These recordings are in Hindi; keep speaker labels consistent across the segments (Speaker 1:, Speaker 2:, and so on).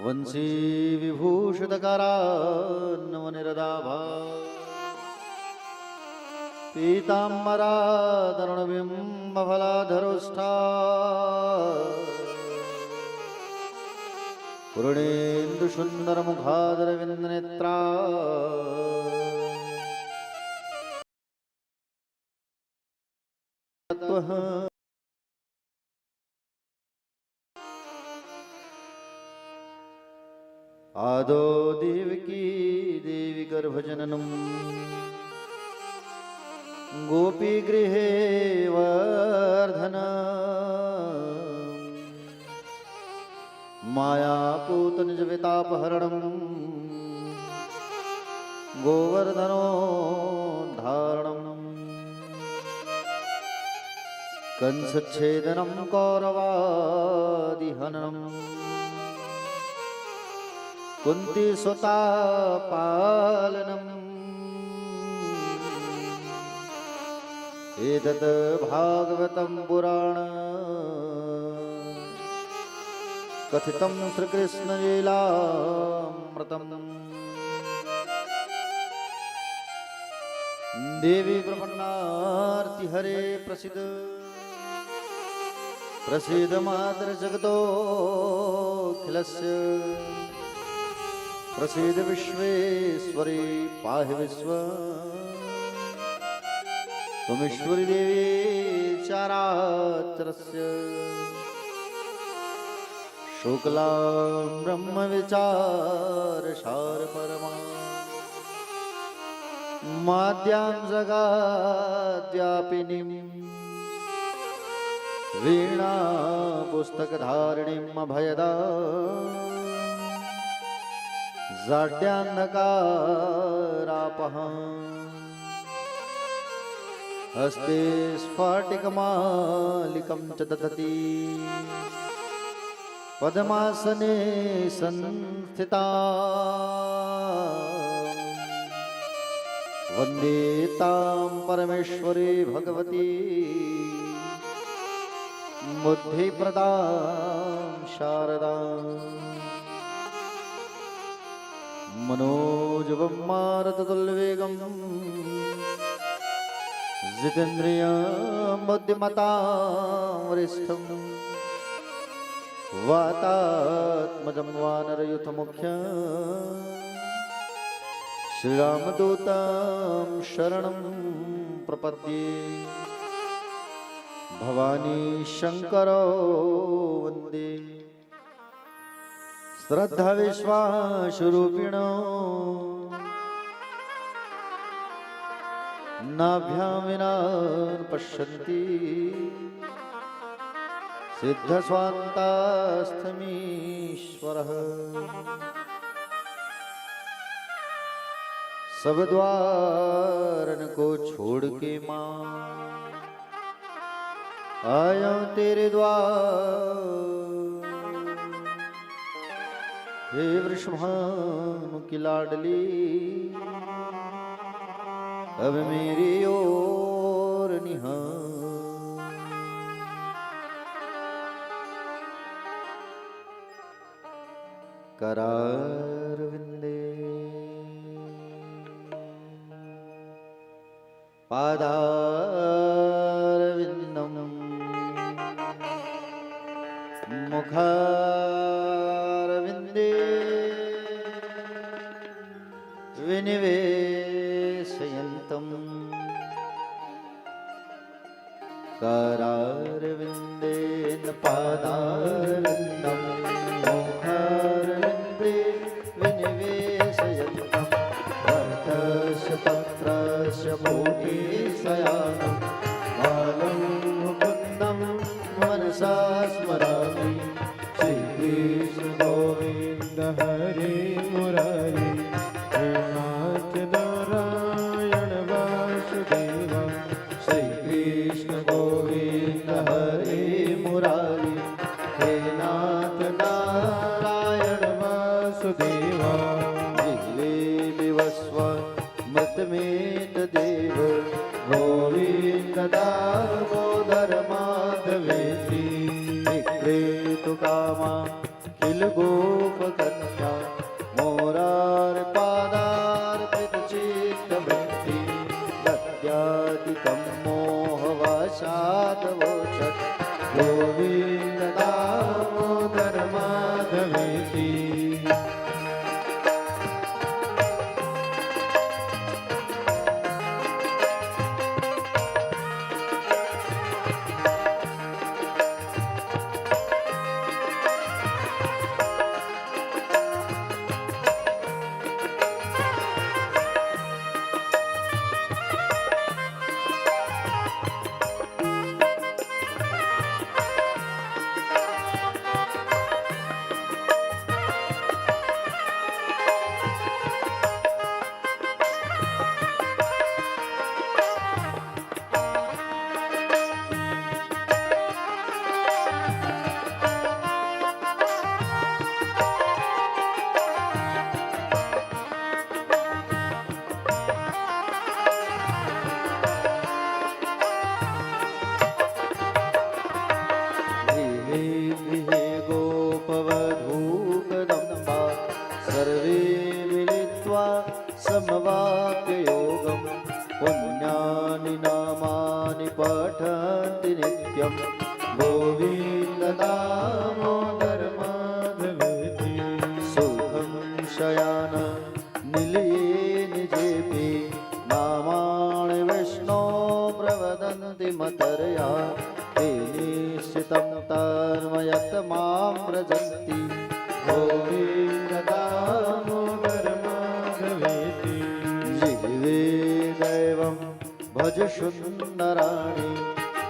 Speaker 1: वंशी विभूषितकरान्नवनिरदाभा पीताम्बरादरुणबिम्बफलाधरोष्ठा पूर्णेन्दुसुन्दरमुखादरविन्दनेत्रा आदो देवकी देवी गर्भजननम् गोपीगृहे वर्धन मायापूतनिजवितापहरणम् गोवर्धनोद्धारणम् कंसच्छेदनं कौरवादिहननम् कुन्तीसुतापालनम् एतत् भागवतं पुराण कथितं श्रीकृष्णलीलामृतम् देवी प्रपन्नार्ति हरे प्रसीद प्रसीद मातर्जगतोऽखिलस्य प्रसीद विश्वेश्वरी पाहि विश्व त्वमीश्वरी देवी चाराचरस्य शुक्लां ब्रह्मविचारसारपरमा माद्यां जगाद्व्यापिनीं वीणा पुस्तकधारिणीम् अभयदा जाड्यान्धकारापहां हस्ते स्फाटिकमालिकं च ददति पद्मासने संस्थिता वन्दे तां परमेश्वरी भगवती बुद्धिप्रदां शारदाम् मनोजवं मारुततुल्यवेगं जितेन्द्रियं बुद्धिमतां वरिष्ठं वातात्मजं वानरयूथमुख्यं श्रीरामदूतं शरणं प्रपद्ये भवानी शंकरो वन्दे श्रद्धा विश्वासरूपिणो नाभ्यां विना पश्यन्ति सिद्धस्वान्तास्थमीश्वरः सब द्वारन को छोड़ के मां आया तेरे द्वार हे वृषभानु की लाडली अब मेरी ओर निहार करारविंदे पादारविंदम मुखारविंदे विनिवेशयन्तं करारविन्देन पादारविन्दं मुखारविन्दे विनिवेशयन्तं वरदस्य पत्रस्य कोटिशयानं बालं मुकुन्दं मनसा स्मरामि श्रीकृष्ण गोविन्द हरे मुरारी देव गोविंद दामोदर माधवेति विक्रेतु कामा किल गोप अधिकं मोहवशादवोचत्
Speaker 2: गोविन्द दामोदर माधवेति
Speaker 1: सर्वे मिलित्वा समवाक्ययोगं पुण्यानि नामानि पठन्ति नित्यं
Speaker 2: गोविन्द दामोदर माधवेति
Speaker 1: सुखं शयान निलये निजेऽपि नामानि विष्णो प्रवदन्ति मतर्या ते निश्चितं तन्मयत् मां व्रजन्ति
Speaker 2: गोविन्द दामोदर माधवेति
Speaker 1: जिह्वे दैवं भज सुन्दराणि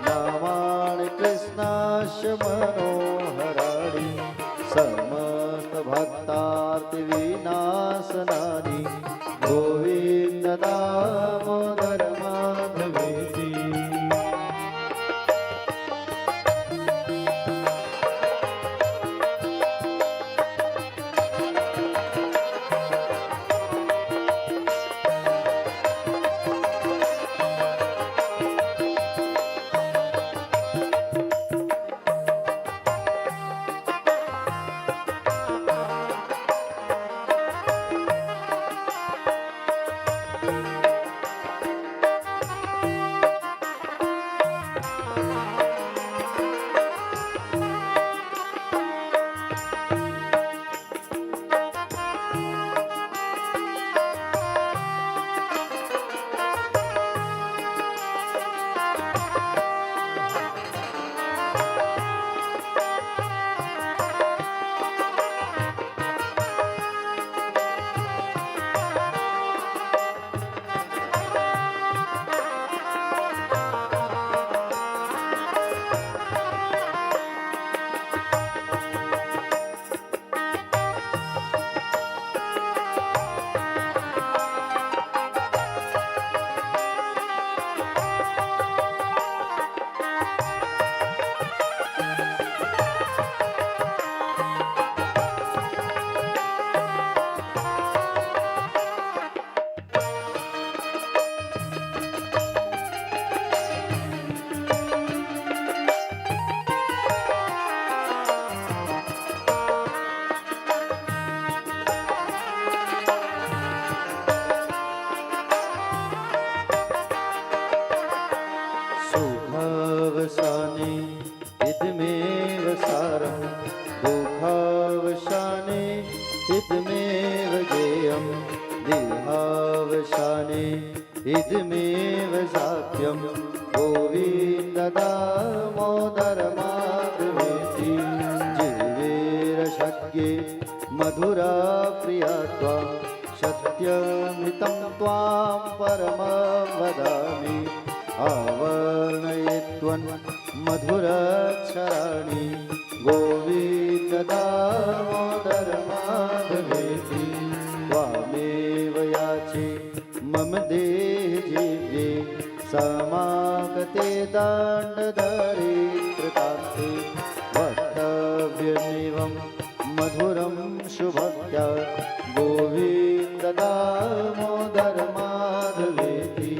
Speaker 1: नामानि कृष्णस्य मनोहराणि समस्तभक्तार्तिविनाशनानि गोविन्द दामोदर
Speaker 2: माधवेति
Speaker 1: सुखावसाने इदमेव सारं दुःखावसाने इदमेव गेयं देहावसाने इदमेव साख्यं गोविन्द दामोदर माधवेति जिह्वेरशक्ये मधुरा प्रिया त्वां सत्यमृतं त्वां परमं वदामि आवर्णयित्वन् मधुराक्षराणि गोविन्द दामोदर माधवेति त्वामेव याचे मम देहजीवे समागते दाण्डधरित्रतान्ते वक्तव्यमेवं मधुरं शुभक्त्या गोविन्द दामोदर माधवेति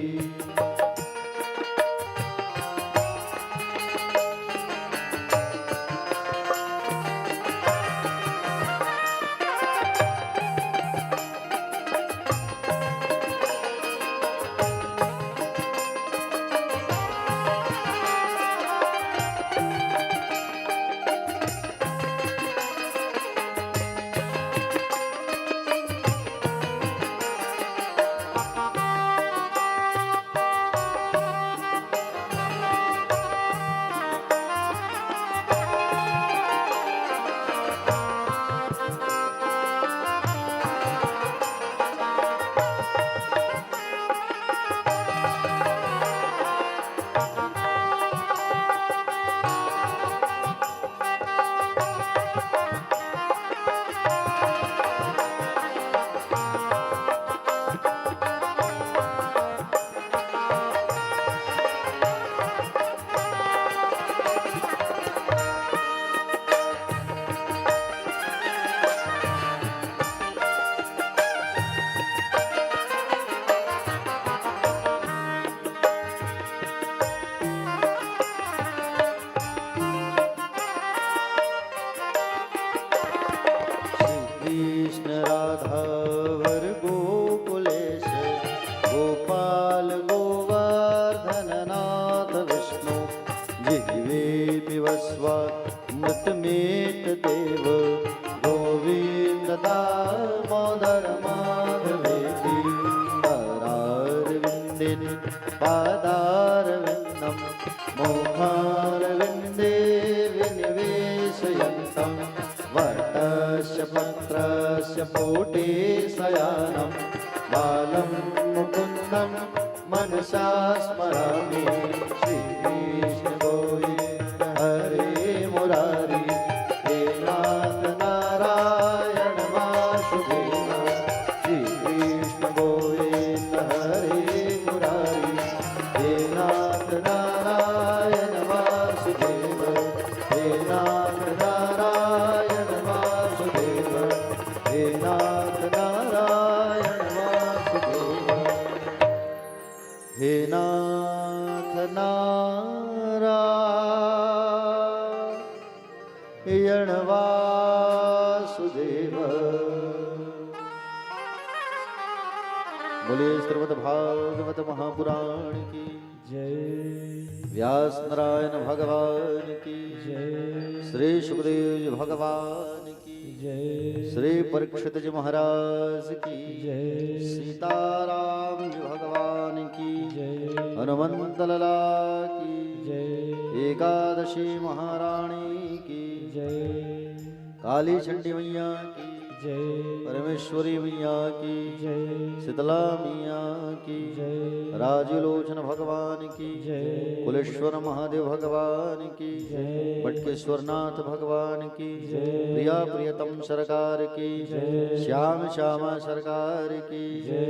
Speaker 1: कृष्ण राधा वर गोकुलेश गोपाल गोवर्धन नाथ विष्णु जिह्वे पिबस्वामृतमेत देव गोविंद दामोदर माधवेति करारविन्देन पादारविन्दं मोहारविन्दे विनिवेशयन्तं वटस्य पत्रस्य पोटे शयानं बालं मुकुन्दं मनसा स्मरामि श्रीकृष्ण गोविन्द हरे मुरारी हे नाथ नारायण वासुदेव श्रीकृष्ण गोविन्द हरे मुरारी हे नाथ नारायण वासुदेव हे नाथ नारायण वासुदेव हे नाथ नारायण वासुदेव हे नाथ नारायण वासुदेव। बोलिए श्रीमद् भागवत महापुराण की
Speaker 2: जय
Speaker 1: व्यास नारायण भगवान की
Speaker 2: जय
Speaker 1: श्री सुखदेव जी भगवान की
Speaker 2: जय
Speaker 1: श्री परीक्षित जी महाराज की
Speaker 2: जय
Speaker 1: सीताराम जी भगवान की
Speaker 2: जय
Speaker 1: हनुमंत लला की
Speaker 2: जय
Speaker 1: एकादशी महारानी की
Speaker 2: जय
Speaker 1: काली चंडी मैया की
Speaker 2: जय
Speaker 1: परमेश्वरी मैया की
Speaker 2: जय
Speaker 1: शीतला मैया की
Speaker 2: जय
Speaker 1: राजलोचन भगवान की
Speaker 2: जय
Speaker 1: कुलेश्वर महादेव भगवान की
Speaker 2: जय
Speaker 1: बटकेश्वरनाथ भगवान की
Speaker 2: जय
Speaker 1: प्रिया प्रियतम सरकार की
Speaker 2: जय
Speaker 1: श्याम श्यामा सरकार की
Speaker 2: जय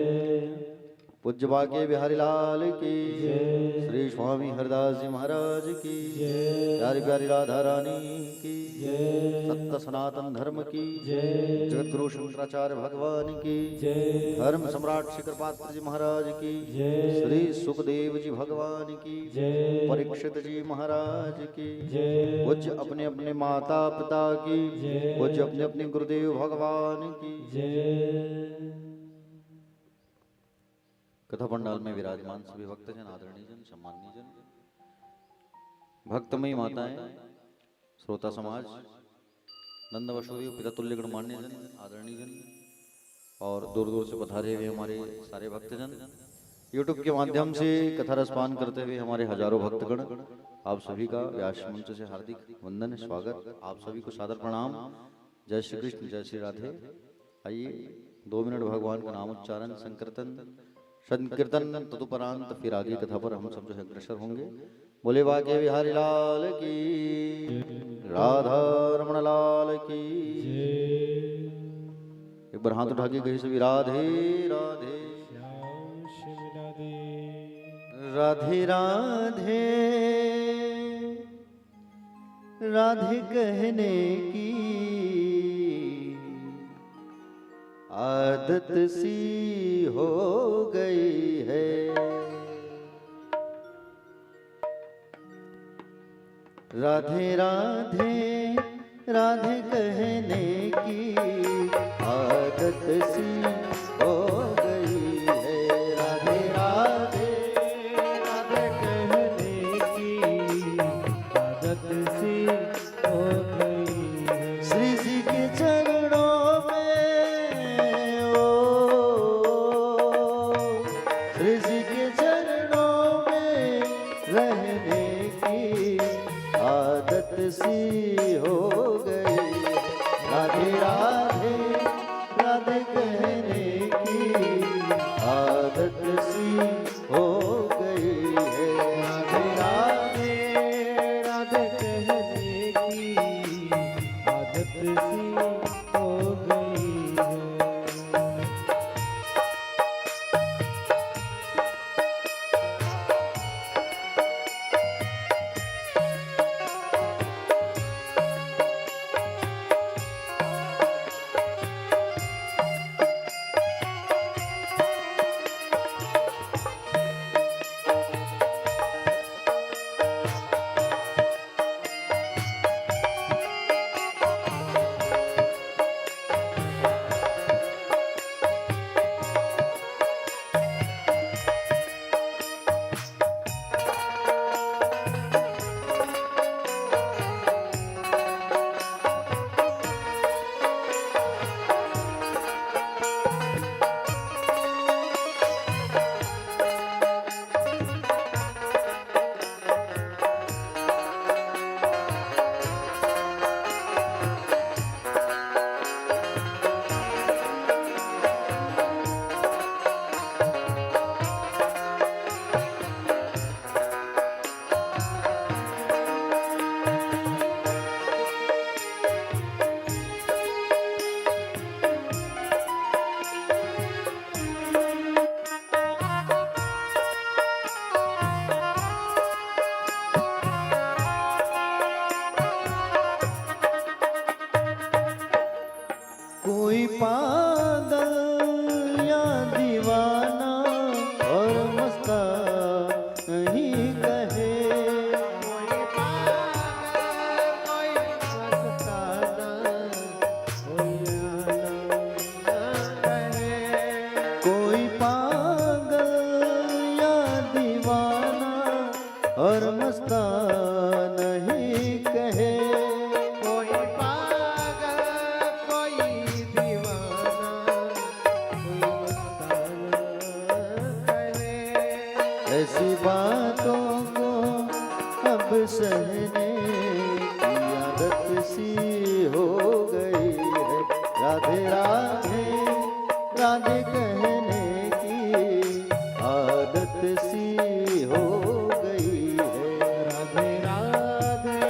Speaker 1: पूज्य बाके बिहारी लाल की
Speaker 2: जय
Speaker 1: श्री स्वामी हरदास जी महाराज की
Speaker 2: जय
Speaker 1: प्यारी प्यारी राधा रानी की
Speaker 2: जय
Speaker 1: सत्य सनातन धर्म की
Speaker 2: जय
Speaker 1: जगत गुरु शंकराचार्य भगवान की
Speaker 2: जय
Speaker 1: धर्म सम्राट शिखर पात्र जी महाराज की
Speaker 2: जय
Speaker 1: श्री सुखदेव जी भगवान की
Speaker 2: जय
Speaker 1: परीक्षित जी महाराज की
Speaker 2: जय
Speaker 1: पूज्य अपने अपने माता पिता की
Speaker 2: जय
Speaker 1: पूज्य अपने अपने गुरुदेव भगवान की
Speaker 2: जय
Speaker 1: कथा पंडाल में विराजमान सभी भक्तजन आदरणीय जन सम्माननीय जन भक्तमयी माताएं श्रोता समाज नंद वसुदेव पिता तुल्य गणमान्य जन आदरणीय जन और दूर दूर से पधारे हुए हमारे सारे भक्तजन यूट्यूब के माध्यम से कथा रसपान करते हुए हमारे हजारों भक्तगण आप सभी का व्यास मंच से हार्दिक वंदन स्वागत। आप सभी को सादर प्रणाम। जय श्री कृष्ण जय श्री राधे। आइए 2 मिनट भगवान का नाम उच्चारण संकीर्तन तदुपरांत फिर आगे कथा पर हम सब जो है अग्रसर होंगे। बोले बाके बिहारी लाल की राधा रमण लाल की एक बार हाथ उठा के कहीं सभी राधे राधे
Speaker 2: श्याम शिव राधे
Speaker 1: राधे राधे राधे कहने की आदत सी हो गई है। राधे राधे राधे कहने की आदत सी हो गई है। राधे राधे
Speaker 2: राधे कहने की आदत सी हो गई है।
Speaker 1: श्री जी के चरणों में श्री जी के चरणों में रहने की आदत सी हो गई। राधे राधे राधे कहने की आदत सी हो गई है। राधे मस्ता नहीं कहे,
Speaker 2: कोई पागल कोई दीवाना, कोई मस्ताना करे।
Speaker 1: ऐसी बातों को अब सहने की आदत सी हो गई है। राधे राधे राधे कहने की आदत सी हो गई है।
Speaker 2: राधे राधे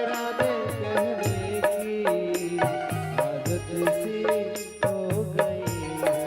Speaker 2: राधे कहने की आदत सी हो गई है।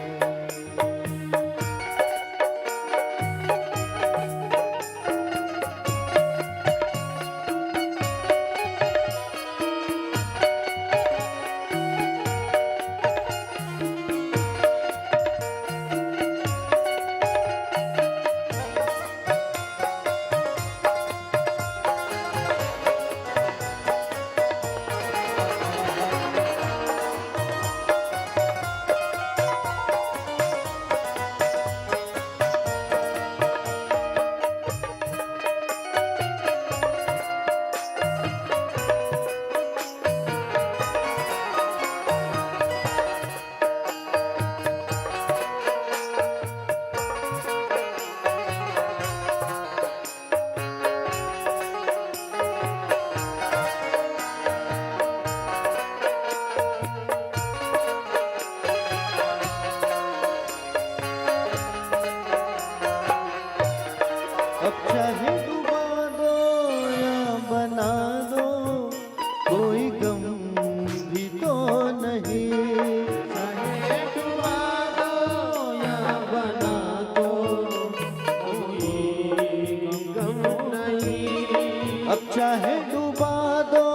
Speaker 1: अब चाहे डुबा दो या बना दो, कोई गम भी तो नहीं।
Speaker 2: चाहे डुबा दो या बना दो, कोई गम नहीं।
Speaker 1: अब चाहे डुबा दो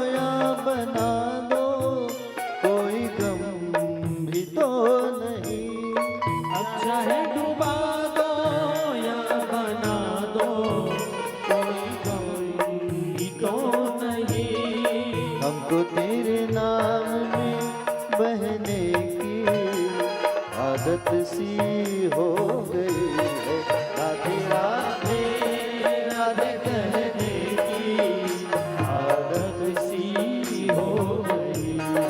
Speaker 1: या बना दो, कोई गम भी तो नहीं।
Speaker 2: अब चाहे डुबा दो या बना दो, कोई गम भी तो नहीं।
Speaker 1: हमको तेरे नाम में बहने की आदत सी हो गई है। राधे राधे राधे कहने की आदत सी हो गई है।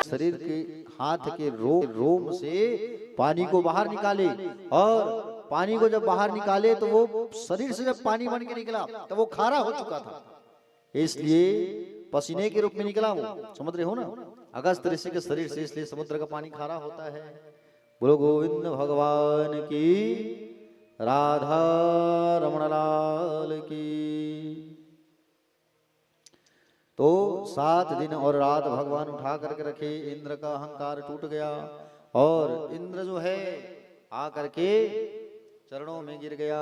Speaker 1: शरीर के हाथ के रोम से पानी को बाहर निकाले, और पानी को जब बाहर निकाले तो वो शरीर से जब पानी बन के निकला तो वो खारा हो चुका था, इसलिए पसीने के रूप में निकला। वो समझ रहे हो ना, अगस्त ऋषि के शरीर से, इसलिए समुद्र का पानी खारा होता है। बोलो गोविंद भगवान की, राधा रमण लाल की। तो 7 दिन और रात भगवान उठा करके रखे। इंद्र का अहंकार टूट गया और इंद्र जो है आकर के चरणों में गिर गया।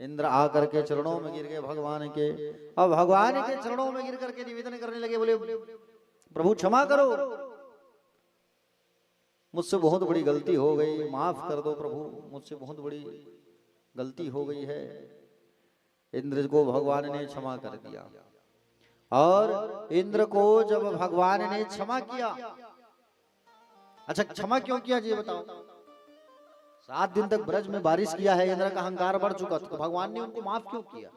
Speaker 1: इंद्र आकर के चरणों में गिर गए भगवान के। अब भगवान के चरणों में गिर करके निवेदन करने लगे, बोले प्रभु क्षमा करो, मुझसे बहुत बड़ी गलती हो गई, माफ कर दो प्रभु, मुझसे बहुत बड़ी गलती हो गई है। इंद्र को भगवान ने क्षमा कर दिया। और इंद्र को जब भगवान ने क्षमा किया, अच्छा क्षमा क्यों किया जी बताओ? 7 दिन तक ब्रज में बारिश किया है, इंद्र का अहंकार बढ़ चुका था, तो भगवान ने उनको माफ क्यों किया?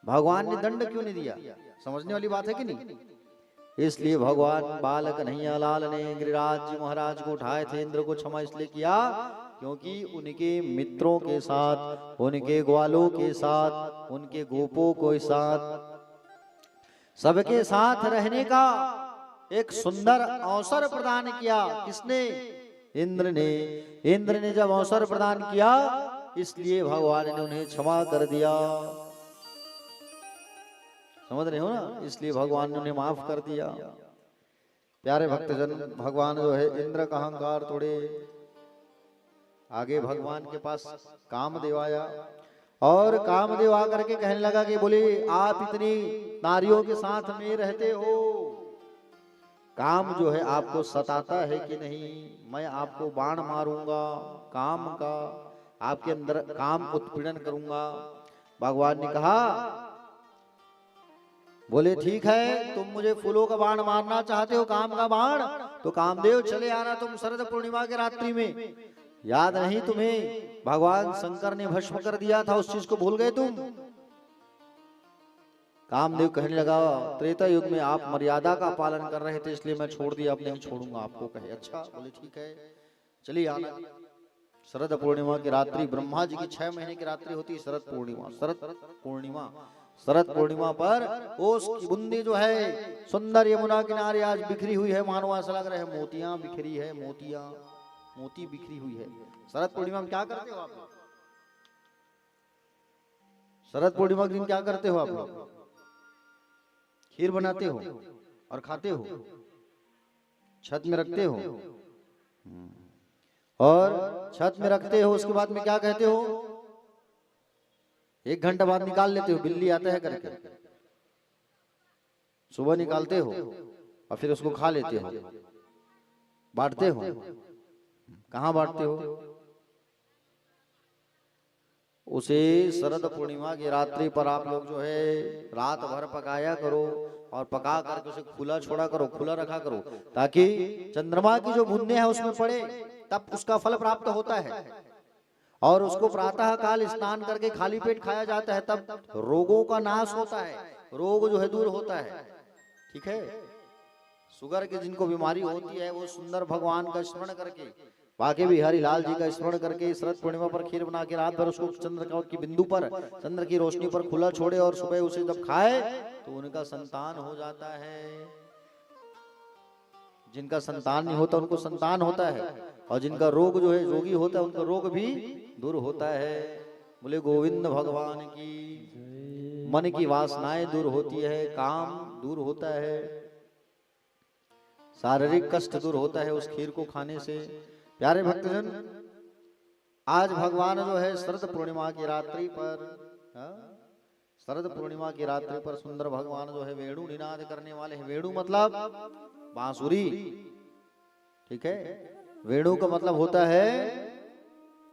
Speaker 1: भगवान ने दंड क्यों नहीं दिया? समझने वाली बात है कि नहीं? इसलिए भगवान बाल कन्हैया लाल ने गिरिराज जी महाराज को उठाए थे। इंद्र को क्षमा इसलिए किया क्योंकि उनके मित्रों के साथ, उनके ग्वालों के साथ, उनके गोपों के साथ सबके साथ रहने का एक सुंदर अवसर प्रदान किया। किसने? इंद्र ने। इंद्र ने जब अवसर प्रदान किया इसलिए भगवान ने उन्हें क्षमा कर दिया। समझ रहे हो ना? इसलिए भगवान ने उन्हें माफ कर दिया। प्यारे भक्तजन, भगवान जो है इंद्र का अहंकार तोड़े। आगे भगवान के पास कामदेव आया और कामदेव आकर के कहने लगा कि बोले आप इतनी नारियों के साथ में रहते हो, काम जो है आपको सताता है कि नहीं? मैं आपको बाण मारूंगा, काम का आपके अंदर काम उत्पीड़न करूंगा। भगवान ने कहा बोले ठीक है, तुम मुझे फूलों का बाण मारना चाहते हो, काम का बाण, तो कामदेव चले आना तुम शरद पूर्णिमा के रात्रि में। याद नहीं तुम्हें भगवान शंकर ने भस्म कर दिया था, उस चीज को भूल गए तुम? कामदेव कहने लगा त्रेता युग में आप मर्यादा का पालन कर रहे थे इसलिए मैं छोड़ दिया, अब नहीं छोड़ूंगा आपको। कहे अच्छा, बोले ठीक है चलिए आना। शरद पूर्णिमा की रात्रि, ब्रह्मा जी की 6 महीने की रात्रि होती है शरद पूर्णिमा। शरद पूर्णिमा पर ओस की बूंदी जो है सुंदर यमुना किनारे आज बिखरी हुई है, मानो ऐसा लग रहा है मोतियां बिखरी है, मोती बिखरी हुई है। शरद पूर्णिमा में क्या करते हो आप लोग? शरद पूर्णिमा के दिन क्या करते हो आप लोग? खीर बनाते हो और खाते हो, छत में रखते हो और छत में रखते हो। उसके बाद में क्या कहते हो? 1 घंटा बाद निकाल लेते हो, बिल्ली आता है करके। सुबह निकालते हो और फिर उसको खा लेते हो, बांटते हो। कहाँ बांटते हो? उसे शरद पूर्णिमा की रात्रि पर आप लोग जो है रात भर पकाया करो और पका करके उसे खुला छोड़ा करो, खुला रखा करो, ताकि चंद्रमा की जो बूंदें हैं उसमें पड़े, तब उसका फल प्राप्त होता है। और उसको प्रातः काल स्नान करके खाली पेट खाया जाता है, तब रोगों का नाश होता है, रोग जो है दूर होता है। ठीक है? शुगर की जिनको बीमारी होती है वो सुंदर भगवान का स्मरण करके, बाकी बिहारी लाल जी का स्मरण करके शरद पूर्णिमा पर खीर बना के रात भर उसको चंद्र की बिंदु पर, चंद्र की रोशनी पर खुला छोड़े और सुबह उसे जब खाए तो उनका संतान हो जाता है। जिनका संतान नहीं होता उनको संतान होता है, और जिनका रोग जो है रोगी होता है उनका रोग भी दूर होता है। बोले गोविंद भगवान की। मन की वासनाएं दूर होती है, काम दूर होता है, शारीरिक कष्ट दूर होता है उस खीर को खाने से। प्यारे भक्तजन, आज भगवान जो है शरद पूर्णिमा की रात्रि पर, शरद पूर्णिमा की रात्रि पर सुंदर भगवान जो है वेणु निनाद करने वाले हैं। वेणु मतलब बांसुरी। ठीक है? वेणु का मतलब होता है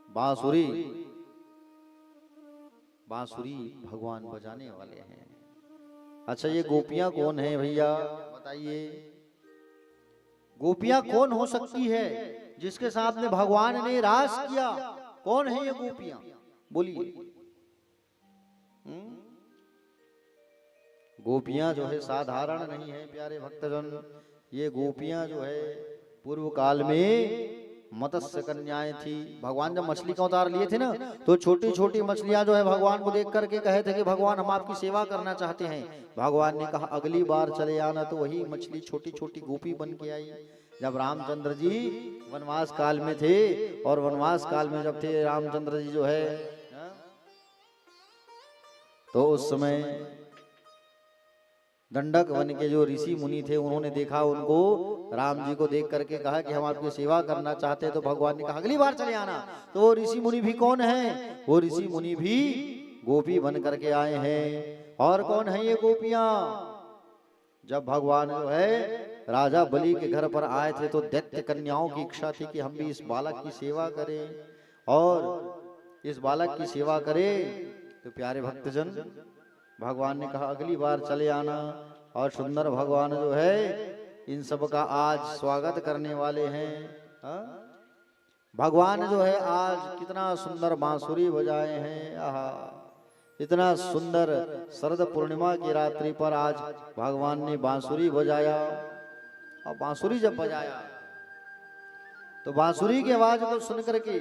Speaker 1: बांसुरी। बांसुरी भगवान बजाने वाले हैं। अच्छा, ये गोपियां कौन है भैया बताइए? गोपियां कौन हो सकती है जिसके साथ में भगवान ने रास किया? कौन है ये गोपियां? बोलिए। गोपियां जो है साधारण नहीं है प्यारे भक्तजन। ये गोपियां जो है पूर्व काल में मत्स्य कन्याएं थी। भगवान जब मछली का अवतार लिए थे ना, तो छोटी छोटी मछलियां जो है भगवान को देख करके कहे थे कि भगवान हम आपकी सेवा करना चाहते हैं। भगवान ने कहा अगली बार चले आना, तो वही मछली छोटी छोटी गोपी बन के आई। जब रामचंद्र जी वनवास काल में थे, और वनवास काल में जब थे रामचंद्र जी जो है, तो उस समय दंडक वन के जो ऋषि मुनि थे उन्होंने देखा उनको, राम जी को देख करके कहा कि हम आपकी सेवा करना चाहते हैं। तो भगवान ने कहा अगली बार चले आना। तो वो ऋषि मुनि भी कौन है? वो ऋषि मुनि भी गोपी बन करके आए हैं। और कौन है ये गोपियां? जब भगवान जो है राजा बलि के घर पर आए थे, तो दैत्य कन्याओं की इच्छा थी कि हम भी इस बालक की सेवा करें और इस बालक की सेवा करें। तो प्यारे भक्तजन, भगवान ने कहा अगली बार चले आना। और सुंदर भगवान जो है इन सब का आज स्वागत करने वाले हैं। भगवान जो है आज कितना सुंदर बांसुरी बजाए हैं। आहा, इतना सुंदर शरद पूर्णिमा की रात्रि पर आज भगवान ने बांसुरी बजाया। और बांसुरी जब बजाया तो बांसुरी की आवाज को सुन करके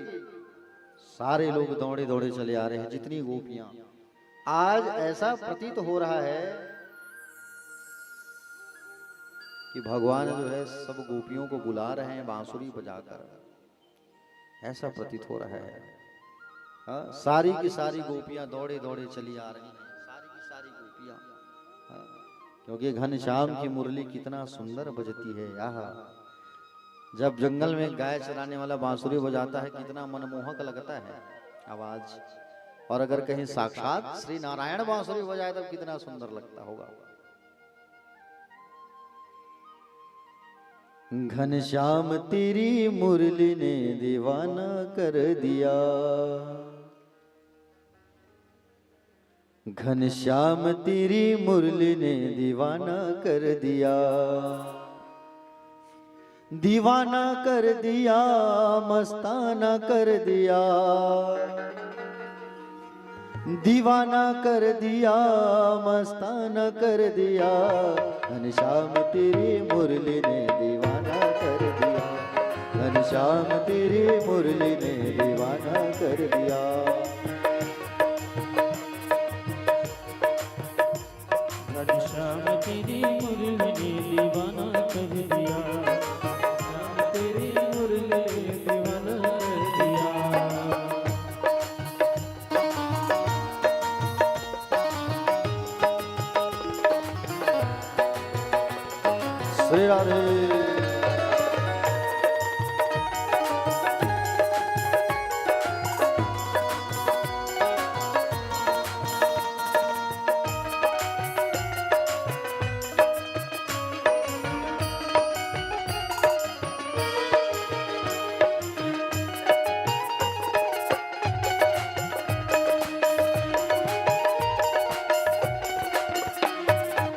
Speaker 1: सारे लोग दौड़े दौड़े चले आ रहे हैं, जितनी गोपियां। आज ऐसा प्रतीत हो रहा है कि भगवान जो है सब गोपियों को बुला रहे हैं बांसुरी बजाकर, ऐसा प्रतीत हो रहा है। हाँ, सारी की सारी गोपियां दौड़े दौड़े चली आ रही हैं, सारी की सारी गोपियां। हाँ, क्योंकि घनश्याम की मुरली कितना सुंदर बजती है। आहा, जब जंगल में गाय चराने वाला बांसुरी बजाता है कितना मनमोहक लगता है आवाज, और अगर कहीं साक्षात श्री नारायण बांसुरी बजाए तब कितना सुंदर लगता होगा। घनश्याम तेरी मुरली ने दीवाना कर दिया, घनश्याम तेरी मुरली ने दीवाना कर दिया, दीवाना कर दिया, मस्ताना कर दिया, दीवाना कर दिया, मस्ताना कर दिया, घनश्याम तेरी मुरली ने दीवाना कर दिया, घनश्याम तेरी मुरली ने दीवाना कर दिया।
Speaker 2: घनश्याम तेरी मुरली ने दीवाना कर दिया, घनश्याम तेरी मुरली ने दीवाना कर दिया।
Speaker 1: श्री राधे।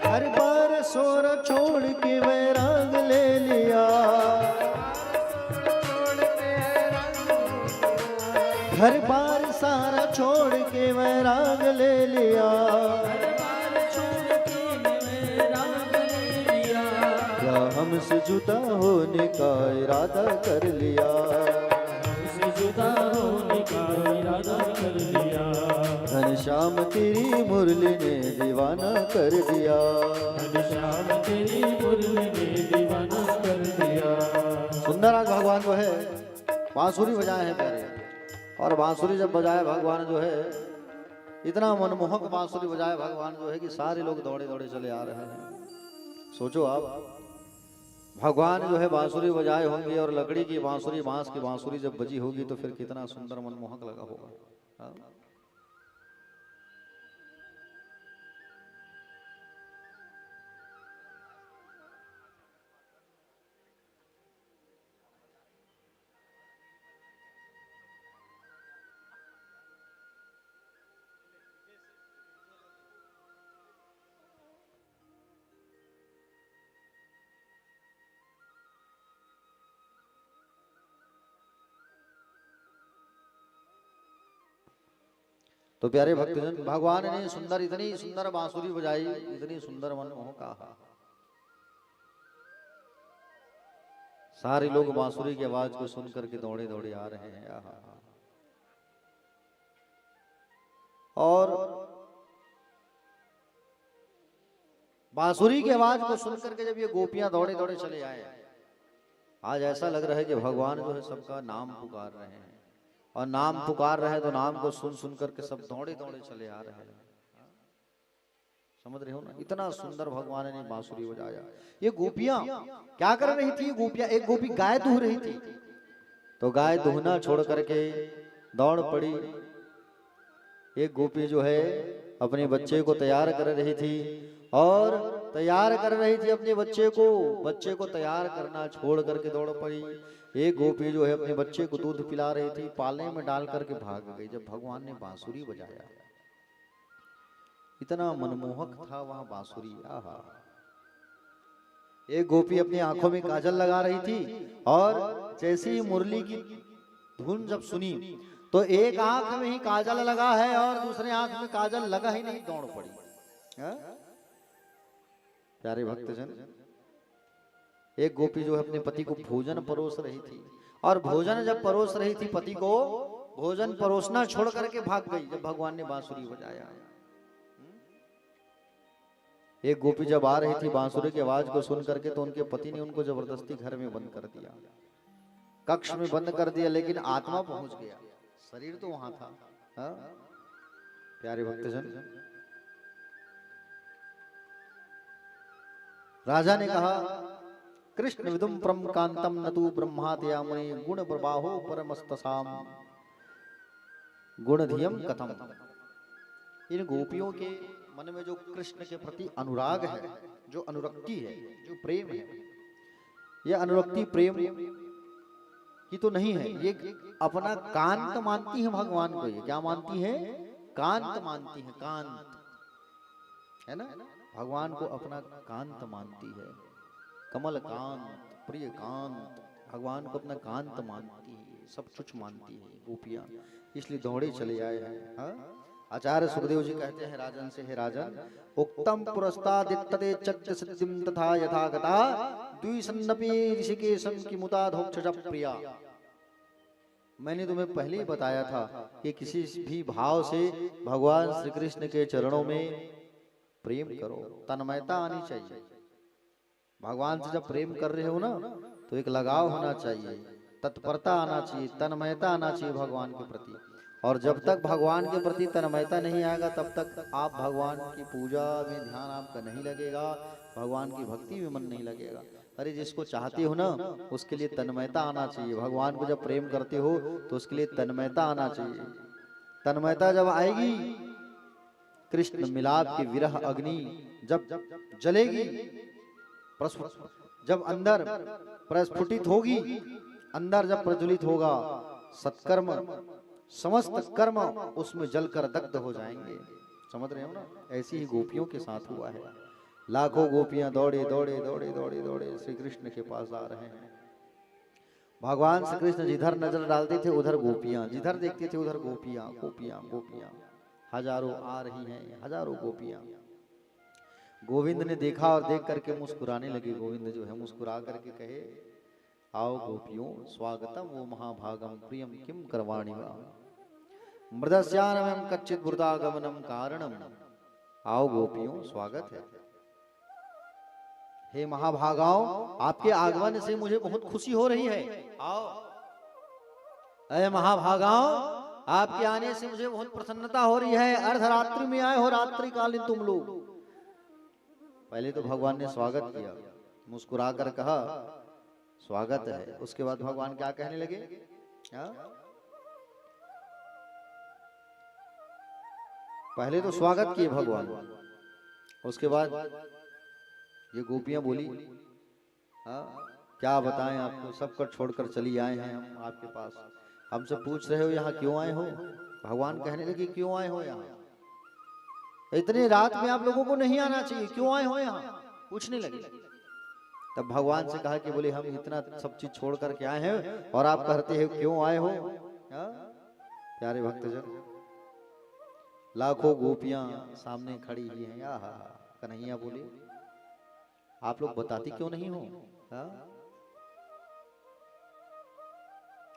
Speaker 1: हर बार सोर छोड़ के वैराग ले लिया, हर बार सारा छोड़ के वैराग ले लिया, क्या हमसे जुदा होने का इरादा कर लिया,
Speaker 2: हमसे जुदा होने का इरादा कर लिया,
Speaker 1: घनश्याम तेरी मुरली ने दीवाना कर दिया,
Speaker 2: घनश्याम तेरी मुरली ने दीवाना कर दिया।
Speaker 1: सुंदर आज भगवान जो है बांसुरी बजाए हैं प्यारे, और बांसुरी जब बजाए भगवान जो है इतना मनमोहक बांसुरी बजाए भगवान जो है कि सारे लोग दौड़े दौड़े चले आ रहे हैं। सोचो आप, भगवान जो है बांसुरी बजाए होंगे और लकड़ी की बांसुरी, बांस की बांसुरी जब बजी होगी तो फिर कितना सुंदर मनमोहक लगा होगा। हाँ? तो प्यारे भक्तजन, भगवान ने सुंदर, इतनी सुंदर बांसुरी बजाई, इतनी सुंदर मनमोहक, सारे लोग बांसुरी की आवाज को सुन करके दौड़े दौड़े आ रहे हैं। आहा, और बांसुरी की आवाज को सुन करके जब ये गोपियां दौड़े दौड़े चले आए, आज ऐसा लग रहा है कि भगवान जो है सबका नाम पुकार रहे हैं, और नाम पुकार रहे हैं तो नाम को सुन सुन करके सब दौड़े दौड़े चले आ रहे हैं। समझ रहे हो ना, इतना सुंदर भगवान ने बांसुरी बजाया। ये गोपियां क्या कर रही थी? गोपियां, एक गोपी गाय दूह रही थी, तो गाय दूहना छोड़ करके दौड़ पड़ी। एक गोपी जो है अपने बच्चे को तैयार कर रही थी, और तैयार कर रही थी अपने बच्चे को तैयार करना छोड़ करके दौड़ पड़ी। एक गोपी जो है अपने बच्चे को दूध पिला रही थी, पाले में डाल करके भाग गई जब भगवान ने बांसुरी बजाया। इतना मनमोहक था वहां बांसुरी। आहा, एक गोपी अपनी आंखों में काजल लगा रही थी, और जैसे ही मुरली की धुन जब सुनी तो एक आंख में ही काजल लगा है और दूसरे आंख में काजल लगा ही नहीं, दौड़ पड़ी। प्यारे भक्तजन, एक गोपी जो है अपने पति को भोजन परोस रही थी, और भोजन जब परोस रही थी पति को, भोजन परोसना छोड़ करके भाग गई जब भगवान ने बांसुरी बजाया। एक गोपी जब आ रही थी बांसुरी की आवाज को सुन करके, तो उनके पति ने उनको जबरदस्ती घर में बंद कर दिया, कक्ष में बंद कर दिया, लेकिन आत्मा पहुंच गया, शरीर तो वहां था। हा? प्यारे भक्तजन, राजा ने कहा, कृष्ण विदुम परम कांतम नतु ब्रह्मात्या मुनि गुण प्रवाहो परमस्तसाम गुणधियम कथम। इन गोपियों के मन में जो कृष्ण के प्रति अनुराग है, जो अनुरक्ति है, जो प्रेम है, यह अनुरक्ति प्रेम की तो नहीं है, ये अपना कांत मानती है भगवान को। ये क्या मानती है? कांत मानती है, कांत है ना, भगवान को अपना कांत मानती है, कमल कांत, प्रिय कांत, भगवान को अपना कांत मानती है, सब कुछ मानती है गोपियां, इसलिए दौड़े चले आए हैं। हाँ? आचार्य सुखदेव जी कहते हैं राजन से, हे राजन, उक्तम पुरस्तादित्तते चक्र सिद्धिम तथा यथागता द्विसन्नपि ऋषिकेशं किमुता धोक्षज प्रिया। मैंने तुम्हें पहले ही बताया था कि किसी भी भाव से भगवान श्री कृष्ण के चरणों में प्रेम करो, तन्मयता आनी चाहिए। भगवान से जब प्रेम कर रहे हो ना, तो एक लगाव होना चाहिए, तत्परता आना चाहिए, तन्मयता आना चाहिए भगवान के प्रति। और जब तक भगवान के प्रति तन्मयता नहीं आएगा, तब तक आप भगवान की पूजा में ध्यान आपका नहीं लगेगा, भगवान की भक्ति में मन नहीं लगेगा। अरे जिसको चाहते हो ना, उसके लिए तन्मयता आना चाहिए। भगवान को जब प्रेम करते हो तो उसके लिए तन्मयता आना चाहिए। तन्मयता जब आएगी, कृष्ण मिलाप की विरह अग्नि जब जलेगी, जब अंदर प्रस्फुटित होगी, अंदर जब प्रज्वलित होगा, सत्कर्म समस्त कर्म उसमें जलकर दग्ध हो जाएंगे। समझ रहे हो ना? ऐसी ही गोपियों के साथ हुआ है। लाखों गोपियां दौड़े दौड़े दौड़े दौड़े दौड़े श्री कृष्ण के पास आ रहे हैं। भगवान श्री कृष्ण जिधर नजर डालते थे उधर गोपियां, जिधर देखते थे उधर गोपियां, गोपियां गोपियां, हजारों आ रही हैं, हजारों गोपियां। गोविंद ने देखा और देख करके मुस्कुराने लगे। गोविंद जो है मुस्कुरा करके कहे, आओ गोपियों, स्वागतम वो महाभागम प्रियम किम करवाणि वा मृदस्यानमं कच्चित बुर्दागमनम कारणम। आओ गोपियों, स्वागत है। हे महाभागाओं, आपके आगमन से मुझे बहुत खुशी हो रही है। आओ। अरे महाभागाओं, आपके आने से मुझे बहुत प्रसन्नता हो रही है। अर्धरात्रि में आए हो, रात्रि कालीन तुम लोग। पहले तो भगवान ने स्वागत किया, मुस्कुरा कर कहा स्वागत है। उसके बाद भगवान क्या कहने लगे? पहले तो स्वागत किए भगवान, उसके बाद ये गोपियां बोली, क्या बताएं आपको, सब कर छोड़कर चली आए हैं हम आपके पास, हमसे पूछ रहे हो यहाँ क्यों आए हो। भगवान कहने लगे क्यों आए हो यहाँ, इतनी रात में आप लोगों को नहीं आना चाहिए, क्यों आए हो यहाँ, पूछने लगे। तब भगवान से कहा कि बोले हम इतना सब चीज छोड़ करके आए हैं और आप कहते हैं क्यों आए हो। प्यारे भक्तजन, लाखों गोपियां सामने खड़ी ही हैं। आहा, कन्हैया बोले आप लोग बताती क्यों नहीं हो?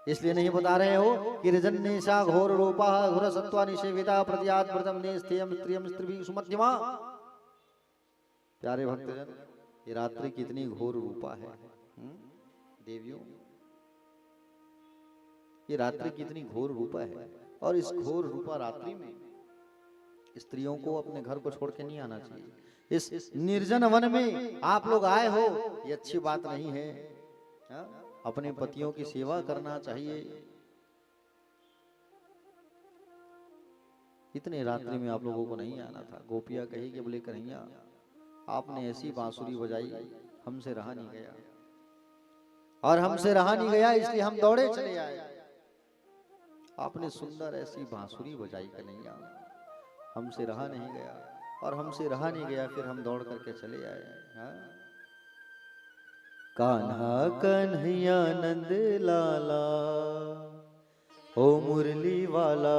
Speaker 1: इसलिए नहीं बता रहे हो कि रजन्नेशा घोर रूपा घोर सत्वा निषेविता प्रत्यात व्रतम ने स्थेयम स्त्रियम स्त्रीभि सुमध्यमा। प्यारे भक्तजन, ये रात्रि कितनी घोर रूपा है देवियों, ये रात्रि कितनी घोर रूपा है। और इस घोर रूपा रात्रि में स्त्रियों को अपने घर को छोड़ के नहीं आना चाहिए। इस निर्जन वन में आप लोग आए हो, ये अच्छी बात नहीं है। अपने पतियों की सेवा करना चाहिए। इतने रात्रि में आप लोगों को नहीं आना था। गोपिया कही कि बोले कन्हैया आपने ऐसी बांसुरी बजाई, हमसे रहा नहीं गया, और हमसे रहा नहीं गया इसलिए हम दौड़े चले आए। आपने सुंदर ऐसी बांसुरी बजाई कन्हैया, हमसे रहा नहीं गया, और हमसे रहा नहीं गया फिर हम दौड़ करके चले आए। कान्हा कन्हैया नंद लाला ओ मुरली वाला,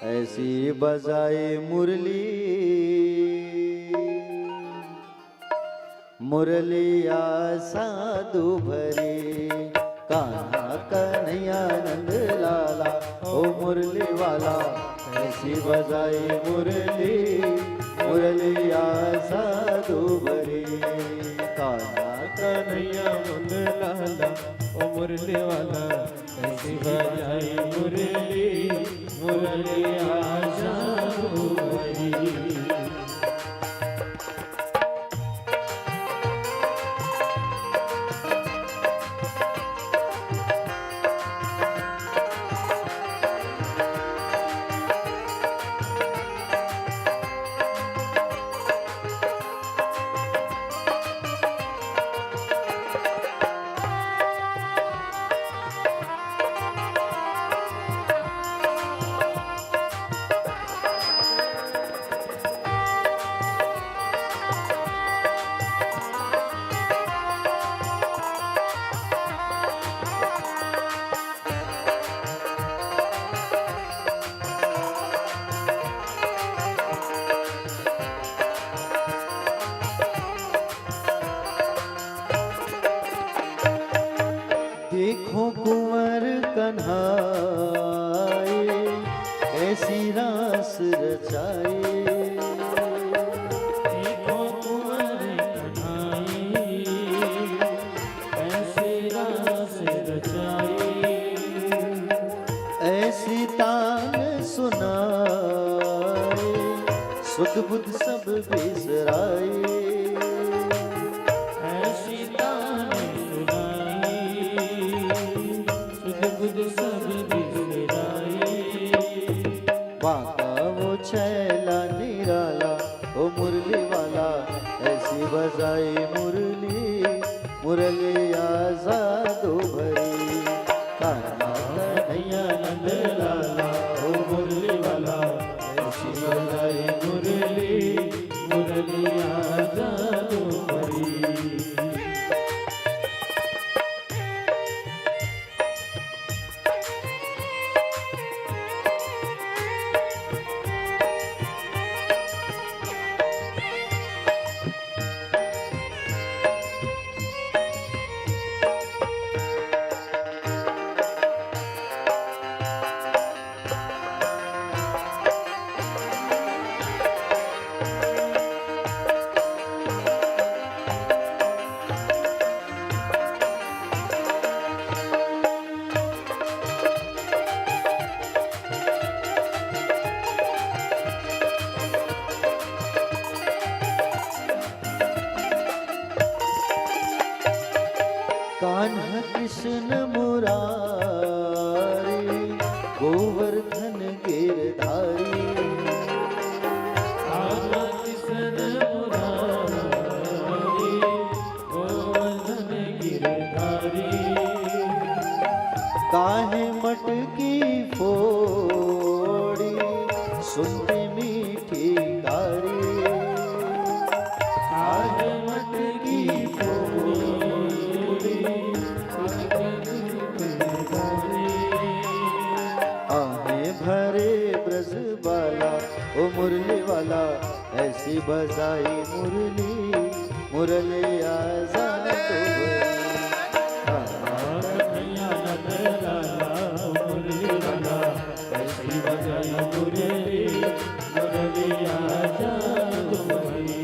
Speaker 1: ऐसी बजाए मुरली, मुरलिया साधु भरी। कान्हा कन्हैया नंद लाला ओ मुरली वाला, ऐसी बजाए मुरली, मुरलिया साधु भरी कान्हा
Speaker 2: कन्हैया मुन लाला ओ मुरली वाला कैसी बजाई मुरली मुरलिया साधु भरी
Speaker 1: देखो कुंवर कन्हाए ऐसी रास रचाए
Speaker 2: देखो कुंवर कन्हाई ऐसी रास रचाई
Speaker 1: ऐसी तान सुनाए सुध बुध सब बिसराए
Speaker 2: ऐसी तान सुनाई सुध बुध सब बिसराई
Speaker 1: बाका वो छैला निराला ओ मुरली वाला ऐसी बजाई मुरली मुरलिया जादू भरी कान्हा
Speaker 2: कन्हैया नंद लाला ओ मुरली वाला ऐसी बजाई मुरली मुरलिया जादू भरी
Speaker 1: कान्हा कृष्ण मुरारी गोवर्धन गिरधारी
Speaker 2: आजा किसन मुरारी गोवर्धन गिरधारी
Speaker 1: काहे मटकी फोड़ी सुनते मीठी कारी
Speaker 2: आज मटकी फोड़ी
Speaker 1: आहे भरे ब्रज बाला ओ मुरली वाला ऐसी बजाई मुरली मुरलिया जादू भरी
Speaker 2: कन्हैया नंद लाला मुरली वाला ऐसी बजाई मुरली मुरलिया जादू भरी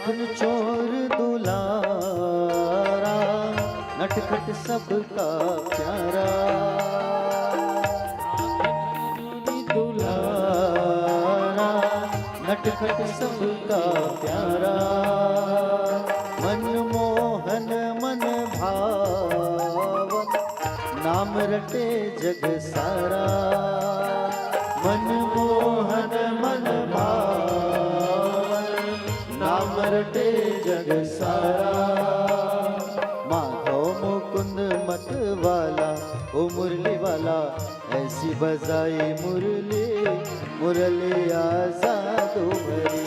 Speaker 1: माखन चोर दुलारा, नटखट सबका प्यारा। दुलारा नटखट सबका प्यारा, मनमोहन मन भावन, नाम रटे जग सारा। मनमोहन मन भावन, नाम रटे जग सारा। माधव मुकुंद मत वाला, ओ मुरली वाला, ऐसी बजाई मुरली, मुरली आजादो भरी।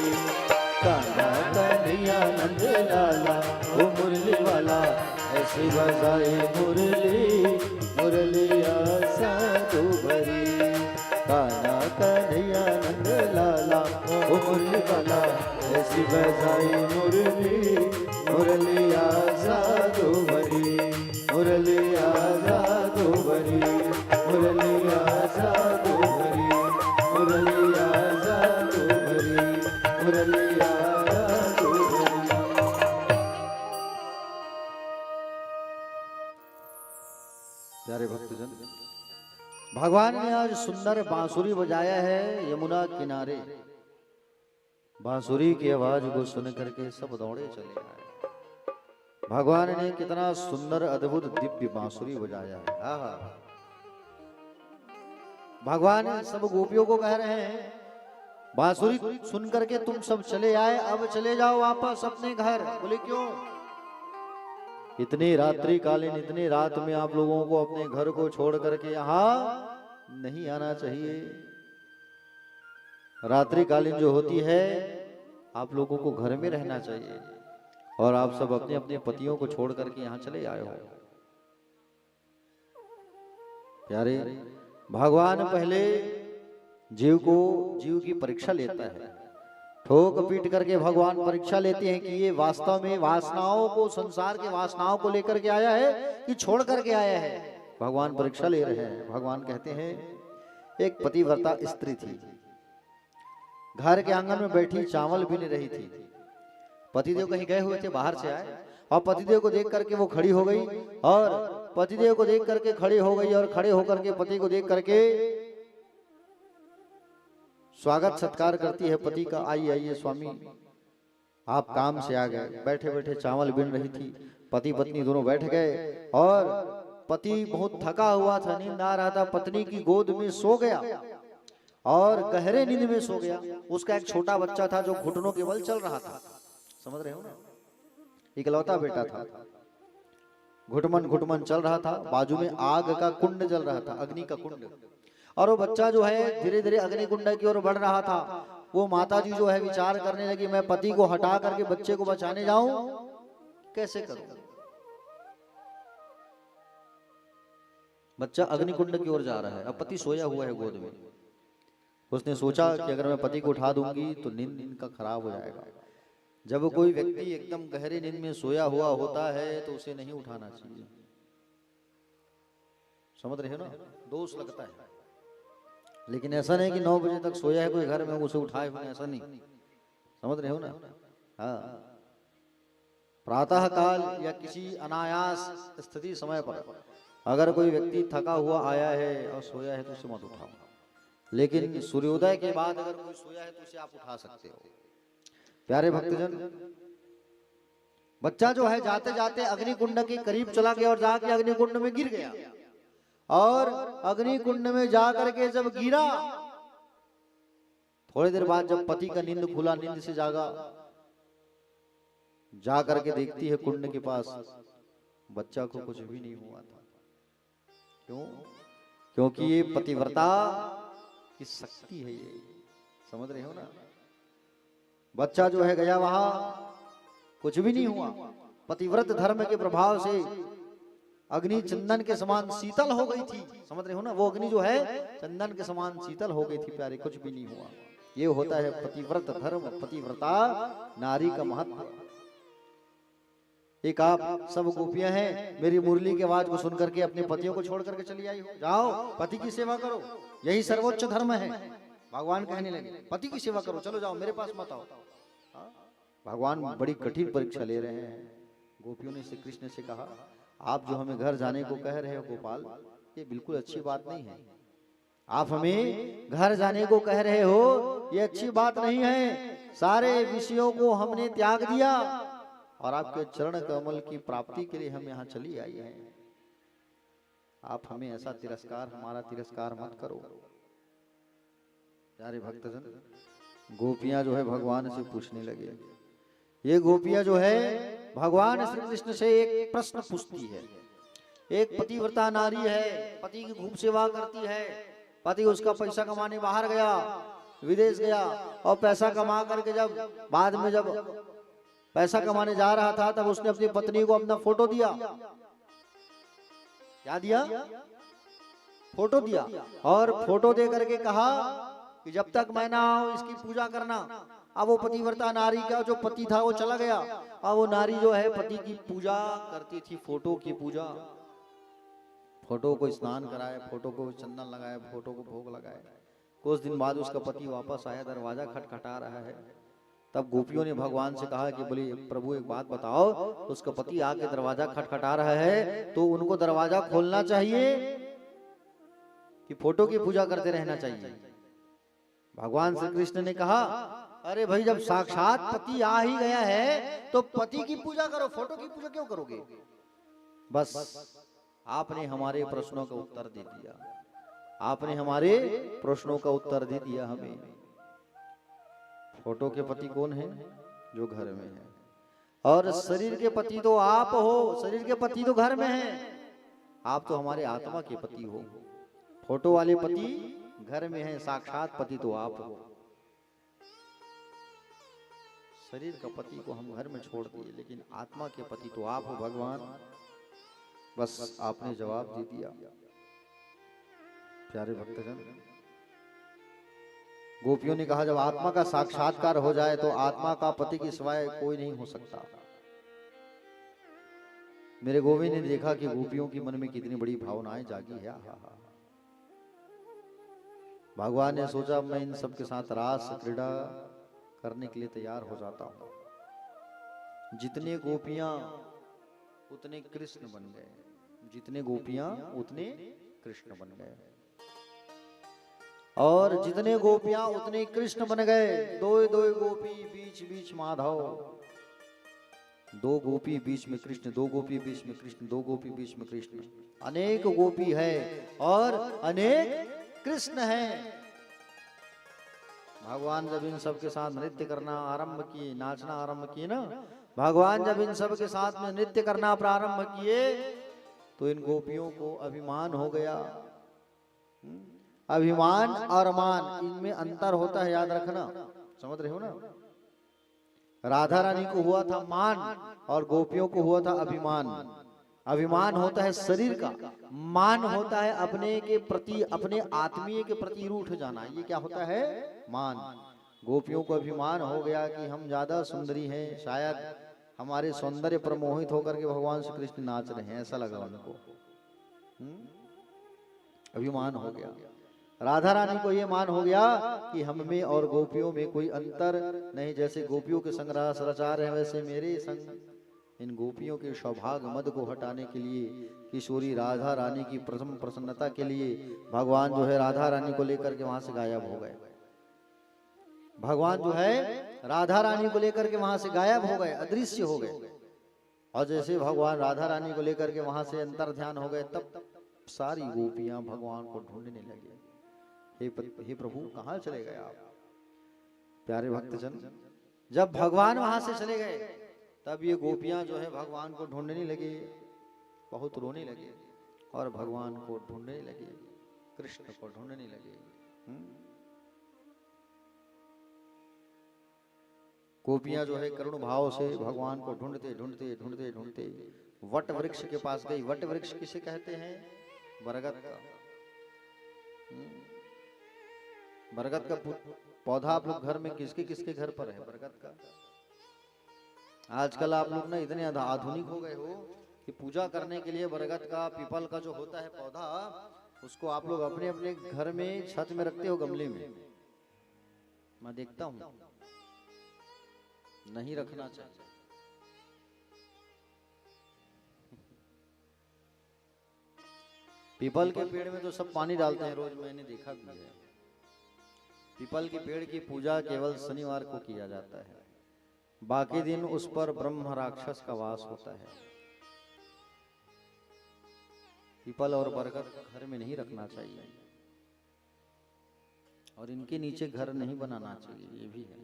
Speaker 1: कान्हा कन्हैया नंद लाला, ओ मुरली वाला, ऐसी बजाई मुरली, मुरली आजादो भरी। कान्हा कन्हैया नंद लाला, ओ मुरली वाला, ऐसी बजाई मुरली, मुरली आजादो भरी। मुरली आजादो भरी, मुरली आजादो भरी, मुरली आजादो भरी, मुरली आजादो भरी। प्यारे भक्तजन, भगवान ने आज सुंदर बांसुरी बजाया है यमुना किनारे। बांसुरी की आवाज को सुन करके सब दौड़े चले आए। भगवान ने कितना सुंदर अद्भुत दिव्य बांसुरी बजाया है। आहा, भगवान सब गोपियों को कह रहे हैं, बांसुरी सुन करके तुम सब चले आए, अब चले जाओ वापस अपने घर। बोले क्यों? इतनी रात्रि कालीन, इतनी रात में आप लोगों को अपने घर को छोड़ करके यहाँ नहीं आना चाहिए। रात्रि कालीन जो होती है, आप लोगों को घर में रहना चाहिए, और आप सब अपने अपने पतियों को छोड़ करके यहाँ चले आए हो। प्यारे, भगवान पहले जीव की परीक्षा लेता है। ठोक पीट करके भगवान परीक्षा लेते हैं कि ये वास्तव में वासनाओं को, संसार के वासनाओं को लेकर के आया है कि छोड़ करके आया है। भगवान परीक्षा ले रहे हैं। भगवान कहते हैं, एक पतिव्रता स्त्री थी, घर के आंगन में बैठी चावल बीन रही थी। पतिदेव कहीं गए हुए थे, बाहर से आए, और पतिदेव को देख करके वो खड़ी हो गई, और पतिदेव को देख करके खड़ी हो गई, और खड़े होकर के पति को देख करके स्वागत सत्कार करती है पति का। आइए आइए स्वामी, आप काम से आ गए। बैठे बैठे चावल बीन रही थी, पति पत्नी दोनों बैठ गए, और पति बहुत थका हुआ था, नींद आ रहा था, पत्नी की गोद में सो गया, और गहरे नींद में सो गया। उसका एक छोटा बच्चा था जो घुटनों के बल चल रहा था। समझ रहे हो ना? इकलौता बेटा था, घुटमन घुटमन चल रहा था। बाजू में आग का कुंड जल रहा था, अग्नि का कुंड, और वो बच्चा जो है धीरे धीरे अग्नि कुंड की ओर बढ़ रहा था। वो माता जी जो है विचार करने लगी, मैं पति को हटा करके बच्चे को बचाने जाऊं, कैसे करूं? बच्चा अग्नि कुंड की ओर जा रहा है, अब पति सोया हुआ है गोद में। उसने सोचा कि अगर मैं पति को उठा दूंगी तो नींद इनका खराब हो जाएगा। जब कोई व्यक्ति एकदम गहरी नींद में सोया हुआ होता है तो उसे नहीं उठाना चाहिए। समझ रहे हो ना? दोष लगता है। लेकिन ऐसा नहीं कि 9 बजे तक सोया है कोई घर में, उसे उठाए हुए, ऐसा नहीं। समझ रहे हो ना? हाँ, प्रातः काल या किसी अनायास स्थिति समय पर अगर कोई व्यक्ति थका हुआ आया है और सोया है तो उसे मत उठाओ। लेकिन सूर्योदय के बाद अगर कोई सोया है तो उसे आप उठा सकते हो। प्यारे भक्तजन, बच्चा जो है जाते जाते अग्नि कुंड के करीब चला गया और जाके अग्नि कुंड में गिर गया। और अग्नि कुंड में जाकर के जब गिरा, थोड़ी देर बाद जब पति का नींद खुला, नींद से जागा, जा करके देखती है कुंड के पास बच्चा को कुछ भी नहीं हुआ था। क्यों? क्योंकि ये पतिव्रता की शक्ति है। ये समझ रहे हो ना? बच्चा जो है गया वहां, कुछ भी नहीं हुआ। पतिव्रत धर्म के प्रभाव से अग्नि चंदन के समान शीतल हो गई थी। समझ रहे हो ना? वो अग्नि जो है चंदन के समान शीतल हो गई थी। प्यारे, कुछ भी नहीं हुआ। ये होता है पतिव्रत धर्म, पतिव्रता नारी का महत्व। एक आप सब गोपियां हैं, मेरी मुरली की आवाज को सुनकर के अपने पतियों को छोड़ करके चली आई हो। जाओ पति की सेवा करो, यही सर्वोच्च धर्म है। भगवान कहने लगे पति की सेवा करो, चलो जाओ, मेरे पास मत आओ। भगवान बड़ी कठिन परीक्षा ले रहे हैं। गोपियों ने श्री कृष्ण से कहा, आप जो हमें घर जाने को कह रहे हो गोपाल, ये बिल्कुल अच्छी बात नहीं है। आप हमें घर जाने को कह रहे हो, ये अच्छी बात नहीं है। सारे विषयों को हमने त्याग दिया और आपके चरण कमल की प्राप्ति के लिए हम यहाँ चली आई हैं। आप हमें ऐसा तिरस्कार, हमारा तिरस्कार मत करो। प्यारे भक्तजन, गोपियां जो है भगवान से पूछने लगे। ये गोपियां जो है भगवान श्री कृष्ण से एक प्रश्न पूछती है। एक पतिव्रता नारी है, पति की खूब सेवा करती है। पति उसका पैसा कमाने बाहर गया, विदेश गया, और पैसा कमा करके जब बाद में जब पैसा कमाने जा रहा था, तब उसने अपनी पत्नी को अपना फोटो दिया। क्या दिया? फोटो दिया। और फोटो दे करके कहा कि जब तक मैं ना आऊं इसकी पूजा करना। अब वो पतिव्रता नारी का जो पति था वो चला गया। अब वो नारी जो है पति की पूजा करती थी, फोटो की पूजा। फोटो को स्नान कराए, फोटो को चंदन लगाए, फोटो को भोग लगाए। कुछ दिन बाद उसका पति वापस आया, दरवाजा खटखटा रहा है। तब गोपियों ने भगवान से कहा कि बोले प्रभु एक बात बताओ, उसका पति आके दरवाजा खटखटा रहा है तो उनको दरवाजा खोलना चाहिए कि फोटो की पूजा करते रहना चाहिए? भगवान श्री कृष्ण ने कहा, अरे भाई जब साक्षात पति आ ही गया है तो पति की पूजा करो, फोटो की पूजा क्यों करोगे? बस आपने हमारे प्रश्नों का उत्तर दे दिया। आपने हमारे प्रश्नों का उत्तर दे दिया हमें। फोटो के पति कौन है? जो घर में है। और शरीर के पति तो आप हो, शरीर के पति तो घर में है। आप तो हमारे आत्मा के पति हो। फोटो वाले पति घर में है, साक्षात पति तो आप हो। शरीर का पति को हम घर में छोड़ दिए, लेकिन आत्मा के पति तो आप हो भगवान। बस आपने जवाब दे दिया। प्यारे भक्तजन, गोपियों ने कहा जब आत्मा का साक्षात्कार हो जाए तो आत्मा का पति के सिवाय कोई नहीं हो सकता। मेरे गोविंद ने देखा कि गोपियों की मन में कितनी बड़ी भावनाएं जागी है। भगवान ने सोचा मैं इन सब के साथ रास क्रीड़ा करने के लिए तैयार हो जाता हूं। जितने गोपियां उतने कृष्ण बन गए, जितने गोपियां उतने कृष्ण बन गए, और जितने गोपियां उतने कृष्ण बन गए। दो दो गोपी बीच बीच माधव, दो गोपी बीच में कृष्ण, दो गोपी बीच में कृष्ण, दो गोपी बीच में कृष्ण। अनेक गोपी है और अनेक कृष्ण है। भगवान जब इन सब के साथ नृत्य करना आरंभ किए, नाचना आरंभ किए ना, भगवान जब इन सब के साथ में नृत्य करना प्रारंभ किए तो इन गोपियों को अभिमान हो गया। अभिमान और मान, इनमें अंतर होता है, याद रखना। समझ रहे हो ना? राधा रानी को हुआ था मान और गोपियों को हुआ था अभिमान। अभिमान होता है शरीर का, मान होता है अपने के प्रति, अपने आत्मीय के प्रति रूठ जाना। ये क्या होता है? मान। गोपियों को अभिमान हो गया कि हम ज्यादा सुंदरी हैं, शायद हमारे सौंदर्य पर मोहित होकर के भगवान श्री कृष्ण नाच रहे हैं, ऐसा लगा उनको। अभिमान हो गया। राधा रानी को ये मान हो गया कि हम में और गोपियों में कोई अंतर नहीं। जैसे गोपियों के संग रास रचा रहे हैं, वैसे मेरे संग इन गोपियों के सौभाग्य मद को हटाने के लिए, किशोरी राधा रानी की प्रथम प्रसन्नता के लिए भगवान जो है राधा रानी को लेकर के वहां से गायब हो गए। भगवान जो है राधा रानी को लेकर के वहां से गायब हो गए, अदृश्य हो गए। और जैसे भगवान राधा रानी को लेकर के वहां से अंतर ध्यान हो गए, तब सारी गोपियां भगवान को ढूंढने लगे। हे प्रभु कहाँ चले गए आप? प्यारे भक्तजन, जब भगवान वहां से चले गए तब ये गोपियां जो है भगवान को ढूंढने लगे, बहुत रोने लगे और भगवान को ढूंढने लगे, कृष्ण को ढूंढने लगे। गोपियां जो है करुण भाव से भगवान को ढूंढते ढूंढते ढूंढते ढूंढते वट वृक्ष के पास गई। वट वृक्ष किसे कहते हैं? बरगद का। बरगद का पौधा आप लोग घर में किसके किसके घर पर है? बरगद का। आजकल आप लोग ना इतने आधुनिक हो गए हो कि पूजा करने के लिए बरगद का, पीपल का जो होता है पौधा, उसको आप लोग अपने अपने घर में छत में रखते हो, गमले में। मैं देखता हूँ नहीं रखना चाहिए। पीपल के पेड़ में तो सब पानी डालते हैं रोज, मैंने देखा भी है। पीपल के पेड़ की पूजा केवल शनिवार को किया जाता है, बाकी दिन उस पर ब्रह्म राक्षस का वास होता है। पीपल और बरगद घर में नहीं रखना चाहिए और इनके नीचे घर नहीं बनाना चाहिए, ये भी है।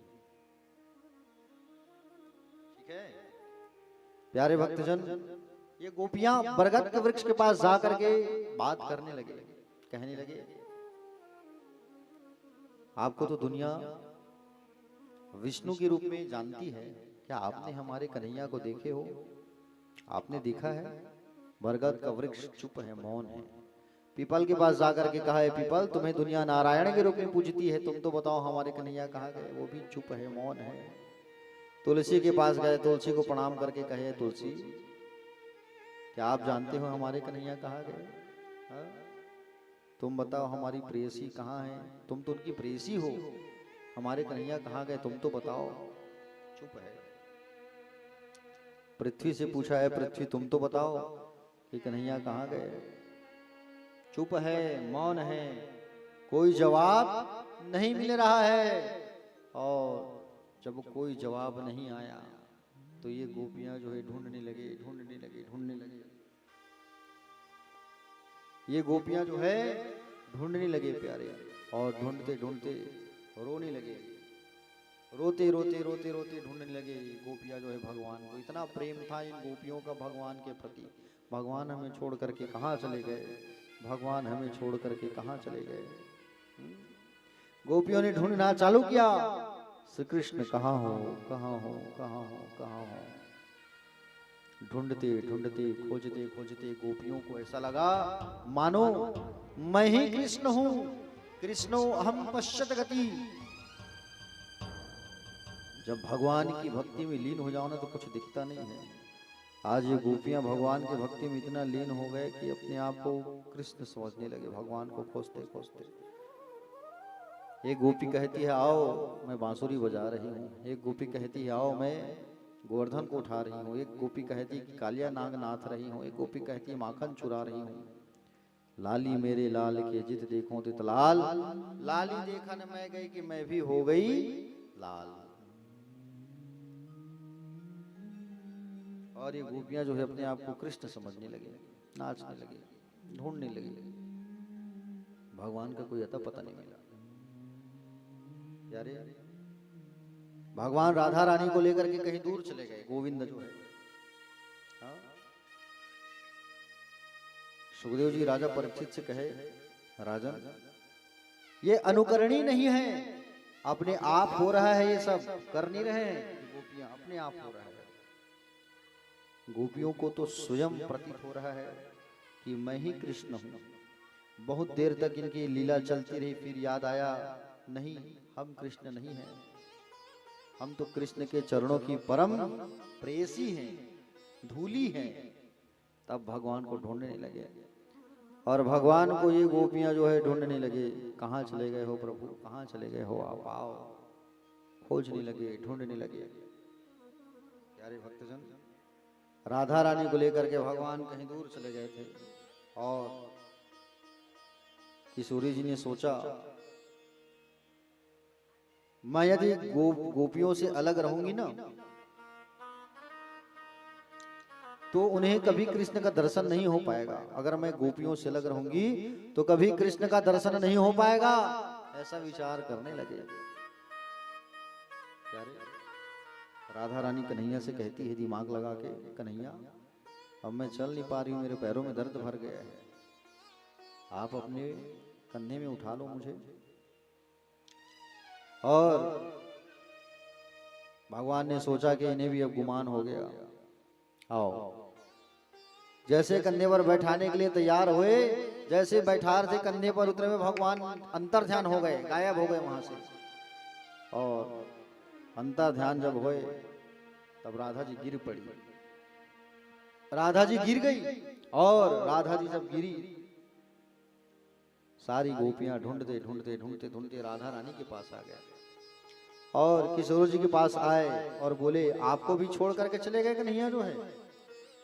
Speaker 1: ठीक है प्यारे भक्तजन, ये गोपियां बरगद के वृक्ष के पास जा करके बात करने लगे, कहने लगे आपको तो दुनिया विष्णु के रूप में जानती है, क्या आपने हमारे कन्हैया को देखे हो? आपने देखा है? बरगद का वृक्ष चुप है, मौन है। पीपल के पास जाकर के कहा है, पीपल तुम्हें दुनिया नारायण के रूप में पूजती है, तुम तो बताओ हमारे कन्हैया कहाँ गए? वो भी चुप है, मौन है। तुलसी के पास गए, तुलसी को प्रणाम करके कहे, तुलसी क्या आप जानते हो हमारे कन्हैया कहाँ गए? तुम बताओ हमारी प्रेयसी कहाँ है? तुम तो उनकी प्रेयसी हो, हमारे कन्हैया कहाँ गए? तुम तो बताओ। चुप है। पृथ्वी से पूछा है, पृथ्वी तुम तो बताओ कि कन्हैया कहाँ गए? चुप है, मौन है, कोई जवाब नहीं मिल रहा है। और जब कोई जवाब नहीं आया तो ये गोपियां जो है ढूंढने लगे, ढूंढने लगे, ढूंढने लगे। ये गोपियां जो है ढूंढने लगे प्यारे, और ढूंढते ढूंढते रोने लगे, रोते रोते रोते रोते ढूंढने लगे। गोपियां जो है भगवान को, इतना प्रेम था इन गोपियों का भगवान के प्रति। भगवान हमें छोड़ करके कहाँ चले गए? भगवान हमें छोड़ करके कहाँ चले गए? गोपियों ने ढूंढना चालू किया, श्री कृष्ण कहाँ हो, कहाँ हो, कहाँ हो, कहाँ हो? ढूंढते ढूंढते खोजते खोजते गोपियों को ऐसा लगा मानो मैं ही कृष्ण हूं, कृष्णो अहम पश्यत गति। जब भगवान की भक्ति में लीन हो जाओ ना तो कुछ दिखता नहीं है। आज ये गोपियां भगवान की भक्ति में इतना लीन हो गए कि अपने आप को कृष्ण समझने लगे, भगवान को खोजते खोजते। एक गोपी कहती है आओ मैं बांसुरी बजा रही हूँ, एक गोपी कहती है आओ मैं गोवर्धन को उठा रही हूँ, एक गोपी कहती है कि कालिया नाग नाथ रही हूँ, एक गोपी कहती है माखन चुरा रही हूँ। लाली मेरे लाल के जित देखो तित लाल, लाली देखन मैं गई कि मैं भी हो गई लाल। और ये गोपियां जो है अपने आप को कृष्ण समझने लगे, नाचने लगे, ढूंढने लगे। भगवान का कोई अता पता नहीं मिला। यारे भगवान राधा रानी को लेकर के कहीं दूर चले गए। गोविंद जो है, हाँ? सुखदेव जी राजा परीक्षित से कहे, राजन ये अनुकरणी नहीं है, अपने आप हो रहा है, ये सब कर नहीं रहे हैं, गोपियां अपने आप हो रहा है। गोपियों को तो स्वयं प्रतीत हो रहा है कि मैं ही कृष्ण हूं। बहुत देर तक इनकी लीला चलती रही, फिर याद आया नहीं हम कृष्ण नहीं हैं, हम तो कृष्ण के चरणों की परम प्रेयसी हैं, धूली हैं। तब भगवान को ढूंढने लगे और भगवान को ये गोपियां जो है ढूंढने लगे, कहाँ चले गए हो प्रभु, कहाँ चले गए हो, आप आओ। खोजने लगे, ढूंढने लगे। प्यारे भक्तजन, राधा रानी को लेकर के भगवान कहीं दूर चले गए थे और किशोरी जी ने सोचा मैं यदि गोपियों से अलग रहूंगी ना तो उन्हें कभी कृष्ण का दर्शन नहीं हो पाएगा। अगर मैं गोपियों से अलग रहूंगी तो कभी कृष्ण का दर्शन नहीं हो पाएगा, ऐसा विचार करने लगे। प्यारे राधा रानी कन्हैया से कहती है दिमाग लगा के, कन्हैया अब मैं चल नहीं पा रही हूँ, मेरे पैरों में दर्द भर गया है, आप अपने कंधे में उठा लो मुझे। और भगवान ने सोचा कि इन्हें भी अब गुमान हो गया, आओ। जैसे कंधे पर बैठाने के लिए तैयार हुए, जैसे बैठार थे कंधे पर उतरे में भगवान अंतर ध्यान हो गए, गायब हो गए वहां से। और अंतर ध्यान जब हुए तब राधा जी गिर पड़ी, राधा जी गिर गई। और राधा जी जब गिरी, सारी गोपियां ढूंढते ढूंढते ढूंढते ढूंढते राधा रानी के पास आ गया। और किशोर जी के पास आए और बोले आपको भी छोड़ करके चले गए कि नहीं जो है।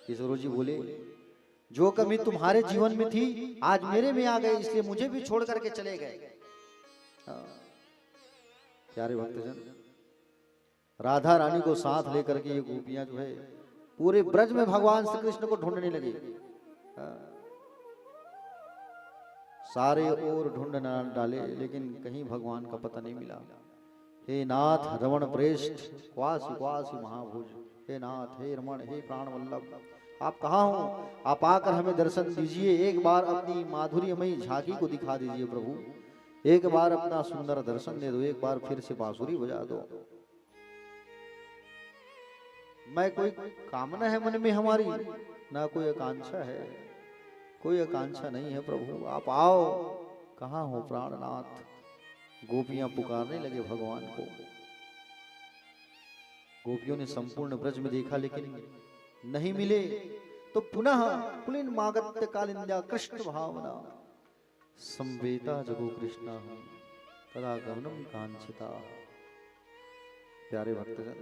Speaker 1: किशोर जी बोले जो कमी तुम्हारे जीवन में थी आज मेरे में आ गए, इसलिए मुझे भी छोड़ करके चले गए। हाँ। प्यारे भक्तजन, राधा रानी को साथ लेकर के ये गोपियां जो है पूरे ब्रज में भगवान श्री कृष्ण को ढूंढने लगी। हाँ। सारे ओर ढूंढ न डाले लेकिन कहीं भगवान का पता नहीं मिला। हे नाथ रमण प्रेष्ठ क्वासी क्वासी महाभुज, हे नाथ हे रमण हे प्राण वल्लभ, आप कहाँ हो? आप आकर हमें दर्शन दीजिए, एक बार अपनी माधुर्यमयी झांकी को दिखा दीजिए प्रभु, एक बार अपना सुंदर दर्शन दे दो, एक बार फिर से बांसुरी बजा दो। मैं कोई कामना है मन में हमारी, ना कोई आकांक्षा है, कोई आकांक्षा नहीं है प्रभु, आप आओ। कहाँ हो प्राणनाथ? गोपियां पुकारने लगे भगवान को। गोपियों ने संपूर्ण ब्रज में देखा लेकिन नहीं मिले, तो पुनः पुलिन मागत्य कालिंद्या कृष्ण भावना संवेता जगो कृष्णा तदा गमनम कांक्षिता। प्यारे भक्तजन,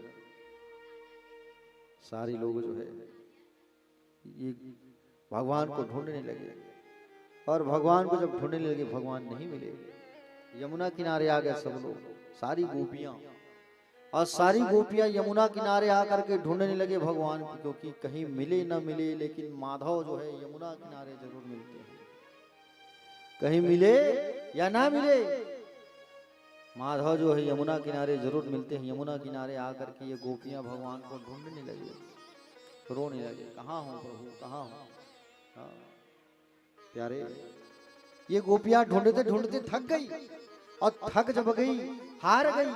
Speaker 1: सारे लोग जो है ये भगवान को ढूंढने लगे और भगवान को जब ढूंढने लगे भगवान नहीं मिले। यमुना किनारे आ गए सब लोग, सारी गोपियां, और सारी गोपियां यमुना किनारे आकर के ढूंढने लगे भगवान को, क्योंकि कहीं मिले न मिले लेकिन माधव जो है यमुना किनारे जरूर मिलते हैं। कहीं मिले या ना मिले माधव जो है यमुना किनारे जरूर मिलते हैं। यमुना किनारे आकर के ये गोपियां भगवान को ढूंढने लगे, रोने लगे, कहाँ हो प्रभु कहाँ हो? हाँ। प्यारे, ये गोपियां ढूंढते ढूंढते थक गई, और थक जब गई हार गई,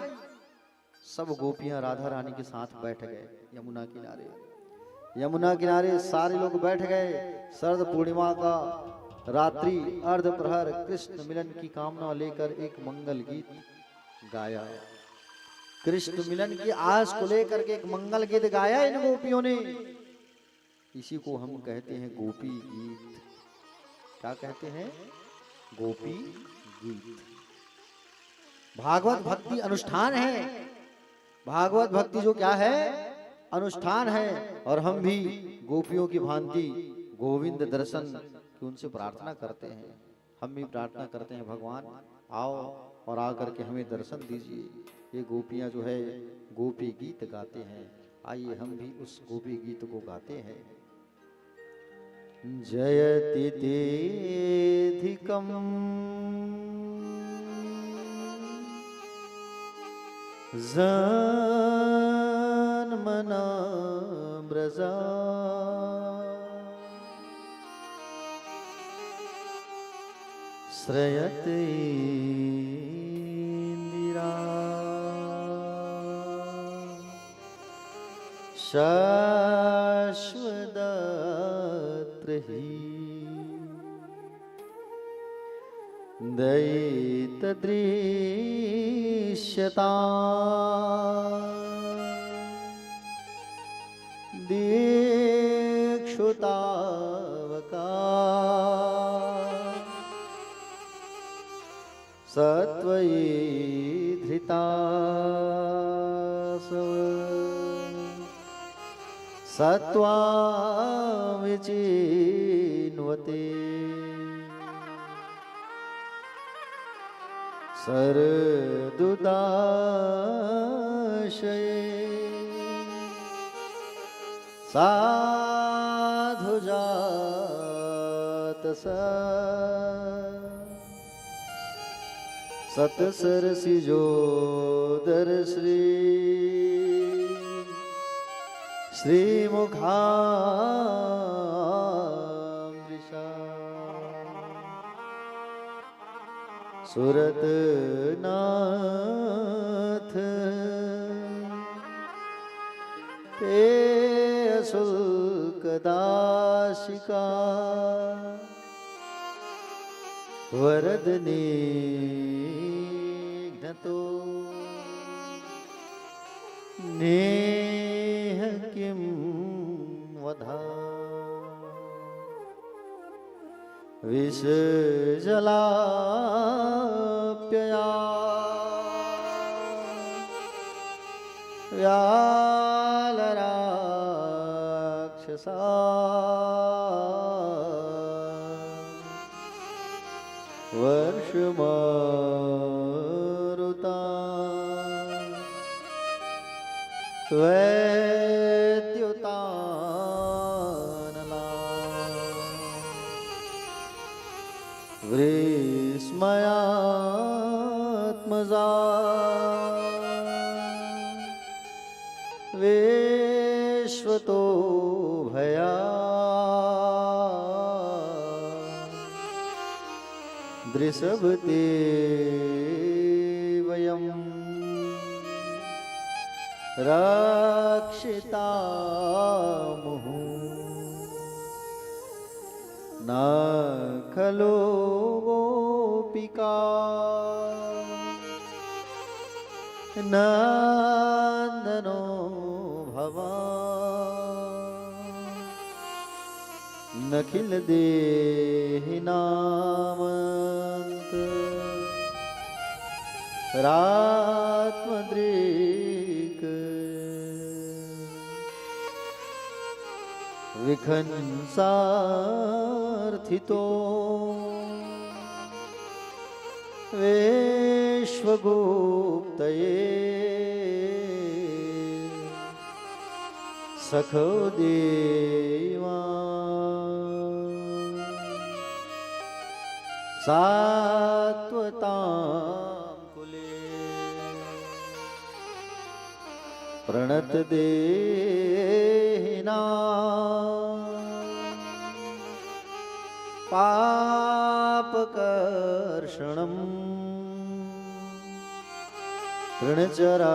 Speaker 1: सब गोपियां राधा रानी के साथ बैठ गए यमुना किनारे। यमुना किनारे सारे लोग बैठ गए। शरद पूर्णिमा का रात्रि अर्ध प्रहर कृष्ण मिलन की कामना लेकर एक मंगल गीत गाया। कृष्ण मिलन की आस को लेकर के एक मंगल गीत गाया इन गोपियों ने। इसी को हम कहते हैं गोपी गीत। क्या कहते हैं? गोपी गीत। भागवत भक्ति अनुष्ठान है। भागवत भक्ति जो क्या है? अनुष्ठान है। और हम भी गोपियों की भांति गोविंद दर्शन की उनसे प्रार्थना करते हैं। हम भी प्रार्थना करते हैं भगवान आओ और आकर के हमें दर्शन दीजिए। ये गोपियां जो है गोपी गीत गाते हैं, आइए हम भी उस गोपी गीत को गाते हैं। जयति तेधिकम जन्मना ब्रजा श्रयत इंदिरा शाश्वतत्रहि दयितदृश्यता दीक्षुतावका सत्वयी धृता सत्वा विचिन्वते सरदुदाशये साधुजातस सतसरसिजोदर श्रीमुखामृषा सुरतनाथ हे शुल्कदाशिका वरदने तो नेह किं वधा विषजलाप्यया काल राक्षसा वर्ष मारुता वैद्युतानला वृस्मयात्मजा विश्वतो भया दृशभते वयं रक्षितामुः न खलु गोपिका नन्दनो भवान् नखिल देहिनामन्त रात्मद्रिक विखंसार्थितो विश्वगुप्तये सखो देवा सात्वतां कुले प्रणत देहिना पापकर्षणम् ऋणचरानुगम्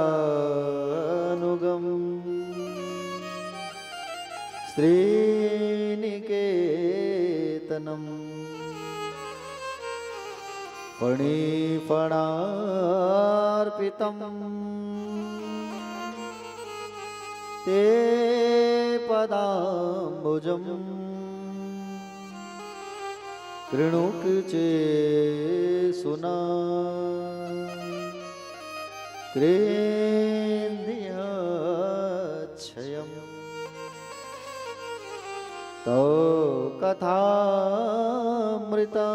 Speaker 1: श्रीनिकेतनम् फणिफणार्पितम् ते पदाम्बुजम् कृणुक चेसुना क्रेन्द्रियक्षयम् तो कथामृता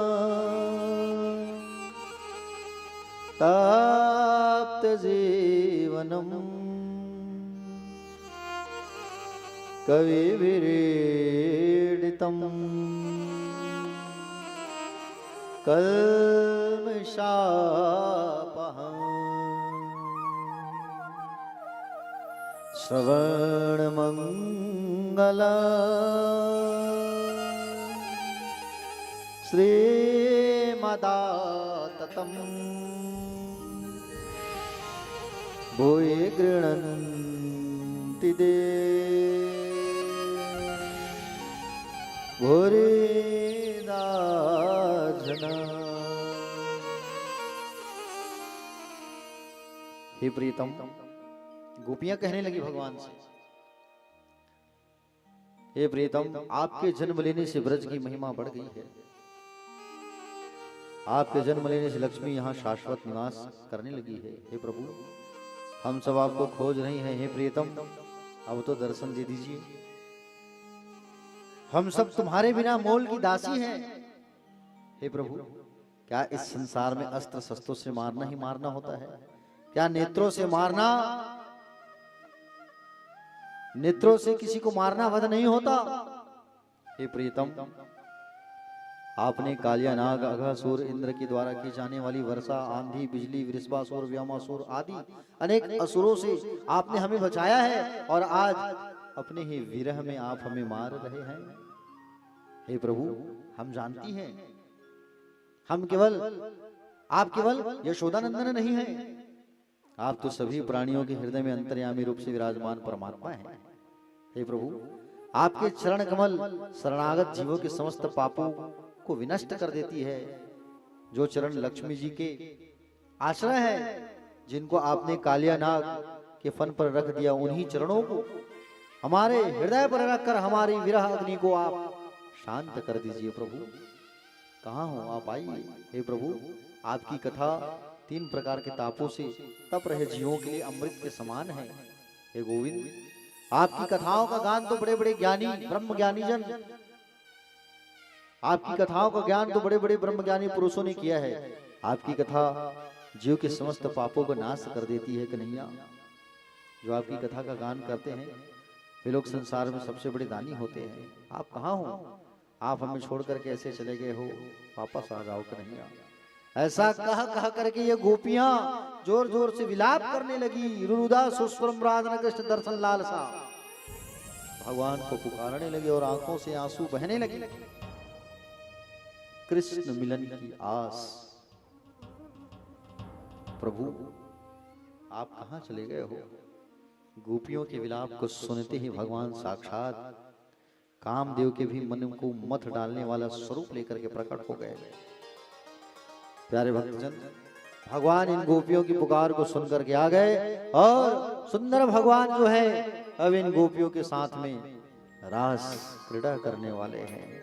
Speaker 1: तप्तजीवनम् कविभिरीडितम् कल्मषापहम् श्रवणमङ्गला श्रीमदाततम् भूय गृह्णन्ति ते भूरिदा जना। हे प्रीतम, गोपियां कहने लगी भगवान से, हे प्रीतम, आपके जन्म लेने से ब्रज की महिमा बढ़ गई है। आपके जन्म लेने से लक्ष्मी यहाँ शाश्वत निवास करने लगी है। हे प्रभु, हम सब आपको खोज रहे हैं। हे प्रीतम, अब तो दर्शन दे दीजिए। हम सब तुम्हारे बिना मोल की दासी हैं। हे प्रभु, क्या इस संसार में अस्त्र शस्त्रों से मारना ही मारना होता है? क्या नेत्रों से मारना, नेत्रों से किसी को मारना वध नहीं होता? हे प्रीतम, आपने कालिया नाग, अघासुर, इंद्र के द्वारा की जाने वाली वर्षा, आंधी, बिजली, वृषभासुर, व्योमासुर आदि अनेक असुरों से आपने हमें बचाया है, और आज अपने ही विरह में आप हमें मार रहे हैं। हे प्रभु, हम जानती हैं, हम केवल, आप केवल यशोदानंदन नहीं हैं, आप तो सभी प्राणियों के हृदय में अंतर्यामी रूप से विराजमान परमात्मा हैं। हे प्रभु, आपके चरण कमल शरणागत जीवों के समस्त पापों को विनष्ट कर देती है। जो चरण लक्ष्मी जी के आश्रय है, जिनको आपने कालिया नाग के फन पर रख दिया, उन्हीं चरणों को हमारे हृदय पर रखकर हमारी विरह अग्नि को आप शांत कर दीजिए। प्रभु, कहाँ हो आप? आइए। हे प्रभु, आपकी कथा 3 प्रकार के तापों से तप रहे जीवों के लिए अमृत के समान है। हे गोविंद, आपकी कथाओं का गान तो बड़े बड़े ज्ञानी ब्रह्म ज्ञानी जन, आपकी कथाओं का ज्ञान तो बड़े बड़े ब्रह्म ज्ञानी पुरुषों ने किया है। आपकी कथा जीव के समस्त पापों को नाश कर देती है कन्हैया। जो आपकी कथा का गान करते हैं वे लोग संसार में सबसे बड़े दानी होते हैं। आप कहाँ हो? आप हमें छोड़ करके ऐसे चले गए हो, वापस आ जाओ कन्हैया। ऐसा कह करके ये गोपियां जोर जोर से विलाप करने लगी। रुरुदा सुस्वरम राधन कृष्ण दर्शन लालसा, भगवान को पुकारने लगे और आंखों से आंसू बहने लगे। कृष्ण मिलन की आस। प्रभु आप कहां चले गए हो? गोपियों के विलाप को सुनते ही भगवान साक्षात कामदेव के भी मन को मथ डालने वाला स्वरूप लेकर के प्रकट हो गए। प्यारे भक्तजन, भगवान इन गोपियों की पुकार को सुनकर के आ गए और सुंदर भगवान जो है अब इन गोपियों के साथ में रास क्रीड़ा करने वाले हैं।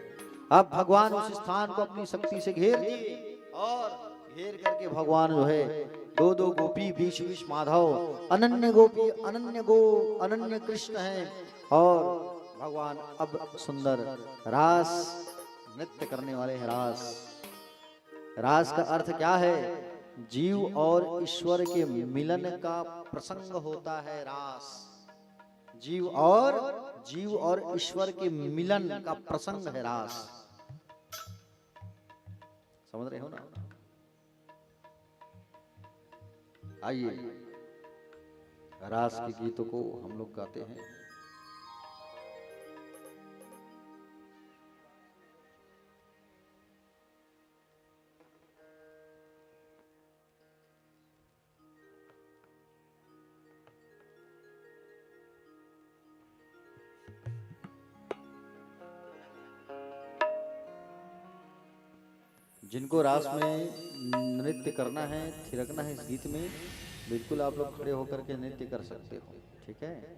Speaker 1: अब भगवान उस स्थान को अपनी शक्ति से घेर दिए और घेर करके भगवान जो है दो दो गोपी बीच बीच माधव, अनन्य गोपी अनन्य कृष्ण हैं और भगवान अब सुंदर रास नृत्य करने वाले हैं। रास का अर्थ क्या है? जीव और ईश्वर के मिलन का प्रसंग होता है रास। जीव और ईश्वर के मिलन का प्रसंग है रास। समझ रहे हो ना? आइए रास के गीतों को हम लोग गाते हैं। जिनको रास में नृत्य करना है, थिरकना है इस गीत में, बिल्कुल आप लोग खड़े होकर के नृत्य कर सकते हो। ठीक है?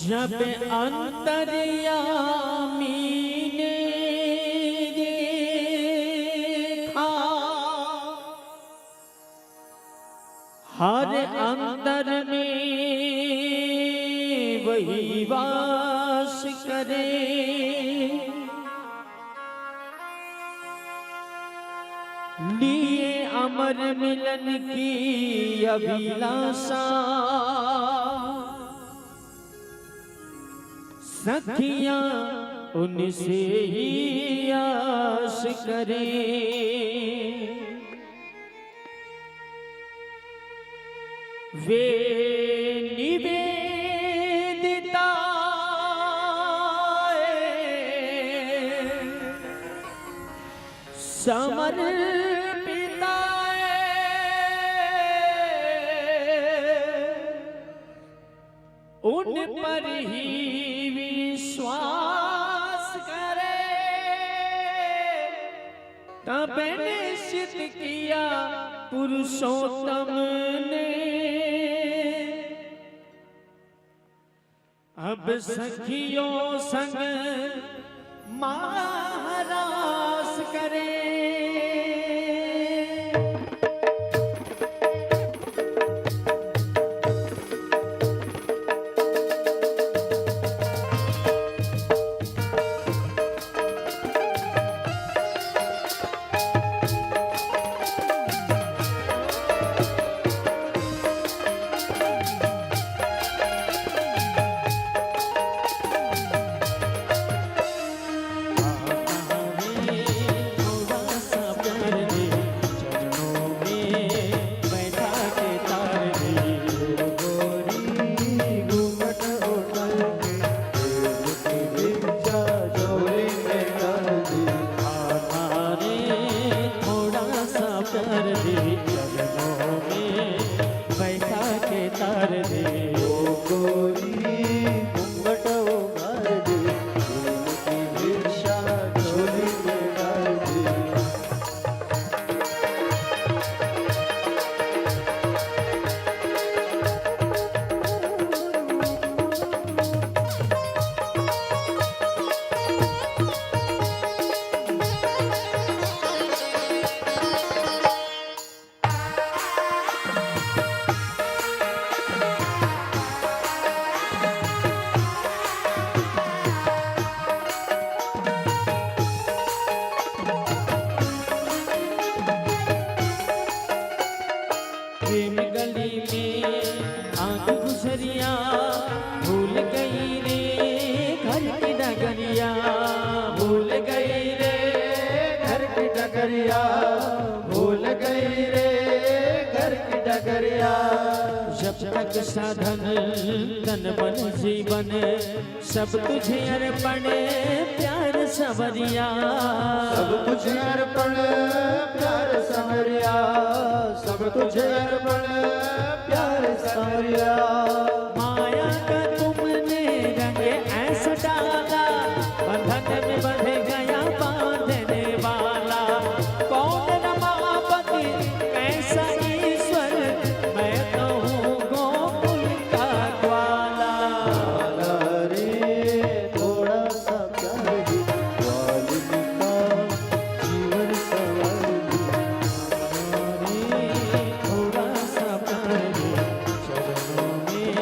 Speaker 2: जब अंतर्यामी ने देखा हर अंदर में वही वास करे, लिए अमर मिलन की अभिलाषा, सखियां उनसे ही आस करें। वे निवेदिता समर्पिता उन पर ही विश्वास करे। तब निश्चित किया पुरुषोत्तम ने, अब सखियों संग महारास करे। जीवन सब तुझे अर्पण प्यार सवरिया।
Speaker 3: सब तुझे अर्पण प्यार संवरिया, सब तुझे अर्पण प्यार संवरिया।
Speaker 2: माया का तुमने रंग ऐसा डाला, बंधन में बंध गया बांधने वाला। कौन रमापति कैसा ईश्वर, मैं तो हूँ गोकुल का ग्वाला।
Speaker 3: रे थोड़ा सा प्यार दे, वाल्मीकि का जीवन संवर दे।
Speaker 2: थोड़ा सा प्यार दे, चरणों में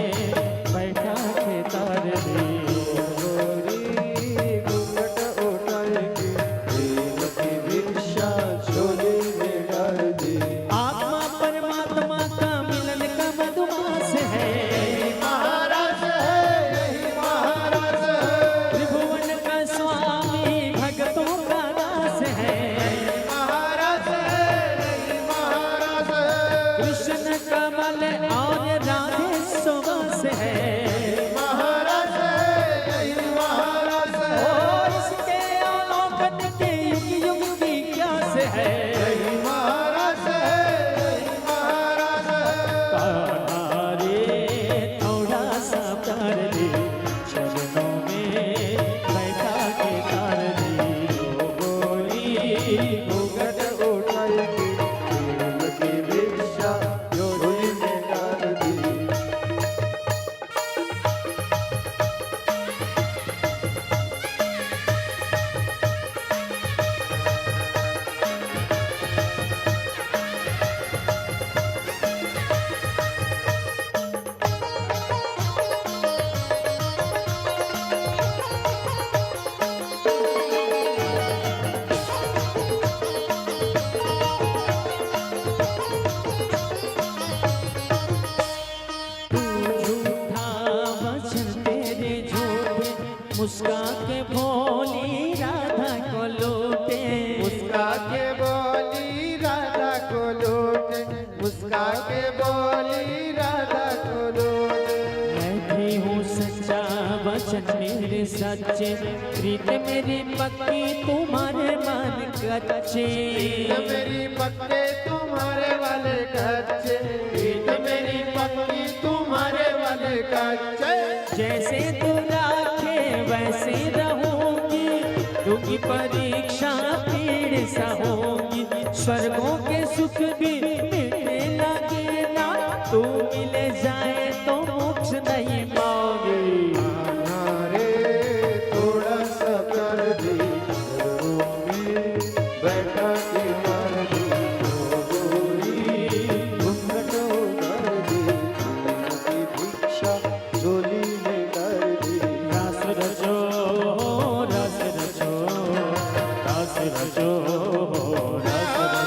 Speaker 2: बैठा के तार दे।
Speaker 3: गोरी घूंघट उठाए के प्रेम की भिक्षा झोली में डाल दे।
Speaker 2: आत्मा परमात्मा का मिलन का मधुमास है,
Speaker 3: महाराज है यही महाराज है,
Speaker 2: त्रिभुवन का स्वामी भक्तों का दास है।
Speaker 3: महाराज है यही महाराज है,
Speaker 2: कृष्ण कमल और राधे सुवास है।
Speaker 3: महाराज है यही महाराज है,
Speaker 2: और इसके अवलोकन के युग युग की क्यास है।
Speaker 3: यही महाराज है यही महाराज है।
Speaker 2: रे थोड़ा सा प्यार दे, चरणों में बैठा के तार दे।
Speaker 3: गोरी घूंघट उठाए के प्रेम की भिक्षा झोली में डाल दी।
Speaker 2: झूठा वचन तेरे झूठे, मुस्का के भोली राधा को लूटे।
Speaker 3: मुस्का के बोली राधा को लूटे, मुस्का के बोली राधा को लूटे।
Speaker 2: मैं भी हूँ सच्चा वचन मेरे सच्चे, प्रीत मेरी पक्की तुम्हारे मन कच्चे।
Speaker 3: प्रीत मेरी पक्के तुम्हारे वाले कच्चे, प्रीत मेरी पक्की तुम्हारे वाले कच्चे।
Speaker 2: जैसे तू राखे वैसे रहूंगी, दूंगी परीक्षा पीड़ सहूंगी। स्वर्गों के सुख भी मिलने लगे ना, तू मिल जाए तो मोक्ष नहीं पाओगे।
Speaker 3: रे थोड़ा सा प्यार दे, घरों में बैठा के मार दे। गोरी घूंघट उतार दे, प्रेम की भिक्षा झोली में डाल दे।
Speaker 2: रस रचो रस रचो, रस रचो रस रचो।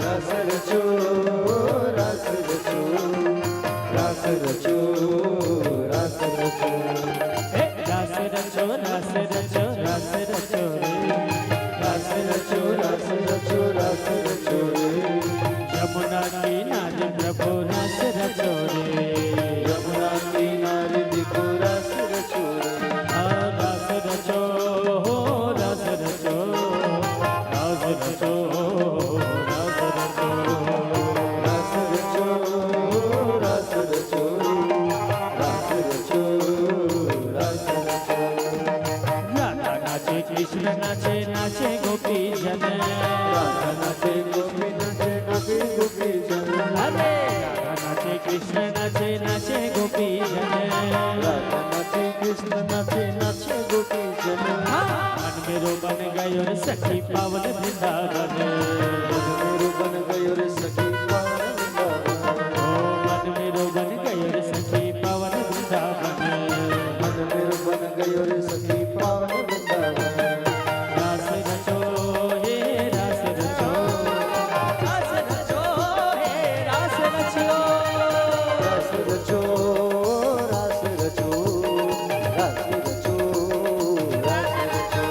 Speaker 3: रस रचो, रस रचो, रस रचो, रस रचो।
Speaker 2: हे, रस रचो रस रचो रस रचो रे।
Speaker 3: रस रचो, रस रचो, रस रचो रे।
Speaker 2: यमुना किनारे प्रभु रस रचो रे।
Speaker 3: यमुना किनारे देखो रस रचो रे।
Speaker 2: रस रचो रस रचो रस रचो रस रचो।
Speaker 3: रस रचो, रस रचो, रस रचो, रस रचो।
Speaker 2: राधा नाचे कृष्ण नाचे नाचे गोपी जन।
Speaker 3: राधा नाचे गोपी नाचे, गोपी गोपी जन।
Speaker 2: अरे राधा नाचे कृष्ण नाचे नाचे गोपी जन।
Speaker 3: राधा नाचे कृष्ण नाचे नाचे गोपी जन।
Speaker 2: मन मेरो बन गयो रे सखी पावन वृंदावन।
Speaker 3: मेरू बन गयो रे सखी पावन वृंदावन।
Speaker 2: ओ मन मेरो बन गयो रे सखी पावन वृंदावन।
Speaker 3: मन मेरू बन गयो रे सखी पावन वृंदावन।
Speaker 2: रास रचो हे रास रचो, रास रचो हे रास रचो।
Speaker 3: रस रचो, रस रचो, रस रचो, रस रचो।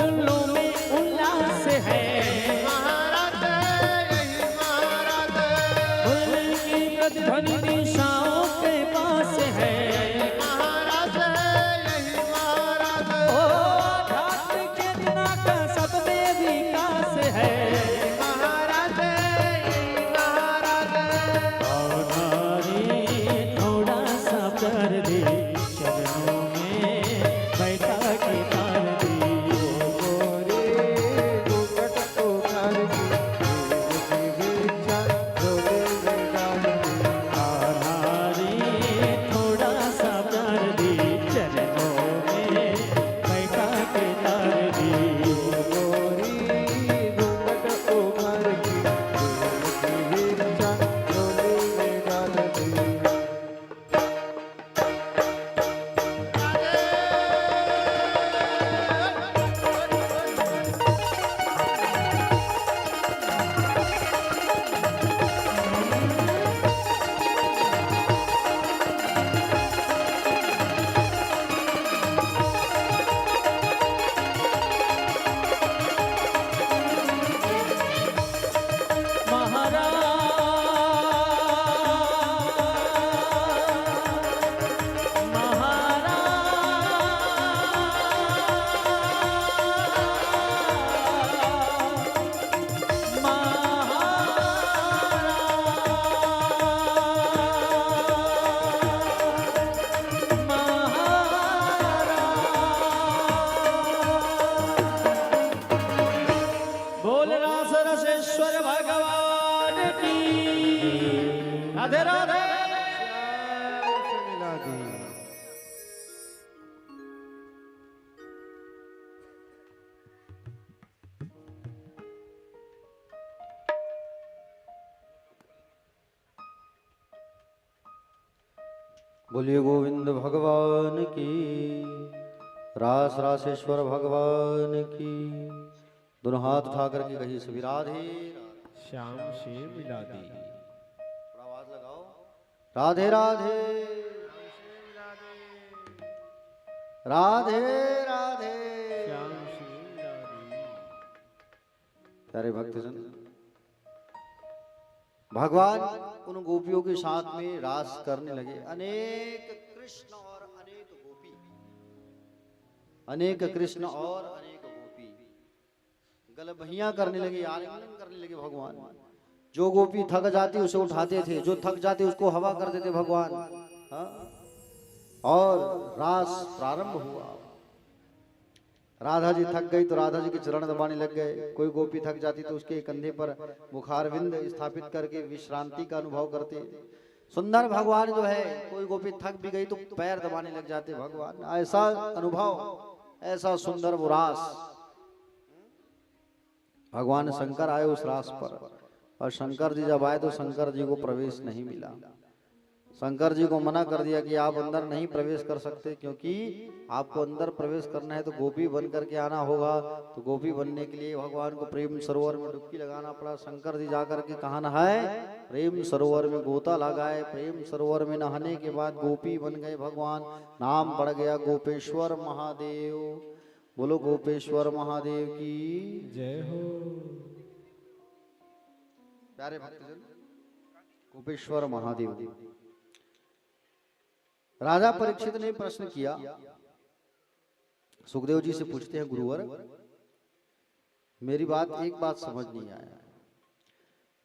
Speaker 2: फूलों में उल्लास है,
Speaker 3: महाराज यही महाराज
Speaker 2: फूल की प्रतिध्वनि दिशाओं के पास है।
Speaker 3: महाराज यही महाराज
Speaker 2: ओ आध्यात्म चेतना का सब में विकास है।
Speaker 3: महाराज यही महाराज
Speaker 2: नारी थोड़ा सा प्यार दे, चरणों में बैठा के तार दे।
Speaker 3: गोरे घूंघट उतार के देव की भिक्षा झोले में डाल दी।
Speaker 2: नारी थोड़ा सा प्यार दे, चरणों में बैठा के तार दे।
Speaker 3: गोरी घूंघट उतार के देव की भिक्षा झोले में डाल दी।
Speaker 2: बोल रास रसेश्वर भगवान की राधे राधे।
Speaker 3: मिला दी।
Speaker 1: बोलिए गोविंद भगवान की, रास रासेश्वर भगवान की। दोनों हाथ उठा करके कहिए सभी राधे।
Speaker 2: श्याम से मिला दी।
Speaker 1: थोड़ा आवाज लगाओ, राधे राधे राधे राधे।
Speaker 2: श्याम से मिला दी।
Speaker 1: प्यारे भक्तजन, भगवान उन गोपियों के साथ में रास करने लगे। अनेक कृष्ण और अनेक गोपी, अनेक कृष्ण और अनेक गोपी गलबहियां करने लगे, आलिंगन करने लगे भगवान। जो गोपी थक जाती उसे उठाते थे, जो थक जाती उसको हवा कर देते भगवान। हाँ? और रास प्रारंभ हुआ। राधा जी थक गई तो राधा जी के चरण दबाने लग गए। कोई गोपी थक जाती तो उसके कंधे पर मुखारविंद स्थापित करके विश्रांति का अनुभव करते। सुंदर भगवान जो है, कोई गोपी थक भी गई तो पैर दबाने लग जाते भगवान। ऐसा अनुभव, ऐसा सुंदर वो रास। भगवान शंकर आए उस रास पर, और शंकर जी जब आए तो शंकर जी को प्रवेश नहीं मिला। शंकर जी को मना कर दिया कि आप अंदर नहीं प्रवेश कर सकते, क्योंकि आपको अंदर प्रवेश करना है तो गोपी बन करके आना होगा। तो गोपी बनने के लिए भगवान को प्रेम सरोवर में डुबकी लगाना पड़ा। शंकर जी जाकर के कहाँ नहाए? प्रेम सरोवर में गोता लगाए। प्रेम सरोवर में नहाने के बाद गोपी बन गए भगवान। नाम पड़ गया गोपेश्वर महादेव। बोलो गोपेश्वर महादेव की
Speaker 2: जय हो।
Speaker 1: प्यारे भक्तजन, गोपेश्वर महादेव। राजा परीक्षित ने प्रश्न किया, सुखदेव जी से पूछते हैं, गुरुवर मेरी एक बात समझ नहीं आया।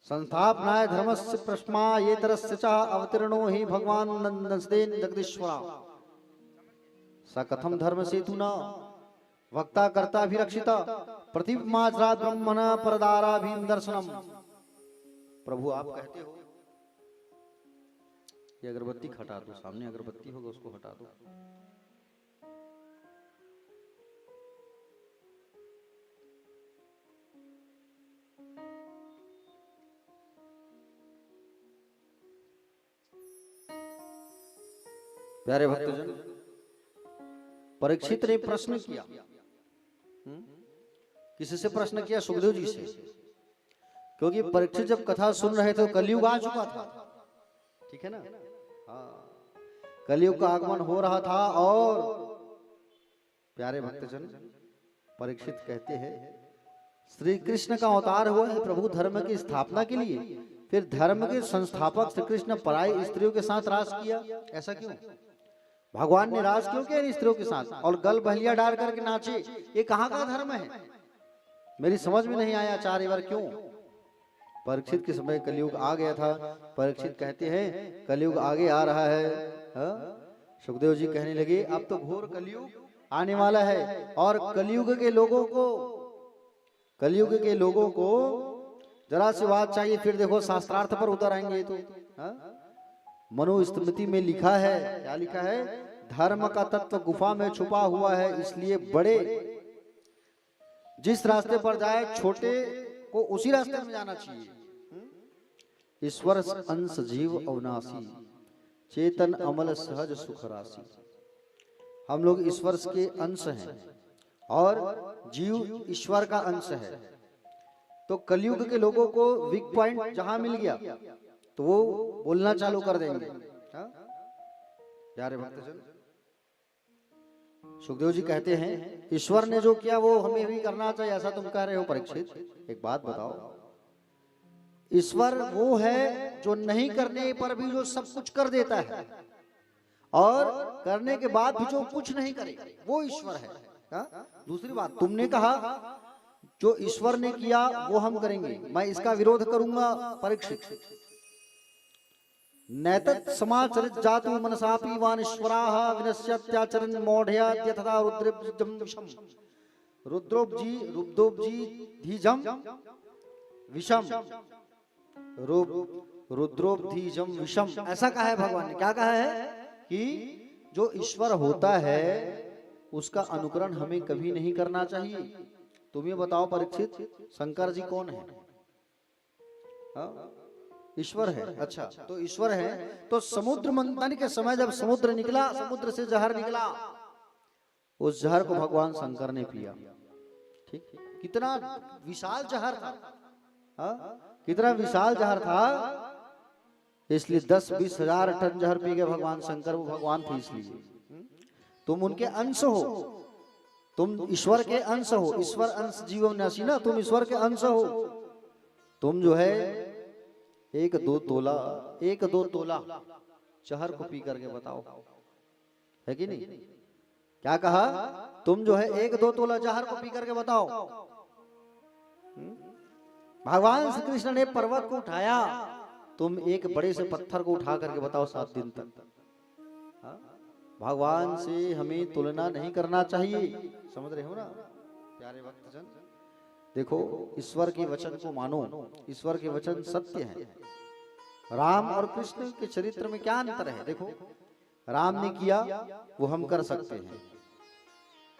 Speaker 1: संस्थापनाय धर्मस्य प्रश्मा ये तरस्य च अवतीर्णो ही भगवान नंदन जगदीश्वरा स कथम धर्म सेतुना वक्ता कर्ता भी रक्षिता प्रतिमाचरा ब्रह्मण परदारा भी दर्शनम। प्रभु आप कहते हो ये अगरबत्ती हटा दो, सामने अगरबत्ती होगा उसको हटा दो। प्यारे भक्तजन, परीक्षित ने प्रश्न किया। किससे प्रश्न किया? सुखदेव जी से। क्योंकि परीक्षित जब कथा सुन रहे थे तो कलयुग आ चुका था। ठीक है ना? हाँ, कलयुग का आगमन हो रहा था। और प्यारे भक्तजन, परीक्षित कहते हैं श्री कृष्ण का अवतार हुआ है प्रभु धर्म की स्थापना के लिए, फिर धर्म के संस्थापक श्री कृष्ण पराई स्त्रियों के साथ रास किया, ऐसा क्यों? भगवान ने रास क्यों किया इन स्त्रियों के साथ और गल बहलिया डाल करके नाचे? ये कहाँ का धर्म है? मेरी समझ में नहीं आया आचार्य बार क्यों? परीक्षित के समय कलयुग आ गया था। परीक्षित कहते हैं कलयुग आगे आ रहा है। सुखदेव जी कहने लगे अब तो घोर कलयुग आने वाला है और कलयुग के लोगों को जरा सी बात चाहिए, फिर देखो शास्त्रार्थ पर उतर आएंगे। तो मनुस्मृति में लिखा है, क्या लिखा है? धर्म का तत्व गुफा में छुपा हुआ है, इसलिए बड़े जिस रास्ते पर जाए छोटे को उसी रास्ते में जाना चाहिए। ईश्वर अंश जीव अविनाशी, चेतन अमल सहज सुख राशि। हम लोग ईश्वर के अंश हैं और जीव ईश्वर का अंश है। तो कलयुग के लोगों को वीक पॉइंट जहां मिल गया तो वो बोलना चालू कर देंगे। प्यारे भक्तजन, सुखदेव जी कहते हैं ईश्वर ने जो किया वो हमें भी करना चाहिए, ऐसा तुम कह रहे हो परीक्षित। एक बात बताओ, ईश्वर वो है जो नहीं करने पर भी जो सब कुछ कर देता है और करने के बाद भी जो कुछ नहीं करे वो ईश्वर है। दूसरी बात तुमने कहा जो ईश्वर ने किया वो हम करेंगे, मैं इसका विरोध करूंगा परीक्षित। नैतत् समाचरित जातु मनसापि वानीश्वराः विनश्यत्याचरन् मौढ़याद्यथा रुद्रोब्धीजम विषम रुद्रोब्धीजम विषम, ऐसा कहा है भगवान ने। क्या कहा है कि जो ईश्वर होता है उसका अनुकरण हमें कभी नहीं करना चाहिए। तुम ये बताओ परीक्षित, शंकर जी कौन है? ईश्वर है। अच्छा, तो ईश्वर है तो समुद्र मंथन के समय जब समुद्र निकला, समुद्र से जहर निकला, उस जहर को भगवान शंकर ने पिया। ठीक, कितना विशाल जहर था, कितना विशाल जहर था। इसलिए 10-20 हजार टन जहर पी गए भगवान शंकर। वो भगवान थे इसलिए। तुम उनके अंश हो, तुम ईश्वर के अंश हो। ईश्वर अंश जीव नासी ना, तुम ईश्वर के अंश हो। तुम जो है 1-2 तोला जहर को पी करके बताओ, है कि नहीं? क्या कहा? तुम जो है 1-2 तोला जहर को पी करके बताओ। भगवान श्री कृष्ण ने पर्वत को उठाया, तुम एक बड़े से पत्थर को उठा करके बताओ 7 दिन तक। भगवान से हमें तुलना नहीं करना चाहिए, समझ रहे हो ना प्यारे भक्तजन? देखो, ईश्वर के वचन को मानो, ईश्वर के वचन सत्य है। राम और कृष्ण के चरित्र में क्या अंतर है? देखो, राम ने किया वो हम कर सकते हैं,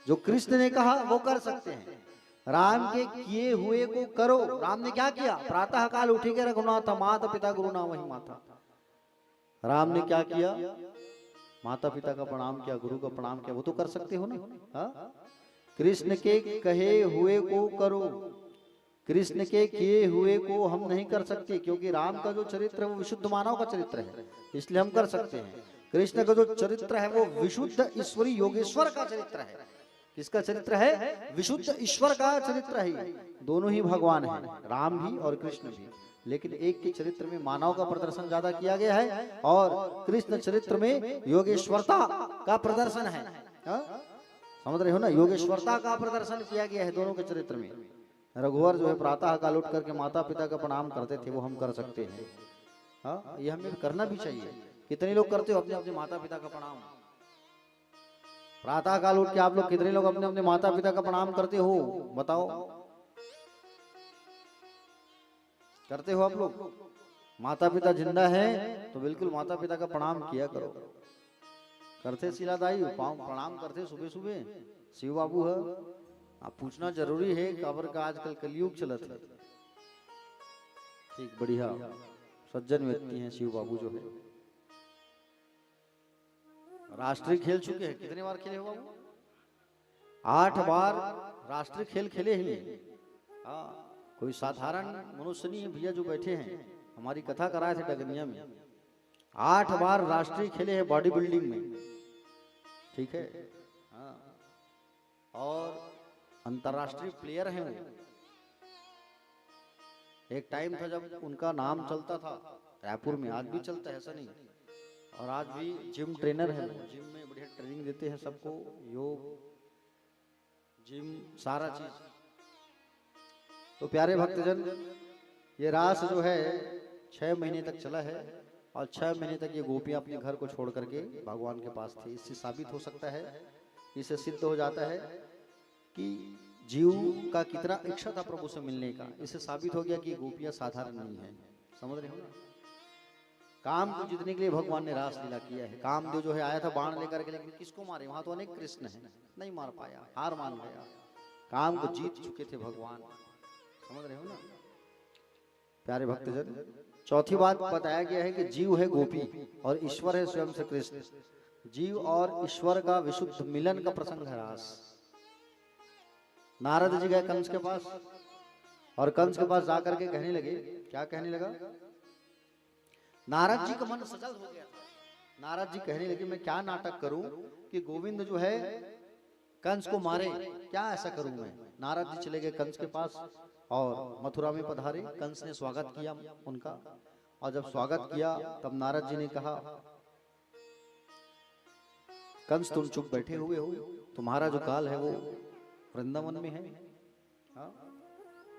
Speaker 1: जो कृष्ण ने कहा वो कर सकते हैं। राम के किए हुए को करो। राम ने क्या किया? प्रातः काल उठी के रघुनाथ माता पिता गुरु ना वही माता। राम ने क्या किया? माता पिता का प्रणाम किया, गुरु का प्रणाम किया। वो तो कर सकते हो ना। कृष्ण के कहे हुए को करो, कृष्ण के किए हुए को हम नहीं कर सकते, क्योंकि राम का जो चरित्र है वो विशुद्ध मानव का चरित्र है, इसलिए हम कर सकते हैं। कृष्ण का जो चरित्र है वो विशुद्ध ईश्वरी योगेश्वर का चरित्र है। किसका चरित्र है? विशुद्ध ईश्वर का चरित्र है। दोनों ही भगवान हैं, राम भी और कृष्ण भी, लेकिन एक के चरित्र में मानव का प्रदर्शन ज्यादा किया गया है और कृष्ण चरित्र में योगेश्वरता का प्रदर्शन है। समझ रहे हो ना? योगेश्वरता का प्रदर्शन किया गया है दोनों के चरित्र में। रघुवर जो है प्रातः काल उठ करके माता पिता का प्रणाम करते थे, वो हम कर सकते हैं। हाँ, ये हमें करना भी चाहिए। कितने लोग करते हो अपने अपने माता पिता का प्रणाम? प्रातः काल उठ के आप लोग कितने लोग अपने अपने माता पिता का प्रणाम करते हो? बताओ, करते हो आप लोग? माता पिता जिंदा है तो बिल्कुल माता पिता का प्रणाम किया करो। करते शीलादाई प्रणाम करते सुबह सुबह? शिव बाबू है, आप पूछना जरूरी है, कबर का आजकल कलयुग चलत है। ठीक, बढ़िया सज्जन व्यक्ति हैं शिव बाबू जो है। राष्ट्रीय खेल चुके हैं, कितने बार खेले हो बाबू? 8 बार राष्ट्रीय खेल खेले ही। हाँ, कोई साधारण मनुष्य नहीं है भैया जो बैठे हैं। हमारी कथा कराए थे डगनिया में। 8 बार राष्ट्रीय खेले हैं बॉडी बिल्डिंग में, ठीक है। हाँ, और अंतर्राष्ट्रीय प्लेयर हैं वो। एक टाइम था जब उनका नाम चलता था रायपुर में, आज भी चलता है ऐसा नहीं। और आज भी जिम ट्रेनर है वो, जिम में बढ़िया ट्रेनिंग देते हैं सबको, योग जिम सारा चीज। तो प्यारे भक्तजन, ये रास जो है 6 महीने तक चला है और 6 महीने तक ये गोपियां अपने घर को छोड़ करके भगवान के पास थी। इससे साबित हो सकता है, इससे सिद्ध हो जाता है कि जीव का कितना इच्छा था प्रभु से मिलने का। इससे साबित हो गया कि गोपियां साधारण नहीं है। समझ रहे हो ना? काम को जीतने के लिए भगवान ने रास लीला किया है। कामदेव जो है आया था बाण लेकर के, लेकिन किसको मारे? वहां तो अनेक कृष्ण है, नहीं मार पाया, हार मान गया। काम को जीत चुके थे भगवान। समझ रहे हो ना प्यारे भक्तजन? चौथी बात बताया गया है कि जीव है गोपी और ईश्वर है स्वयं श्री कृष्ण। जीव और ईश्वर का विशुद्ध मिलन का प्रसंग है रास। नारद जी गए कंस के पास और कंस के पास जाकर के कहने लगे, क्या कहने लगा? नारद जी का मन सजल हो गया था। नारद जी कहने लगे, मैं क्या नाटक करूं कि गोविंद जो है कंस को मारे, क्या ऐसा करूं मैं? नारद जी चले गए कंस के पास और मथुरा में पधारे। कंस ने स्वागत किया उनका, और जब स्वागत किया तब नारद जी ने कहा, कंस तुम चुप बैठे हुए हो, तुम्हारा जो काल है वो वृंदावन में है।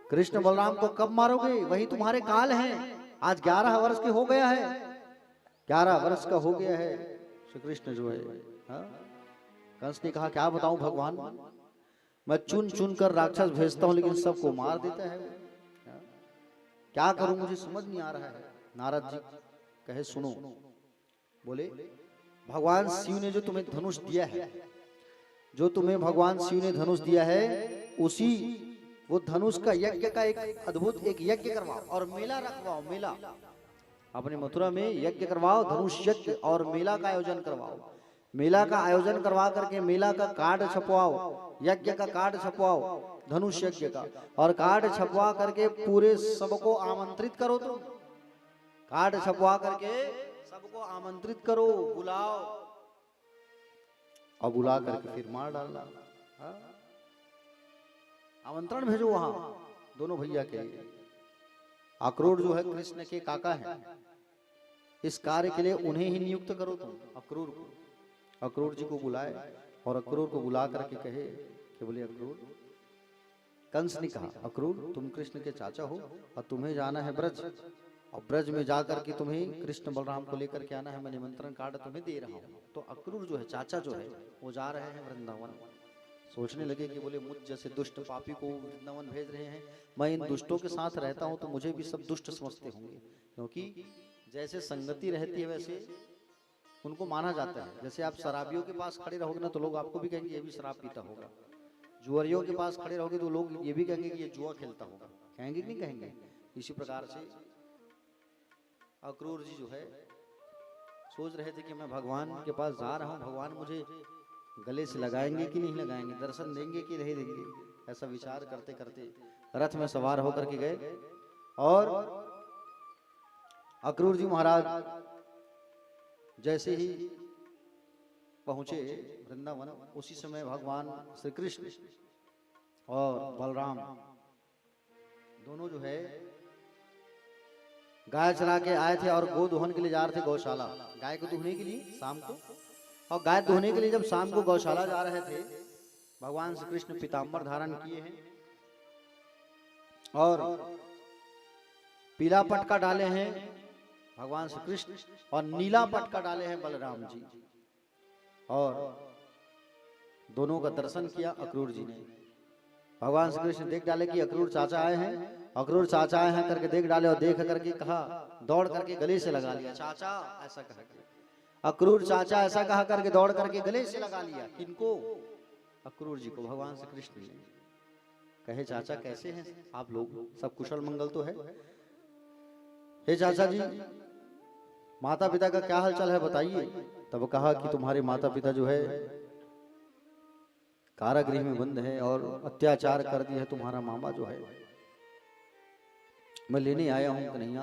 Speaker 1: कृष्ण बलराम को कब मारोगे? वही तुम्हारे काल हैं। आज 11 वर्ष के हो गया है, 11 वर्ष का हो गया है श्री कृष्ण जो है। कंस ने कहा, क्या बताऊं भगवान, मैं चुन चुन कर राक्षस भेजता हूं लेकिन सबको मार देता है। क्या करूं, मुझे समझ नहीं आ रहा है। नारद जी कहे, सुनो। बोले, भगवान शिव ने जो तुम्हें धनुष दिया है, जो तुम्हें भगवान शिव ने धनुष दिया है, उसी वो धनुष का यज्ञ का एक अद्भुत एक यज्ञ करवाओ और मेला रखवाओ। मेला अपने मथुरा में यज्ञ करवाओ, धनुष यज्ञ, और मेला का आयोजन करवाओ। मेला का आयोजन करवा करके मेला का कार्ड छपवाओ, यज्ञ का कार्ड छपवाओ, धनुष यज्ञ का, और कार्ड छपवा करके पूरे सबको आमंत्रित करो। तुम कार्ड छपवा करके सबको आमंत्रित करो, बुलाओ, और बुला करके फिर मार डालना। आमंत्रण भेजो वहां दोनों भैया के लिए। अक्रूर जो है कृष्ण के काका है, इस कार्य के लिए उन्हें ही नियुक्त करो तुम, अक्रूर को। अक्रूर जी को बुलाए और अक्रूर को बुला करके कहे कि बोले, अक्रूर, कंस ने कहा, अक्रूर तुम कृष्ण के चाचा हो और तुम्हें जाना है ब्रज, और ब्रज में जाकर के तुम्हें कृष्ण बलराम को लेकर के आना है। मैं निमंत्रण कार्ड तुम्हें दे रहा हूँ। तो अक्रूर जो है चाचा जो है वो जा रहे हैं वृंदावन। सोचने लगे कि बोले, मुझ जैसे दुष्ट पापी को वृंदावन भेज रहे हैं, मैं इन दुष्टों के साथ रहता हूं तो मुझे भी सब दुष्ट समझते होंगे, क्योंकि जैसे संगति रहती है वैसे उनको माना जाता है। जैसे आप शराबियों के पास खड़े रहोगे ना तो लोग आपको भी कहेंगे ये भी शराब पीता होगा। जुआरियों के पास खड़े रहोगे तो लोग ये भी कहेंगे कि ये जुआ खेलता होगा। कहेंगे कि नहीं कहेंगे? इसी प्रकार से अक्रूर जी जो है सोच रहे थे कि मैं भगवान के पास जा रहा हूँ, भगवान मुझे गले से लगाएंगे कि नहीं लगाएंगे, दर्शन देंगे कि नहीं देंगे। ऐसा विचार करते करते रथ में सवार होकर के गए और अक्रूर जी महाराज जैसे ही पहुंचे वृंदावन, उसी समय भगवान श्री कृष्ण और बलराम दोनों जो है गाय चरा के आए थे और गो दोहन के लिए जा रहे थे गौशाला, गाय को दुहने के लिए शाम को। और गाय दुहने के लिए जब शाम को गौशाला जा रहे थे, भगवान श्री कृष्ण पीताम्बर धारण किए हैं और पीला पटका डाले हैं भगवान श्री कृष्ण, और नीला पटका डाले हैं बलराम जी। और दोनों का दर्शन किया अक्रूर जी ने। भगवान श्री कृष्ण देख डाले कि अक्रूर चाचा आए हैं, अक्रूर चाचा आए हैं करके देख डाले, और देख करके कहा, दौड़ करके गले से लगा लिया, चाचा ऐसा कहा। अक्रूर चाचा ऐसा कहा करके दौड़ करके गले से लगा लिया। किनको? अक्रूर जी को, भगवान श्री कृष्ण ने। कहे, चाचा कैसे हैं आप लोग, सब कुशल मंगल तो है? हे चाचा जी, माता पिता का क्या हालचाल है बताइए। तब कहा कि तुम्हारे माता पिता जो है कारागृह में बंद है और अत्याचार कर दिया है तुम्हारा मामा जो है। मैं लेने आया हूं कन्हैया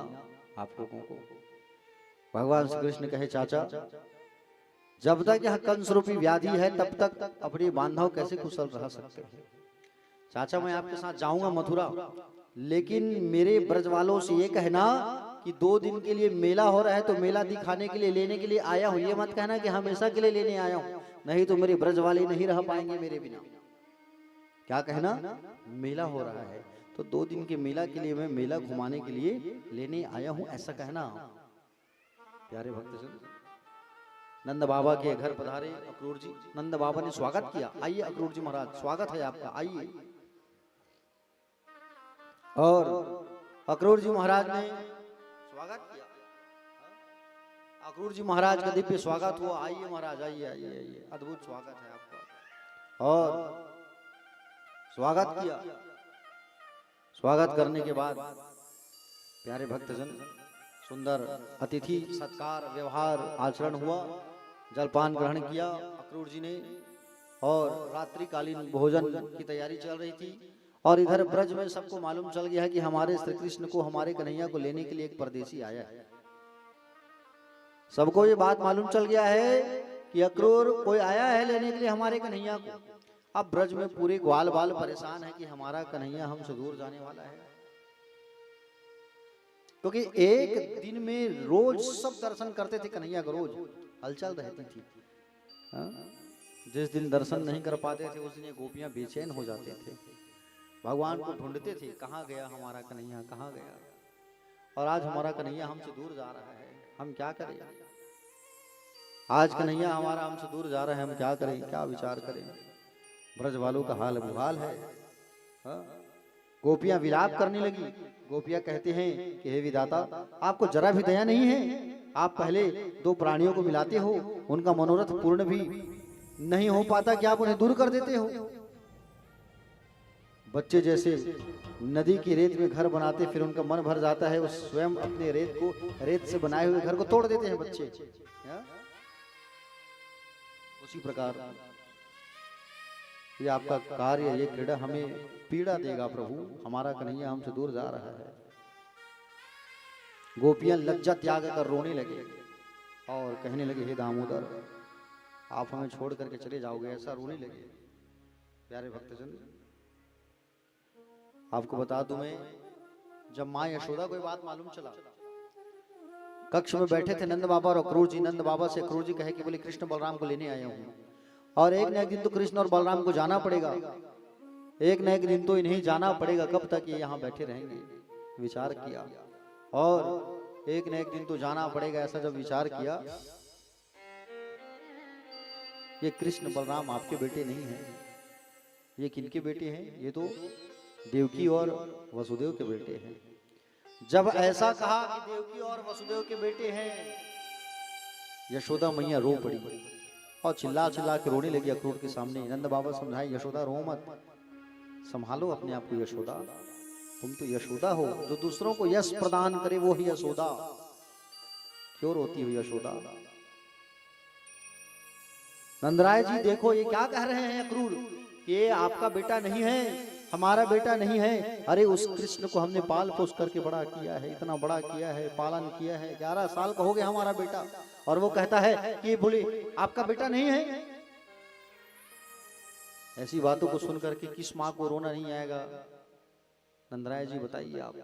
Speaker 1: आप लोगों को। भगवान श्री कृष्ण कहे, चाचा जब तक यह कंस रूपी व्याधि है तब तक अपने बांधव कैसे कुशल रह सकते हैं। चाचा मैं आपके साथ जाऊंगा मथुरा, लेकिन मेरे ब्रज वालों से ये कहना कि 2 दिन के लिए मेला हो रहा है तो मेला दिखाने के लिए लेने के लिए आया हूं, ये मत कहना कि हमेशा के लिए लेने आया हूं, नहीं तो मेरे ब्रज वाले नहीं रह पाएंगे मेरे बिना। क्या कहना, मेला हो रहा है तो 2 दिन के मेला के लिए मैं मेला घुमाने के लिए लेने आया हूं, ऐसा कहना। प्यारे भक्तजन, नंद बाबा के घर पधारे अक्रूर जी। नंद बाबा ने स्वागत किया, आइए अक्रूर जी महाराज स्वागत है आपका, आइए। और अक्रूर जी महाराज ने स्वागत किया। अक्रूर जी महाराज का दिव्य स्वागत हुआ, आइए महाराज आइए आइए आइए, अद्भुत स्वागत है आपका। और स्वागत किया। स्वागत करने के बाद प्यारे भक्तजन सुंदर अतिथि सत्कार व्यवहार आचरण हुआ, जलपान ग्रहण किया अक्रूर जी ने, और रात्रिकालीन भोजन की तैयारी चल रही थी। और इधर ब्रज में सबको मालूम चल गया है कि हमारे श्री कृष्ण को, हमारे कन्हैया को लेने के लिए एक परदेसी आया है। सबको ये बात मालूम चल गया है कि अक्रूर कोई आया है लेने के लिए हमारे कन्हैया को। अब ब्रज में पूरे ग्वाल बाल परेशान है कि हमारा कन्हैया हमसे दूर जाने वाला है, क्योंकि एक दिन में रोज सब दर्शन करते थे कन्हैया को, रोज हलचल रहती थी। जिस दिन दर्शन नहीं कर पाते थे उस दिन गोपियां बेचैन हो जाते थे, भगवान को ढूंढते थे, कहाँ गया हमारा कन्हैया, कहाँ गया। और आज हमारा कन्हैया हमसे दूर जा रहा है, हम क्या करें। आज कन्हैया हमारा हमसे दूर जा रहा है, हम क्या करें, क्या विचार करें। ब्रज वालों का हाल बुहाल है। गोपियां विलाप करने लगी। गोपियां कहते हैं कि हे विधाता, आपको जरा भी दया नहीं है, आप पहले 2 प्राणियों को मिलाते हो, उनका मनोरथ पूर्ण भी नहीं हो पाता कि आप उन्हें दूर कर देते हो। बच्चे जैसे नदी की रेत में घर बनाते, फिर उनका मन भर जाता है, वो स्वयं अपने रेत से बनाए हुए घर को तोड़ देते हैं बच्चे। उसी प्रकार ये आपका कार्य, ये क्रीड़ा हमें पीड़ा देगा प्रभु, हमारा कन्हैया हमसे दूर जा रहा है। गोपियां लज्जा त्याग कर रोने लगे और कहने लगे, हे दामोदर आप हमें छोड़ करके चले जाओगे, ऐसा रोने लगे। प्यारे भक्तजन, आपको बता दूं मैं, जब माँ यशोदा को बात मालूम चला, कक्ष में बैठे थे नंद बाबा और अक्रूर जी। नंद बाबा से अक्रूर जी कहे कि बोले कृष्ण बलराम को लेने आया हूँ, और एक न एक दिन तो कृष्ण और बलराम को जाना पड़ेगा, एक न एक दिन तो इन्हें जाना पड़ेगा, कब तक ये यहाँ बैठे रहेंगे। विचार किया, और एक न एक दिन तो जाना पड़ेगा। ऐसा जब विचार किया, ये कृष्ण बलराम आपके बेटे नहीं हैं, ये किनके बेटे हैं, ये तो देवकी और वसुदेव के बेटे हैं। जब ऐसा कहा कि देवकी और वसुदेव के बेटे हैं, यशोदा मैया रो पड़ी और चिल्ला चिल्ला के रोने लगी अक्रूर के सामने। नंद बाबा समझाए, यशोदा रो मत, संभालो अपने आप को यशोदा, तुम तो यशोदा हो, जो दूसरों को यश प्रदान करे वो ही यशोदा। क्यों रोती हो यशोदा। नंदराय जी देखो ये क्या कह रहे हैं अक्रूर, ये आपका बेटा नहीं है, हमारा बेटा नहीं है। अरे उस कृष्ण को हमने पाल पोस करके बड़ा किया है, इतना बड़ा किया है, पालन किया है, 11 साल का हो गया हमारा बेटा, और वो कहता है कि बोले आपका बेटा नहीं है। ऐसी बातों को सुन करके किस माँ को रोना नहीं आएगा। नंदराय जी बताइए आप,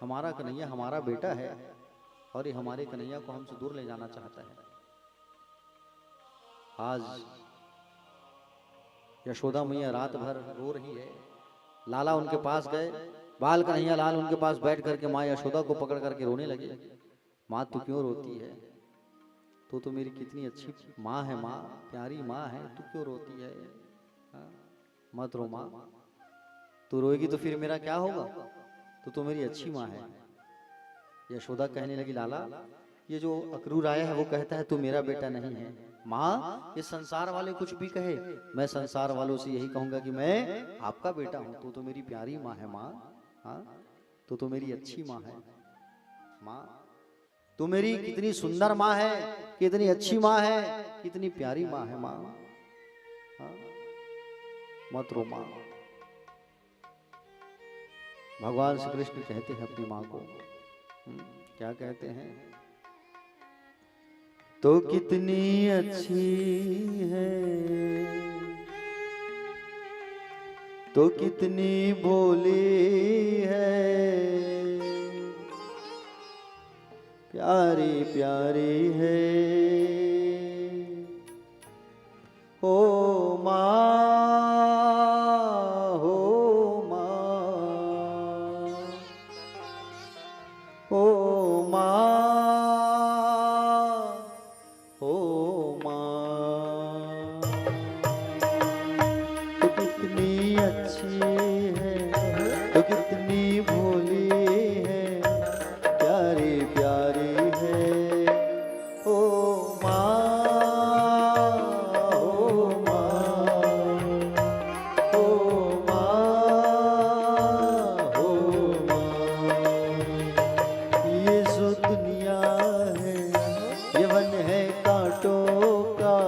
Speaker 1: हमारा कन्हैया हमारा बेटा है, और ये हमारे कन्हैया को हमसे दूर ले जाना चाहता है। आज यशोदा मैया रात भर रो रही है। लाला उनके पास गए, बाल कन्हैया लाल उनके पास बैठ करके माँ यशोदा को पकड़ करके रोने लगे। माँ तू क्यों रोती है, तू तो मेरी कितनी अच्छी माँ है, माँ प्यारी माँ है, तू क्यों रोती है। मत रो माँ, तू रोएगी तो फिर मेरा क्या होगा, तू तो मेरी अच्छी माँ है। यशोदा कहने लगी, लाला ये जो अक्रूर आया है वो कहता है तू मेरा बेटा नहीं है। माँ ये संसार वाले कुछ भी कहे, मैं संसार वालों से यही कहूंगा कि मैं आपका बेटा हूं, तू तो मेरी प्यारी माँ है। माँ हाँ, तू तो मेरी अच्छी माँ है। माँ तू मेरी कितनी सुंदर माँ है, कितनी अच्छी माँ है, कितनी प्यारी माँ है। माँ हाँ? मत रो माँ। भगवान श्री कृष्ण कहते हैं अपनी माँ को, क्या कहते हैं, तो कितनी अच्छी है तो कितनी भोली है, प्यारी प्यारी है। ओ माँ, हो माँ, ओ माँ, ओ माँ, तो कितनी अच्छी है, तो कितनी भोली है, प्यारी प्यारी है। ओ माँ, ओ माँ, ओ माँ, ओ माँ। ये जो दुनिया है, ये वन है कांटों का,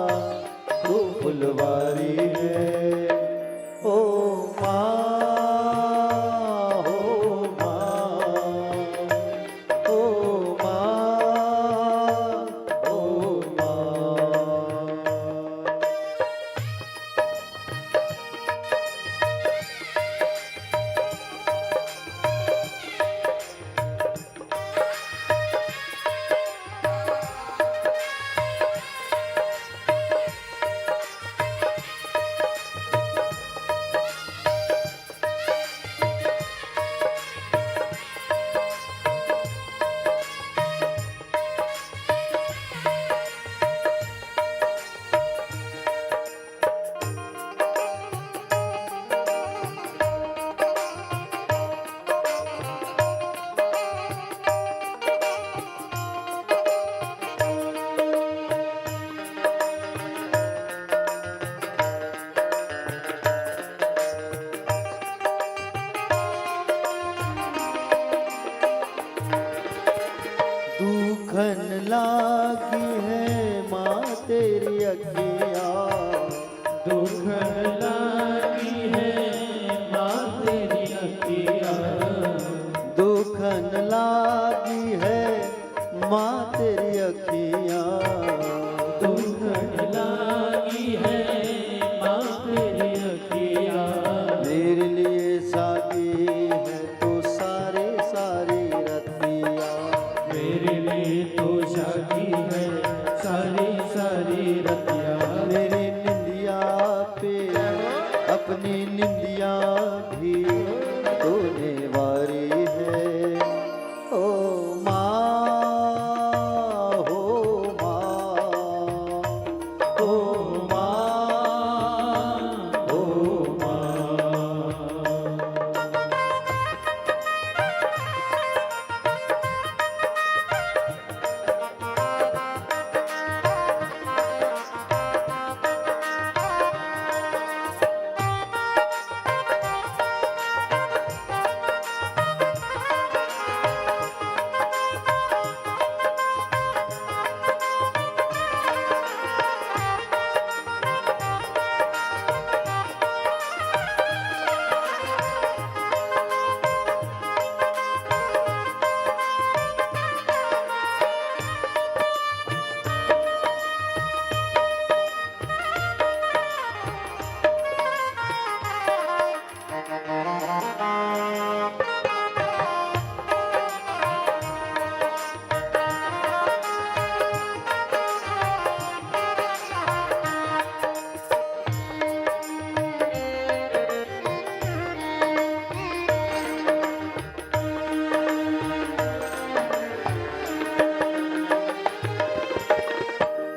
Speaker 1: वो फुलवारी है। ओ माँ, हो माँ, ओ माँ, ओ माँ। दुखन लागी है माँ तेरी अखिया,
Speaker 2: दुखन लागी है माँ तेरी अखिया,
Speaker 1: दुखन लागी है माँ तेरी अखिया।
Speaker 2: दुखन लागी है माँ तेरी अखिया,
Speaker 1: मेरे लिए सागी है तो सारे सारी रतिया,
Speaker 2: मेरे लिए तो जागी है सारी सारी रतिया।
Speaker 1: मेरी निंदिया पे अपनी निंदिया भी तोने वारी है। ओ माँ, हो माँ, ओ माँ, हो माँ।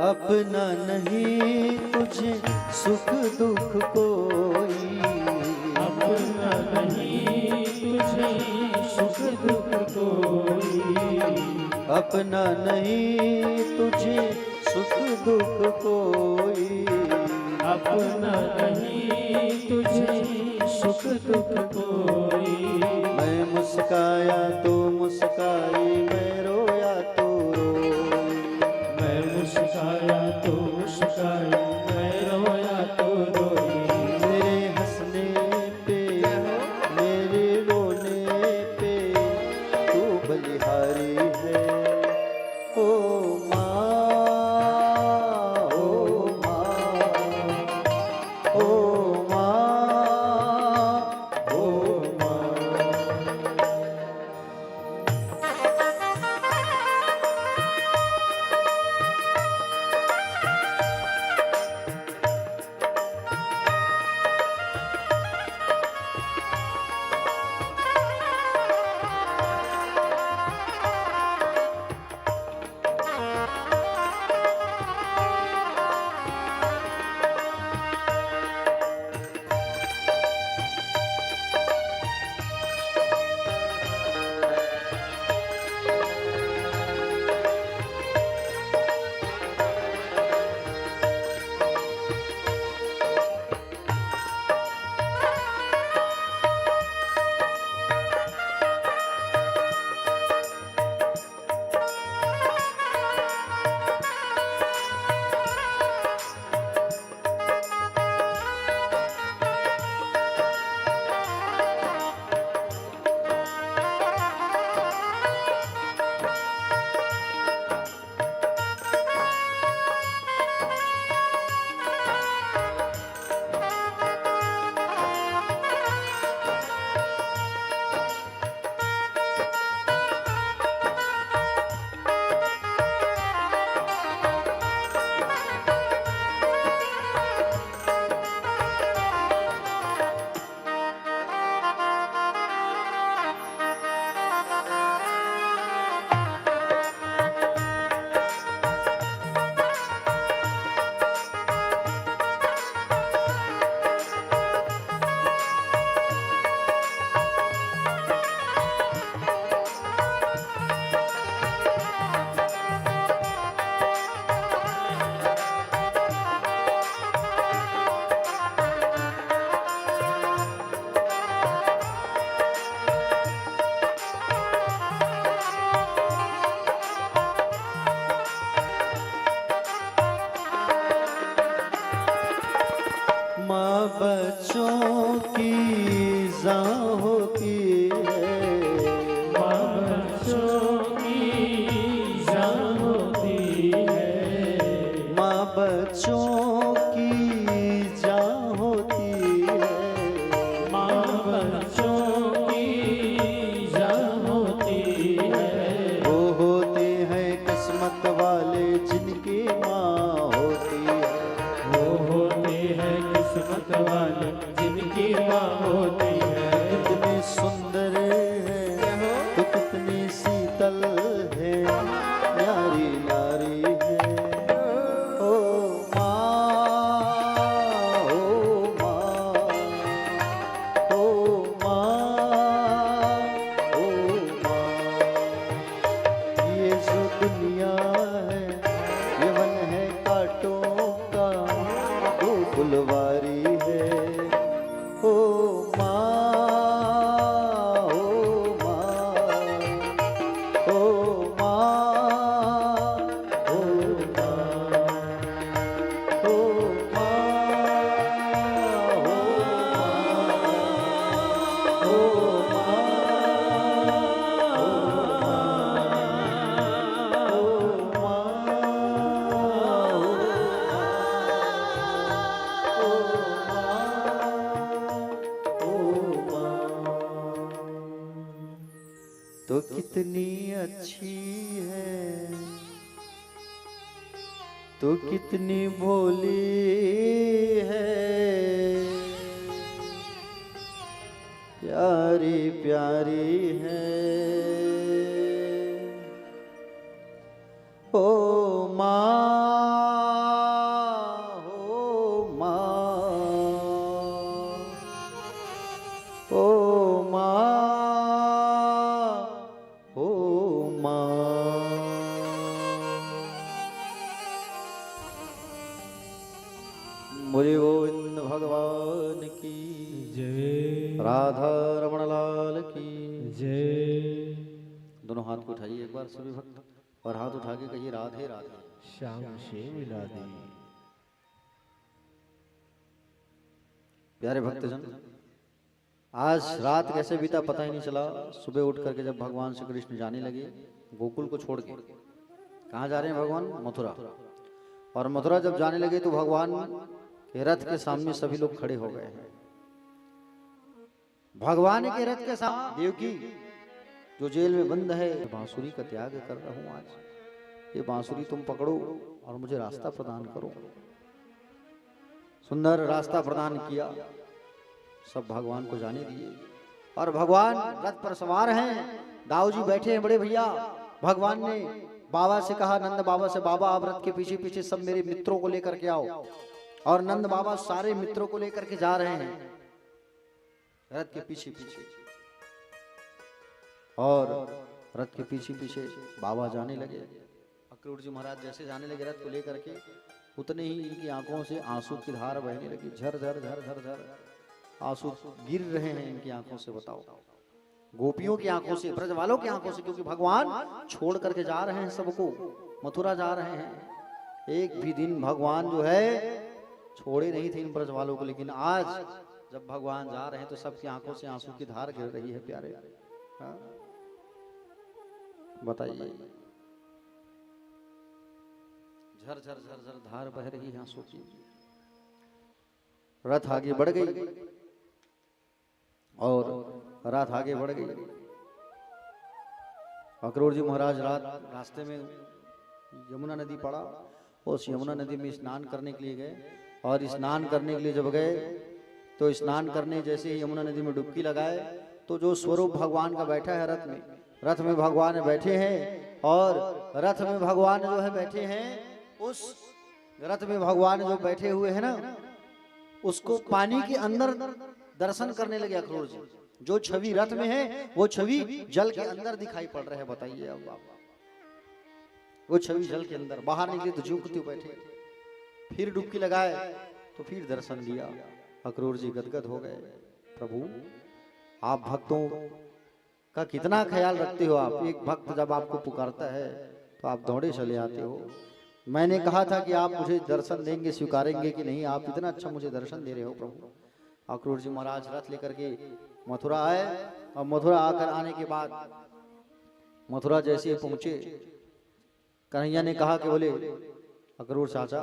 Speaker 1: अपना नहीं तुझे सुख दुख कोई,
Speaker 2: अपना नहीं तुझे सुख दुख कोई,
Speaker 1: अपना नहीं तुझे सुख दुख कोई।
Speaker 2: अपना नहीं तुझे सुख दुख कोई।
Speaker 1: मैं मुस्काया तो मुस्काई, मैं रोया तो रोई,
Speaker 2: मैं मुस्काया तो मुस्काई, मैं रोया तो रोई।
Speaker 1: मेरे हंसने पे मेरे रोने पे तू बलिहारी है। ओ माँ, ओ माँ, ओ माँ,
Speaker 3: की जान होती है,
Speaker 2: माँ बच्चों की जान होती है,
Speaker 3: माँ बच्चों की जान होती है,
Speaker 2: माँ बच्चों की जान होती है।
Speaker 3: वो होते हैं किस्मत वाले जिनकी माँ होती है,
Speaker 2: वो होते हैं किस्मत वाले जिनकी माँ होती है।
Speaker 3: कितनी सुंदर है तो कितनी शीतल है, प्यारी नारी है। ओ माँ, ओ माँ, ओ माँ, ओ माँ। ये जो दुनिया है ये वन है कांटों का, वो फुलवारी है। ओ माँ, ओ माँ, ओ माँ, ओ माँ, ओ माँ, ओ तो कितनी अच्छी है, तो कितनी भोली है, प्यारी प्यारी है। ओ माँ, ओ माँ, ओ माँ, ओ माँ। बोले गोविंद भगवान की
Speaker 2: जय
Speaker 3: राधा रमण लाल की।
Speaker 2: जय।
Speaker 3: दोनों हाथ को उठाइए एक बार सभी भक्त, और हाथ उठा के कहिए राधे राधे।
Speaker 2: श्याम से मिला दी।
Speaker 3: प्यारे भक्तजन, आज रात कैसे बीता पता ही नहीं चला। सुबह उठ करके जब भगवान श्री कृष्ण जाने लगे गोकुल को छोड़ के, कहाँ जा रहे हैं भगवान? मथुरा। और मथुरा जब जाने लगे तो भगवान के रथ के सामने सभी लोग खड़े हो गए हैं। भगवान के रथ के सामने देवकी जो जेल में बंद है, बांसुरी का त्याग कर रहा हूं आज, ये बांसुरी तुम पकड़ो और मुझे रास्ता प्रदान करो। सुंदर रास्ता प्रदान किया, सब भगवान को जाने दिए। और भगवान रथ पर सवार हैं, दाऊ जी बैठे हैं बड़े भैया। भगवान ने बाबा से कहा, नंद बाबा से, बाबा आप रथ के पीछे पीछे सब मेरे मित्रों को लेकर के आओ। और नंद बाबा सारे मित्रों को लेकर के जा रहे हैं रथ के पीछे पीछे, और रथ के पीछे पीछे बाबा जाने लगे। अक्रूर जी महाराज जैसे जाने लगे रथ को लेकर के, उतने ही इनकी आंखों से आंसू की धार बहने लगी। झर झर झर झर झर आंसू गिर रहे हैं इनकी आंखों से। बताओ, गोपियों की आंखों से, ब्रज वालों की आंखों से, क्योंकि भगवान छोड़ करके जा रहे हैं सबको, मथुरा जा रहे हैं। एक भी दिन भगवान जो है छोड़े नहीं थे इन ब्रज वालों को, लेकिन आज जब भगवान जा रहे हैं तो सबकी आंखों से आंसू की धार गिर रही है। प्यारे, हाँ? बताइए, झर झर झर झर धार बह रही है आंसू की। रथ आगे बढ़ गई और रात आगे बढ़ गई। अक्रूर जी महाराज रास्ते में यमुना नदी पड़ा, उस यमुना नदी में स्नान करने के लिए गए। और स्नान करने के लिए जब गए तो स्नान करने जैसे ही यमुना नदी में डुबकी लगाए तो जो स्वरूप भगवान का बैठा है रथ में भगवान बैठे हैं। और रथ में भगवान जो है बैठे हैं, उस रथ में भगवान जो बैठे हुए हैं ना, उसको पानी के अंदर दर्शन करने लगे अक्रूर जी। जो छवि रथ में है वो छवि जल के अंदर दिखाई पड़ रहा है। बताइए अब आप, वो छवि जल के अंदर, बाहर निकले तो झुकते बैठे। फिर डुबकी लगाए तो फिर दर्शन दिया। अक्रूर जी गदगद हो गए। प्रभु, आप भक्तों का कितना ख्याल रखते हो आप। एक भक्त जब आपको पुकारता है तो आप दौड़े चले आते हो। मैंने कहा था कि आप मुझे दर्शन देंगे, स्वीकारेंगे कि नहीं। आप इतना अच्छा मुझे दर्शन दे रहे हो प्रभु। अक्रूर जी महाराज रथ लेकर के मथुरा आए, और मथुरा आकर आने के बाद मथुरा जैसे ही पहुंचे, कन्हैया ने कहा कि बोले अक्रूर चाचा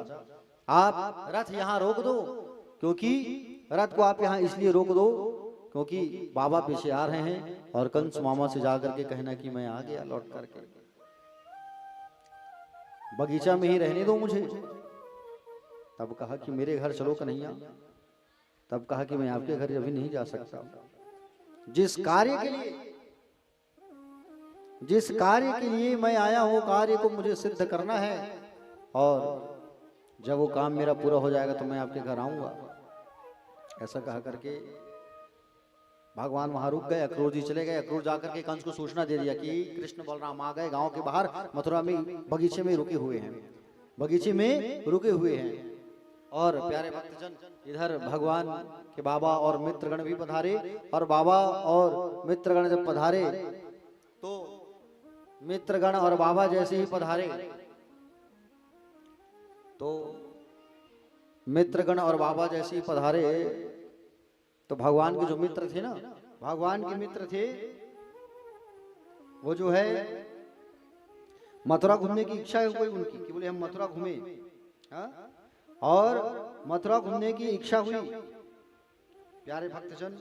Speaker 3: आप रथ यहाँ रोक दो, क्योंकि रथ को आप यहाँ इसलिए रोक दो क्योंकि बाबा पीछे आ रहे हैं, और कंस मामा से जाकर के कहना कि मैं आ गया लौट करके, बगीचा में ही रहने दो मुझे। तब कहा कि मेरे घर चलो कन्हैया। तब कहा कि मैं आपके घर अभी नहीं जा सकता, जिस कार्य के लिए मैं आया हूं, कार्य को मुझे सिद्ध करना है, और जब वो काम मेरा पूरा हो जाएगा तो मैं आपके घर आऊंगा। ऐसा कहा करके भगवान वहां रुक गए, अक्रूर जी चले गए। अक्रूर जाकर के कंस को सूचना दे दिया कि कृष्ण बलराम आ गए, गांव के बाहर मथुरा में बगीचे में रुके हुए हैं, बगीचे में रुके हुए हैं। और प्यारे भक्तजन, इधर भगवान के बाबा और मित्रगण भी पधारे, और बाबा और मित्रगण जब पधारे तो मित्रगण और बाबा जैसे ही पधारे तो मित्रगण और बाबा जैसे ही पधारे तो भगवान के जो मित्र थे ना, भगवान के मित्र थे, वो जो है मथुरा घूमने की इच्छा है कोई उनकी कि बोले हम मथुरा घूमे, और मथुरा घूमने की इच्छा हुई। प्यारे भक्तजन,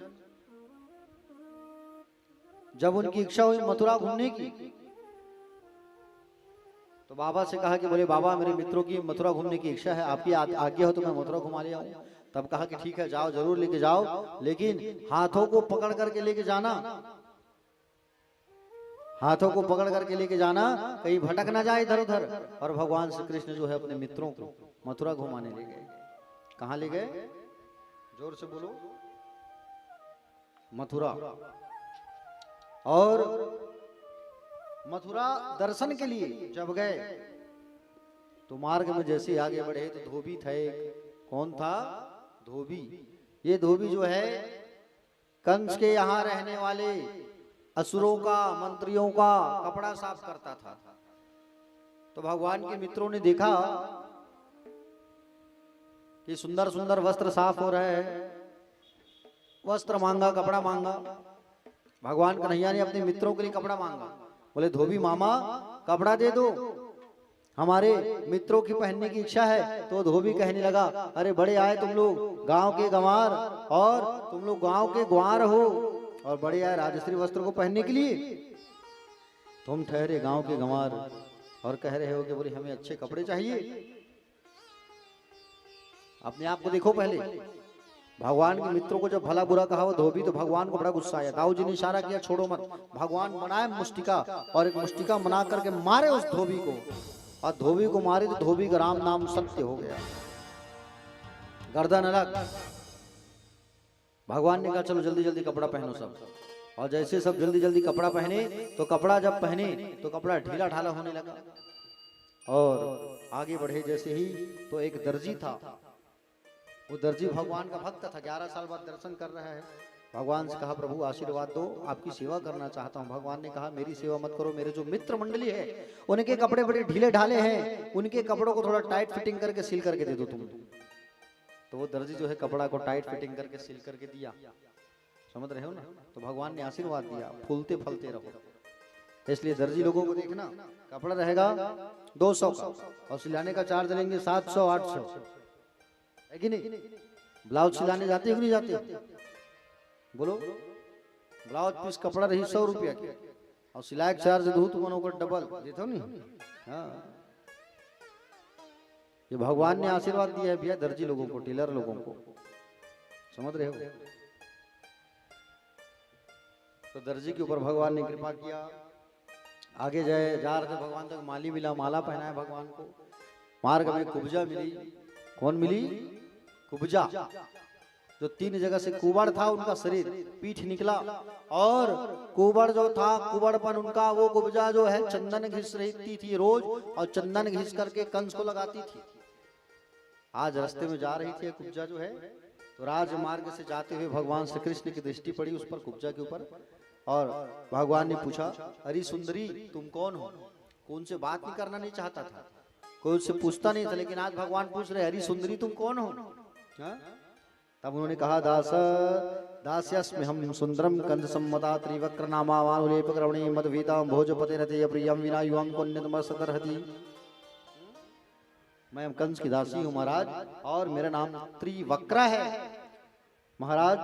Speaker 3: जब उनकी इच्छा हुई मथुरा घूमने की, तो बाबा से कहा कि बोले बाबा मेरे मित्रों की मथुरा घूमने की इच्छा है, आपकी आज्ञा हो तो मैं मथुरा घुमा ले आऊं। तब कहा कि ठीक है जाओ, जरूर लेके जाओ, लेकिन हाथों को पकड़ करके लेके जाना, हाथों को पकड़ करके लेके जाना, कहीं भटक ना जाए इधर उधर। और भगवान श्री कृष्ण जो है अपने मित्रों को मथुरा घुमाने ले गए। कहां ले गए? जोर से बोलो। मथुरा। और मथुरा दर्शन के लिए जब गए तो मार्ग में जैसे आगे बढ़े तो धोबी था एक। कौन था? धोबी। ये धोबी जो है कंस के यहाँ रहने वाले असुरों का, मंत्रियों का कपड़ा साफ करता था। तो भगवान के मित्रों ने देखा कि सुंदर सुंदर वस्त्र साफ हो रहे हैं, वस्त्र मांगा, कपड़ा मांगा। भगवान कन्हैया ने अपने मित्रों के लिए कपड़ा मांगा। बोले धोबी मामा कपड़ा दे दो, हमारे मित्रों की पहनने की इच्छा है। तो धोबी कहने लगा अरे बड़े आए तुम लोग गांव के गंवार, और तुम लोग गांव के ग्वार हो, और बड़े आए राजश्री वस्त्र को पहनने के लिए। तुम ठहरे गांव के गंवार और कह रहे हो कि बोले हमें अच्छे कपड़े चाहिए। अपने आप को देखो पहले। भगवान के मित्रों को जब भला बुरा कहा वो धोबी, तो भगवान को बड़ा गुस्सा आया। दाऊ जी ने इशारा किया छोड़ो मत। भगवान बनाए मुष्टिका, और एक मुष्टिका बना करके मारे उस धोबी को, और धोबी को मारे तो धोबी का राम नाम सत्य हो गया, गर्दन अलग। भगवान ने कहा चलो जल्दी जल्दी कपड़ा पहनो सब। और जैसे सब जल्दी जल्दी कपड़ा पहने तो कपड़ा जब पहने तो कपड़ा ढीला ढाला होने लगा। और आगे बढ़े जैसे ही तो एक दर्जी था। वो दर्जी भगवान का भक्त था, 11 साल बाद दर्शन कर रहा है। भगवान से कहा प्रभु आशीर्वाद दो, आपकी सेवा करना चाहता हूँ। भगवान ने कहा मेरी सेवा मत करो, मेरे जो मित्र मंडली है उनके कपड़े बड़े ढीले ढाले हैं, उनके कपड़ों को थोड़ा टाइट फिटिंग करके सिल करके दे दो तुम। तो वो दर्जी जो है कपड़ा को टाइट फिटिंग करके सिल करके दिया। समझ रहे हो ना? तो भगवान ने आशीर्वाद दिया फूलते फलते रहो। इसलिए दर्जी लोगों को देखना, कपड़ा रहेगा 200 का और सिलाने का चार्ज लेंगे 700 800, है कि नहीं? ब्लाउज सिलाने जाते हो कि नहीं जाते? बोलो। ब्लाउज पीस कपड़ा रही 100 रुपया की, और सिलाई का चार्ज दो तो मनो को डबल देते हो नहीं? हाँ, ये भगवान ने आशीर्वाद दिया है भैया दर्जी लोगों को, टेलर लोगों को। समझ रहे हो? तो दर्जी के ऊपर भगवान ने कृपा किया। आगे जा रहे थे भगवान तक माली मिला, माला पहनाया भगवान को। मार्ग में कुब्जा मिली। कौन मिली? कुब्जा। जो 3 जगह से कुबड़ था उनका शरीर, पीठ निकला, और कुबड़ जो था, कुबड़पन उनका, वो कुब्जा जो है चंदन घिस रही थी रोज, और चंदन घिस करके कंस को लगाती थी। आज रास्ते में जा रही थी कुब्जा जो है, तो राजमार्ग से जाते हुए भगवान श्री कृष्ण की दृष्टि पड़ी उस पर, कुब्जा के ऊपर। और भगवान ने पूछा अरे सुंदरी तुम कौन हो? कौन से बात नहीं करना नहीं चाहता था, कोई उससे पूछता नहीं था, लेकिन आज भगवान पूछ रहे हरी सुंदरी तुम कौन हो? तब उन्होंने कहा दास दास्यस्मि हम सुंदरम कंद सम्मता त्रिवक्र नामावानुलेप कर्मणि मदभीतां भोजपते रते प्रियम विना युवं कोन्यतमस्तरहति। मैं कंस की दासी हूँ महाराज और मेरा नाम त्रिवक्र है। महाराज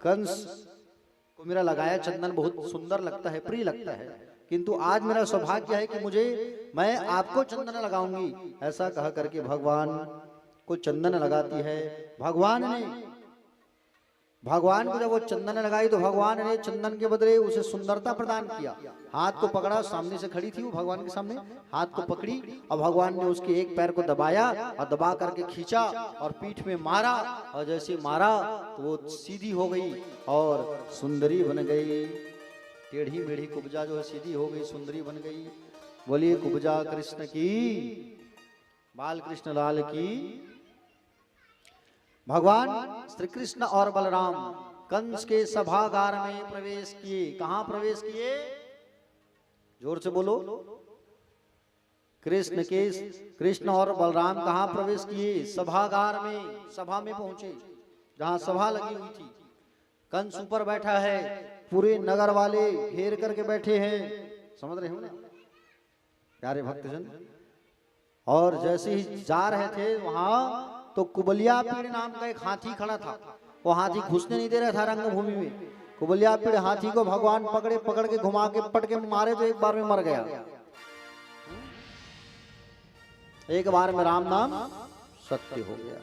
Speaker 3: कंस को मेरा लगाया चंदन बहुत सुंदर लगता है, प्रिय लगता है, किंतु आज मेरा सौभाग्य है कि मैं आपको चंदन लगाऊंगी। ऐसा कह करके भगवान को चंदन लगाती है। भगवान को जब वो चंदन लगाई तो भगवान ने चंदन के बदले उसे सुंदरता प्रदान किया। हाथ को पकड़ा, सामने से खड़ी थी वो भगवान के सामने, हाथ को पकड़ी और भगवान ने उसके एक पैर को दबाया और दबा करके खींचा और पीठ में मारा, और जैसे मारा तो वो सीधी हो गई और सुंदरी बन गई। टेढ़ी मेढ़ी कुब्जा जो है सीधी हो गई, सुंदरी बन गई। बोलिए कुब्जा कृष्ण की, बाल कृष्ण लाल की। भगवान श्री कृष्ण और बलराम कंस के सभागार में प्रवेश किए। कहां प्रवेश किए? जोर से बोलो। कृष्ण और बलराम कहां प्रवेश किए? सभागार में, सभा में पहुंचे जहां सभा लगी हुई थी। कंस ऊपर बैठा है, पूरे नगर वाले घेर करके बैठे हैं। समझ रहे हो ना प्यारे भक्तजन? और जैसे ही जा रहे थे वहां तो कुबलिया पीड़ नाम का एक हाथी खड़ा था। वो हाथी घुसने नहीं दे रहा था रंगभूमि में। कुबलिया पीड़ हाथी को भगवान पकड़ के घुमा के पटके मारे तो एक बार में मर गया। एक बार में राम नाम सत्य हो गया,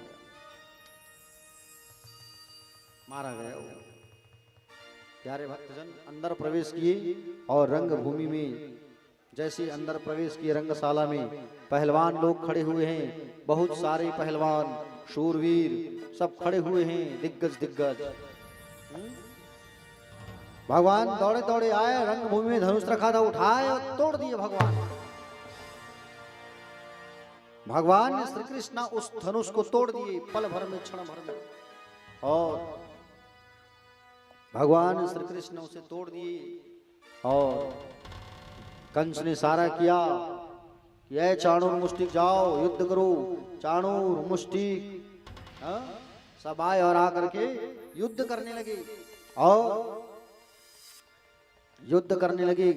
Speaker 3: मारा गया वो। प्यारे भक्तजन अंदर प्रवेश किए और रंगभूमि में जैसे अंदर प्रवेश किए रंगशाला में, पहलवान लोग खड़े हुए हैं। बहुत सारे पहलवान शूरवीर सब खड़े हुए हैं, दिग्गज। भगवान दौड़े दौड़े आए, रंगभूमि में धनुष रखा था, उठाए और तोड़ दिए भगवान ने श्री कृष्ण उस धनुष को तोड़ दिए पल भर में, क्षण भर में। और भगवान श्री कृष्ण उसे तोड़ दिए और कंस ने सारा किया कि ऐ चाणूर मुष्टिक जाओ युद्ध करो। चाणूर मुष्टिक सब आए और आकर के युद्ध करने लगे। और युद्ध करने लगे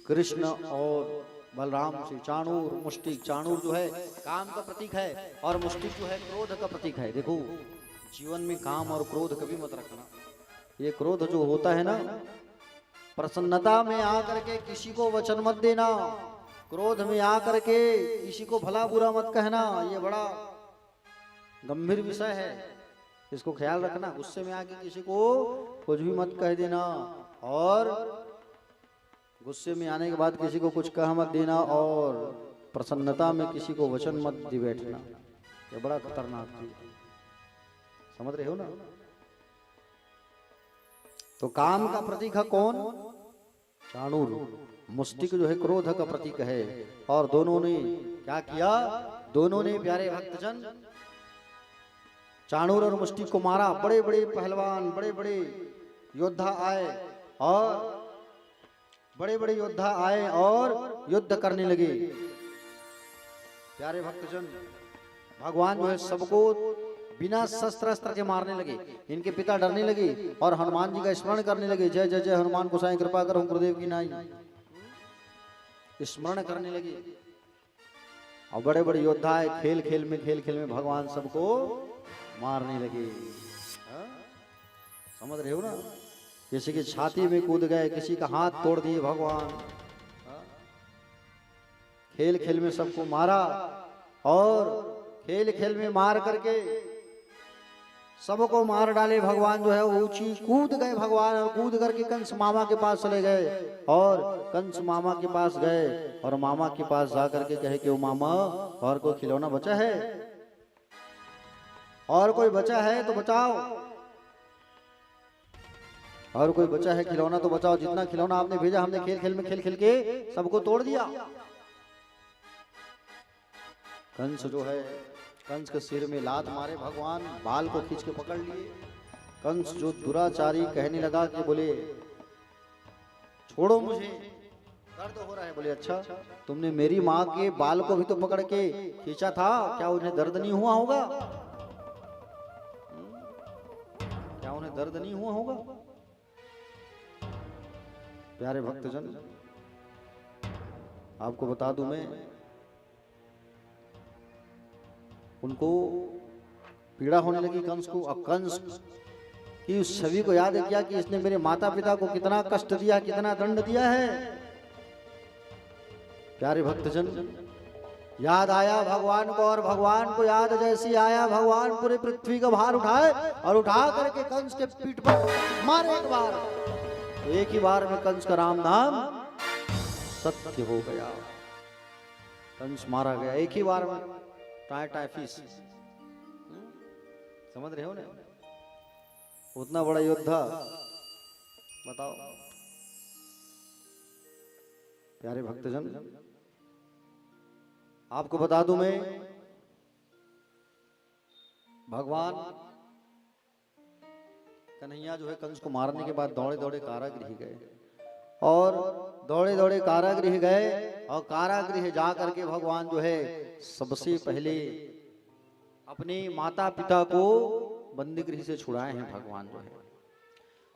Speaker 3: कृष्ण और बलराम से। चाणूर मुष्टिक, चाणूर जो है काम का प्रतीक है और मुष्टिक जो है क्रोध का प्रतीक है। देखो जीवन में काम और क्रोध कभी मत रखना। ये क्रोध जो होता है ना, प्रसन्नता में आकर के किसी को वचन मत देना, क्रोध में आकर के किसी को भला बुरा मत कहना। ये बड़ा गंभीर विषय है, इसको ख्याल रखना। गुस्से में आके किसी को कुछ भी मत कह देना, और गुस्से में आने के बाद किसी को कुछ कह मत देना, और प्रसन्नता में किसी को वचन मत दे बैठना। ये बड़ा खतरनाक चीज है, समझ रहे हो ना? तो काम का प्रतीक है कौन? चाणूर। मुष्टिक जो है क्रोध का प्रतीक है। और दोनों ने क्या किया? दोनों ने प्यारे भक्तजन चाणूर और मुष्टिक को मारा। बड़े बड़े पहलवान, बड़े बड़े योद्धा आए और युद्ध करने लगे। प्यारे भक्तजन भगवान जो है सबको बिना शस्त्र अस्त्र के मारने लगे। इनके पिता डरने लगे और हनुमान जी का स्मरण करने लगे। जय जय जय हनुमान गोसाई कृपा करो गुरुदेव की नाई, स्मरण करने लगे। और बड़े बड़े योद्धा खेल खेल में भगवान सबको मारने लगे। समझ रहे हो ना? किसी की छाती में कूद गए, किसी का हाथ तोड़ दिए भगवान। खेल खेल में सबको मारा, और खेल खेल में मार करके सबको मार डाले। भगवान जो है ऊंची कूद गए भगवान, और कूद करके कंस मामा के पास चले गए। और कंस मामा के पास गए और मामा के पास जा करके कहे कि ओ मामा, और कोई खिलौना बचा है? और कोई बचा है तो बचाओ, और कोई बचा है खिलौना तो बचाओ। जितना खिलौना आपने भेजा हमने खेल खेल के सबको तोड़ दिया। कंस जो है, कंस के सिर में लात मारे भगवान, बाल को खींच के पकड़ लिए। कंस जो दुराचारी कहने लगा कि बोले छोड़ो मुझे, दर्द हो रहा है। बोले अच्छा, तुमने मेरी माँ के बाल को भी तो पकड़ के खींचा था, क्या उन्हें दर्द नहीं हुआ होगा? में दर्द नहीं हुआ होगा? प्यारे भक्तजन, आपको बता दूं मैं, उनको पीड़ा होने लगी कंस को। अब कंस की उस छवि को याद किया कि इसने मेरे माता पिता को कितना कष्ट दिया, कितना दंड दिया है। प्यारे भक्तजन, याद आया भगवान को, और भगवान को याद जैसी आया, भगवान पूरे पृथ्वी का भार उठाए और उठा करके कंस के पीठ पर मारे एक बार। तो एक ही बार में कंस का राम नाम सत्य हो गया, कंस मारा गया एक ही बार में। टाई टाई फीस, समझ रहे हो ना? उतना बड़ा योद्धा, बताओ प्यारे भक्तजन। आपको बता दूं मैं, भगवान कन्हैया जो है कंस को मारने के बाद दौड़े दौड़े कारागृह गए, और दौड़े दौड़े कारागृह गए, और कारागृह जा करके भगवान जो है सबसे पहले अपने माता पिता को बंदीगृह से छुड़ाए हैं भगवान जो है,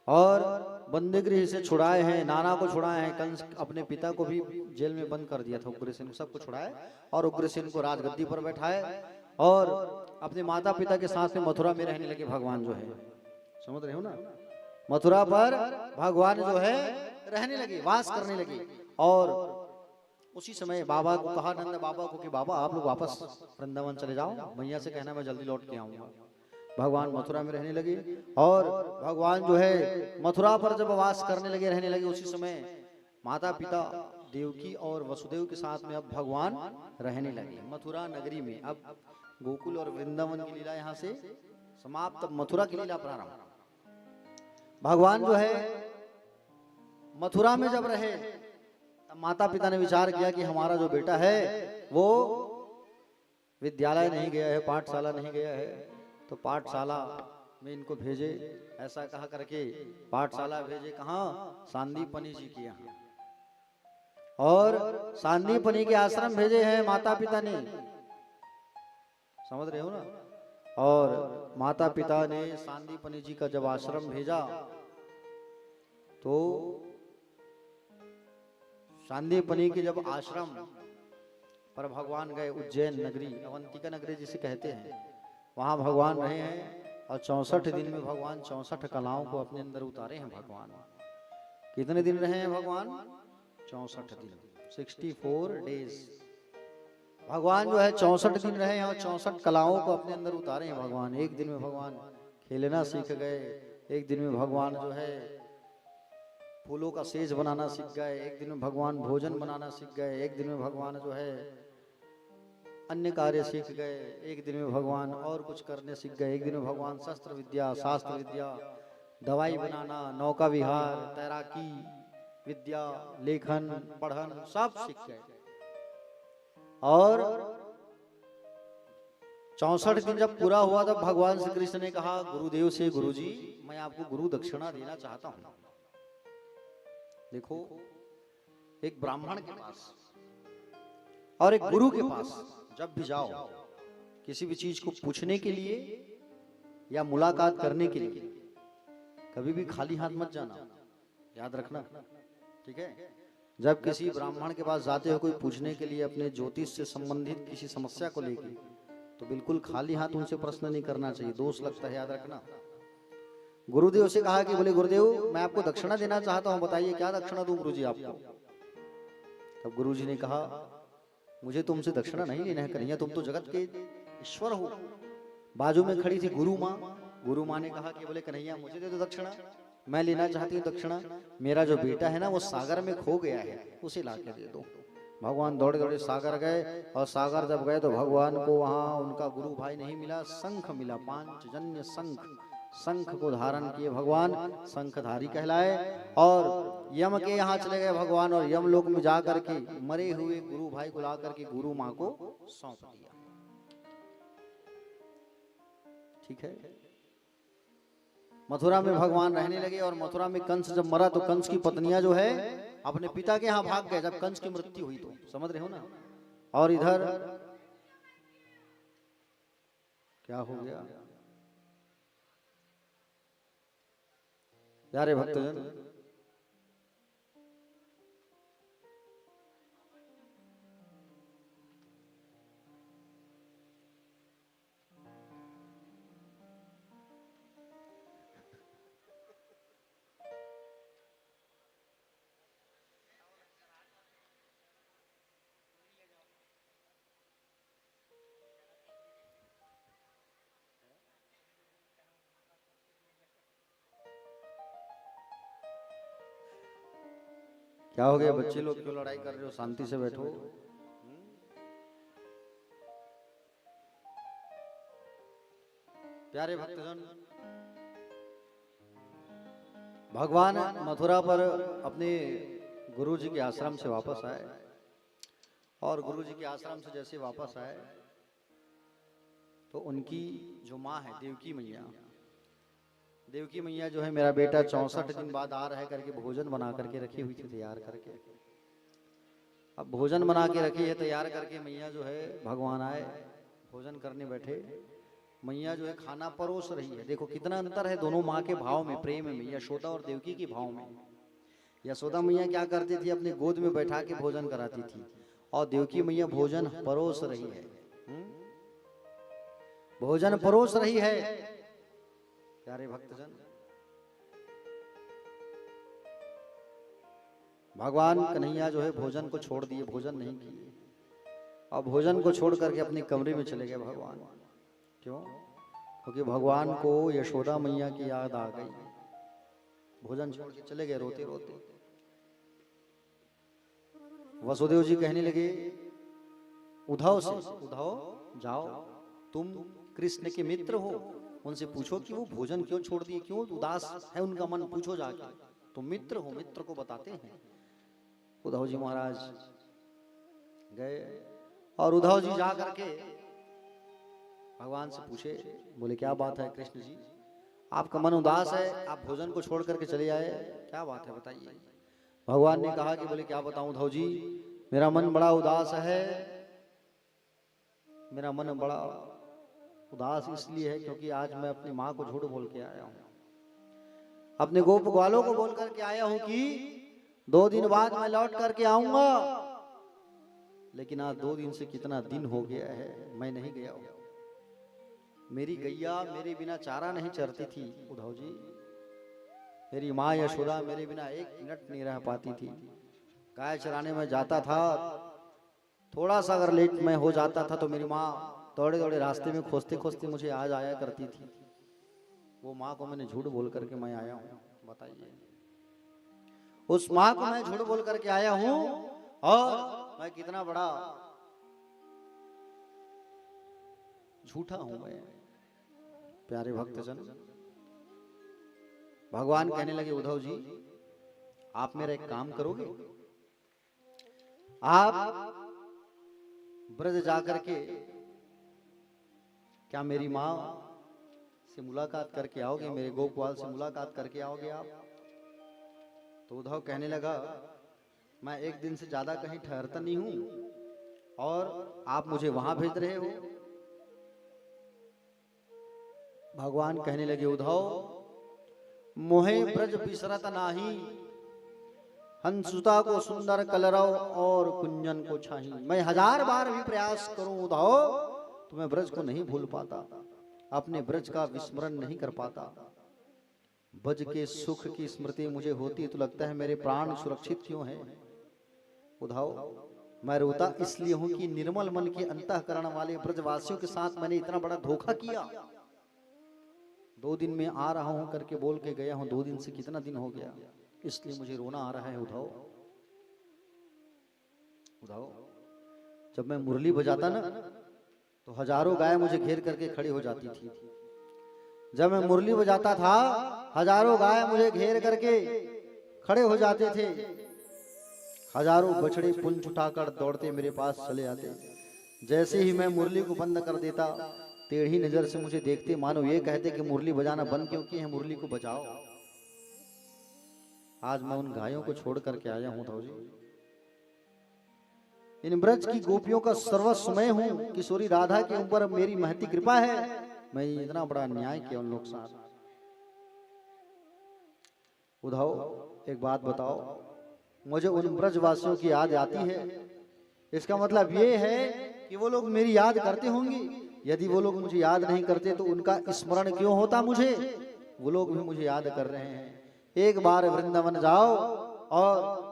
Speaker 3: और बंदीगृह से छुड़ाए हैं, नाना को छुड़ाए हैं, कंस अपने पिता को भी जेल में बंद कर दिया था, उग्रसेन सबको छुड़ाए और उग्रसेन को राजगद्दी पर बैठाए, और अपने माता पिता के साथ में मथुरा में रहने लगे भगवान जो है। समझ रहे हो ना? मथुरा पर भगवान जो है रहने लगे, वास करने लगे। और उसी समय बाबा को कहा, नंद बाबा को, कि बाबा आप लोग वापस वृंदावन चले जाओ, मैया से कहना मैं जल्दी लौट के आऊंगा। भगवान मथुरा में रहने लगे, और भगवान जो है मथुरा पर जब वास करने लगे, रहने लगे, उसी समय माता पिता देवकी और वसुदेव के साथ में अब भगवान रहने लगे मथुरा नगरी में। अब गोकुल और वृंदावन की लीला यहाँ से समाप्त, अब मथुरा की लीला प्रारंभ। भगवान जो है मथुरा में जब रहे, तब माता पिता ने विचार किया कि हमारा जो बेटा है वो विद्यालय नहीं गया है, पाठशाला नहीं गया है, तो पाठशाला में इनको भेजे। ऐसा कहा करके पाठशाला भेजे, कहाँ? सांदीपनी जी के यहाँ, और सांदीपनी के आश्रम भेजे हैं माता पिता ने। समझ रहे हो ना? और माता पिता ने सांदीपनी जी का जब आश्रम भेजा, तो सांदीपनी के जब आश्रम पर भगवान गए, उज्जैन नगरी, अवंतिका नगरी जिसे कहते हैं, वहां भगवान रहे हैं, और 64 दिन में भगवान 64 कलाओं को अपने अंदर उतारे हैं भगवान। कितने दिन रहे हैं भगवान? 64 दिन, 64 डेज। भगवान जो है 64 दिन रहे हैं, और 64 कलाओं को अपने अंदर उतारे हैं भगवान। एक दिन में भगवान खेलना सीख गए, एक दिन में भगवान जो है फूलों का सेज बनाना सीख गए, एक दिन में भगवान भोजन बनाना सीख गए, एक दिन में भगवान जो है अन्य कार्य सीख गए, एक दिन में भगवान और कुछ करने सीख गए, एक दिन में भगवान शस्त्र विद्या, शास्त्र विद्या, दवाई बनाना, नौका विहार, तैराकी विद्या, लेखन पढ़न सब सीख गए। और 64 दिन जब पूरा हुआ, तब भगवान श्री कृष्ण ने कहा गुरुदेव से, गुरुजी मैं आपको गुरु दक्षिणा देना चाहता हूं। देखो, एक ब्राह्मण के पास और एक गुरु के पास जब भी जाओ, किसी भी चीज को पूछने के लिए या मुलाकात करने के लिए, कभी भी खाली हाथ मत जाना, याद रखना, ठीक है? जब किसी ब्राह्मण के पास जाते हो कोई पूछने के लिए अपने ज्योतिष से संबंधित किसी समस्या को लेकर, तो बिल्कुल खाली हाथ उनसे प्रश्न नहीं करना चाहिए, दोष लगता है, याद रखना। गुरुदेव से कहा कि बोले गुरुदेव मैं आपको दक्षिणा देना चाहता हूं, बताइए क्या दक्षिणा दूं गुरुजी आपको? तब गुरुजी ने कहा मुझे तुमसे दक्षिणा नहीं लेना है कन्हैया, तुम तो जगत के ईश्वर हो। बाजू में खड़ी थी गुरु माँ, गुरु माँ ने कहा कि बोले कन्हैया मुझे दे दो दक्षिणा, मैं लेना चाहती हूँ दक्षिणा, मेरा जो बेटा है ना वो सागर में खो गया है, उसे ला के दे दो। भगवान दौड़े दौड़े सागर गए, और सागर जब गए तो भगवान को वहां उनका गुरु भाई नहीं मिला, शंख मिला, पांचजन्य शंख। शंख को धारण किए भगवान, शंखधारी कहलाए, और यम के यहाँ चले गए भगवान, और यम लोक में जाकर के मरे हुए गुरु भाई को ला करके गुरु माँ को सौंप दिया। ठीक है? मथुरा में भगवान रहने लगे, और मथुरा में कंस जब मरा तो कंस की पत्नियां जो है अपने पिता के यहाँ भाग गए जब कंस की मृत्यु हुई, तो समझ रहे हो ना? और इधर क्या हो गया? प्यारे भक्तजन, क्या हो गया बच्चे लोग, क्यों लड़ाई कर रहे हो? शांति से बैठो। प्यारे भक्तजन, भगवान मथुरा पर अपने गुरु जी के आश्रम से वापस आए, और गुरु जी के आश्रम से जैसे वापस आए तो उनकी जो माँ है देवकी मैया, देवकी मैया जो है, मेरा बेटा 64 दिन बाद आ रहा है करके भोजन बना करके रखी हुई थी तैयार करके। अब भोजन बना के रखी है तैयार करके, मैया जो है भगवान आए, भोजन करने बैठे, मैया जो है खाना परोस रही है। देखो कितना अंतर है दोनों माँ के भाव में, प्रेम में, यशोदा और देवकी के भाव में। यशोदा मैया क्या करती थी, अपने गोद में बैठा के भोजन कराती थी, और देवकी मैया भोजन परोस रही है। भोजन परोस रही है। प्यारे भक्तजन, भगवान कन्हैया जो है भोजन को छोड़ दिए, भोजन नहीं किए, और भोजन को छोड़ करके अपने कमरे में चले गए भगवान। क्यों? क्योंकि भगवान को यशोदा मैया की याद आ गई, भोजन छोड़ के चले गए रोते रोते। वसुदेव जी कहने लगे उद्धव से, उद्धव जाओ, तुम कृष्ण के मित्र हो, उनसे पूछो कि वो भोजन क्यों छोड़ दिए, क्यों उदास है उनका मन, पूछो जाके। तुम मित्र हो, मित्र को बताते हैं। उद्धव जी महाराज गए, और उद्धव जी जा करके भगवान से पूछे, बोले क्या बात है कृष्ण जी, आपका मन उदास है, आप भोजन को छोड़ करके चले आए, क्या बात है बताइए। भगवान ने कहा कि बोले क्या बताऊं उद्धव जी, मेरा मन बड़ा उदास है। मेरा मन बड़ा उदास इसलिए है क्योंकि आज मैं अपनी माँ को झूठ बोल के आया हूँ, अपने गोप ग्वालों को बोल करके आया हूँ कि 2 दिन बाद मैं लौट करके आऊंगा, लेकिन आज 2 दिन से कितना दिन हो गया है मैं नहीं गया हूँ। मेरी गैया मेरे बिना चारा नहीं चरती थी उद्धव जी, मेरी माँ यशोदा मेरे बिना 1 मिनट नहीं रह पाती थी। गाय चराने में जाता था, थोड़ा सा अगर लेट में हो जाता था तो मेरी माँ दौड़े दौड़े रास्ते में खोजते खोजते मुझे आज आया करती थी। वो माँ को मैंने झूठ बोल करके मैं आया हूँ, बताइए। उस माँ को मैं झूठ बोल करके आया हूँ, और मैं कितना बड़ा झूठा हूं मैं। प्यारे भक्तजन, भगवान कहने लगे उद्धव जी आप मेरा एक काम करोगे, आप ब्रज जाकर के क्या मेरी माँ से मुलाकात करके आओगे, मेरे गोपाल से मुलाकात करके आओगे आप? तो उद्धव कहने लगा मैं 1 दिन से ज्यादा कहीं ठहरता नहीं हूं, और आप मुझे वहां भेज रहे हो। भगवान कहने लगे उद्धव मोहे ब्रज बिसरत नाही, हंसुता को सुंदर कलरव और कुंजन को छाही। मैं 1000 बार भी प्रयास करूं उद्धव तो मैं ब्रज को नहीं भूल पाता, अपने ब्रज का विस्मरण नहीं कर पाता। ब्रज के सुख की स्मृति मुझे होती तो लगता है मेरे प्राण सुरक्षित क्यों हैं। उद्धव मैं रोता इसलिए हूं कि निर्मल मन के अंतःकरण वाले ब्रजवासियों के साथ मैंने इतना बड़ा धोखा किया। 2 दिन में आ रहा हूं करके बोल के गया हूं, 2 दिन से कितना दिन हो गया, इसलिए मुझे रोना आ रहा है उद्धव। उद्धव जब मैं मुरली बजाता ना तो हजारों गाय मुझे घेर करके खड़ी हो जाती थी। जब मैं मुरली बजाता था हजारों गाय मुझे घेर करके खड़े हो जाते थे, हजारों बछड़े पुंछ उठाकर दौड़ते मेरे पास चले आते। जैसे ही मैं मुरली को बंद कर देता टेढ़ी नजर से मुझे देखते, मानो ये कहते कि मुरली बजाना बंद क्यों किए हैं, मुरली को बजाओ। आज मैं उन गायों को छोड़ करके आया हूं उद्धव जी। इन ब्रज की गोपियों का सर्वस्व मैं हूं, किशोरी राधा के ऊपर मेरी महती कृपा है। मैं इतना बड़ा न्याय किया उन लोग साथ। उद्धव एक बात बताओ, मुझे उन ब्रजवासियों की याद आती है, इसका मतलब ये है कि वो लोग मेरी याद करते होंगे। यदि वो लोग मुझे याद नहीं करते तो उनका स्मरण क्यों होता मुझे? वो लोग भी मुझे याद कर रहे हैं। एक बार वृंदावन जाओ और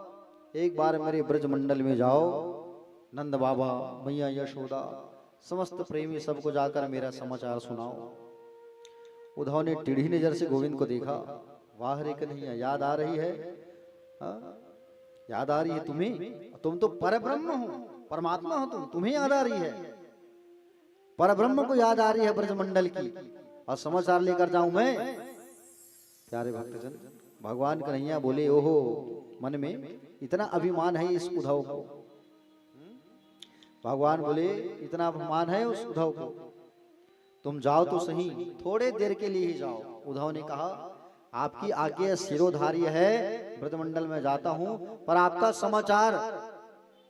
Speaker 3: एक बार मेरे ब्रज मंडल में जाओ, नंद बाबा, मैया यशोदा, समस्त प्रेमी सबको जाकर मेरा समाचार सुनाओ। उद्धव ने टेढ़ी नजर से गोविंद को देखा। वाह रे कन्हैया, याद आ रही है? हाँ? याद आ रही है तुम्हें? तुम तो परब्रह्म हो, परमात्मा हो, तुम्हें याद आ रही है? परब्रह्म को याद आ रही है ब्रजमंडल की, और समाचार लेकर जाऊं मैं? प्यारे भक्तजन, भगवान कन्हैया बोले, ओहो, मन में इतना अभिमान है इस उद्धव को। भगवान बोले, इतना अभिमान है उस उद्धव को, तुम जाओ तो सही, थोड़े देर के लिए ही जाओ। उद्धव ने कहा, आपकी आज्ञा शिरोधार्य है, ब्रजमंडल में जाता हूं, पर आपका समाचार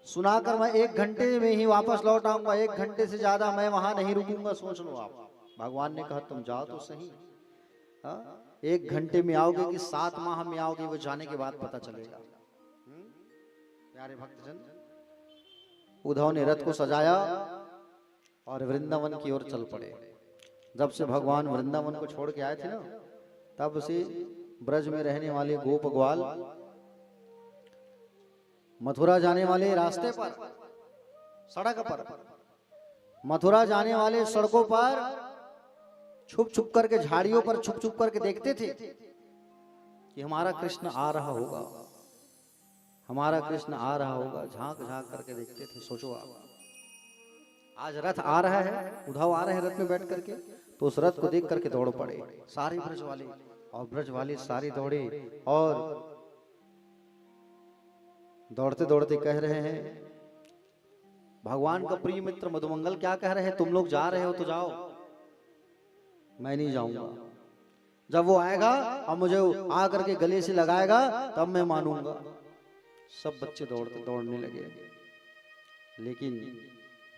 Speaker 3: सुनाकर मैं 1 घंटे में ही वापस लौट आऊंगा। 1 घंटे से ज्यादा मैं वहां नहीं रुकूंगा, सोच लो आप। भगवान ने कहा, तुम जाओ तो सही। 1 घंटे में आओगे कि 7 माह में आओगे, वो जाने के बाद पता चलेगा। प्यारे भक्तजन, उद्धव ने रथ को सजाया और वृंदावन की ओर चल पड़े। जब से भगवान वृंदावन को छोड़ के आए थे ना, तब से ब्रज में रहने वाले गोप ग्वाल मथुरा जाने वाले रास्ते पर, सड़क पर, मथुरा जाने वाले सड़कों पर छुप छुप करके, झाड़ियों पर छुप छुप करके देखते थे कि हमारा कृष्ण आ रहा होगा, हमारा कृष्ण आ रहा होगा। झांक झांक करके देखते थे। सोचो आप, आज रथ आ रहा है, उद्धव आ रहे हैं रथ में बैठ करके, तो उस रथ को देख करके दौड़ पड़े सारे ब्रज वाले, और ब्रज वाले सारे दौड़े, और दौड़ते दौड़ते कह रहे हैं, भगवान का प्रिय मित्र मधुमंगल क्या कह रहे हैं, तुम लोग जा रहे हो तो जाओ, मैं नहीं जाऊंगा। जब वो आएगा और मुझे आ करके गले से लगाएगा, तब मैं मानूंगा। सब बच्चे दौड़ने लगे, लेकिन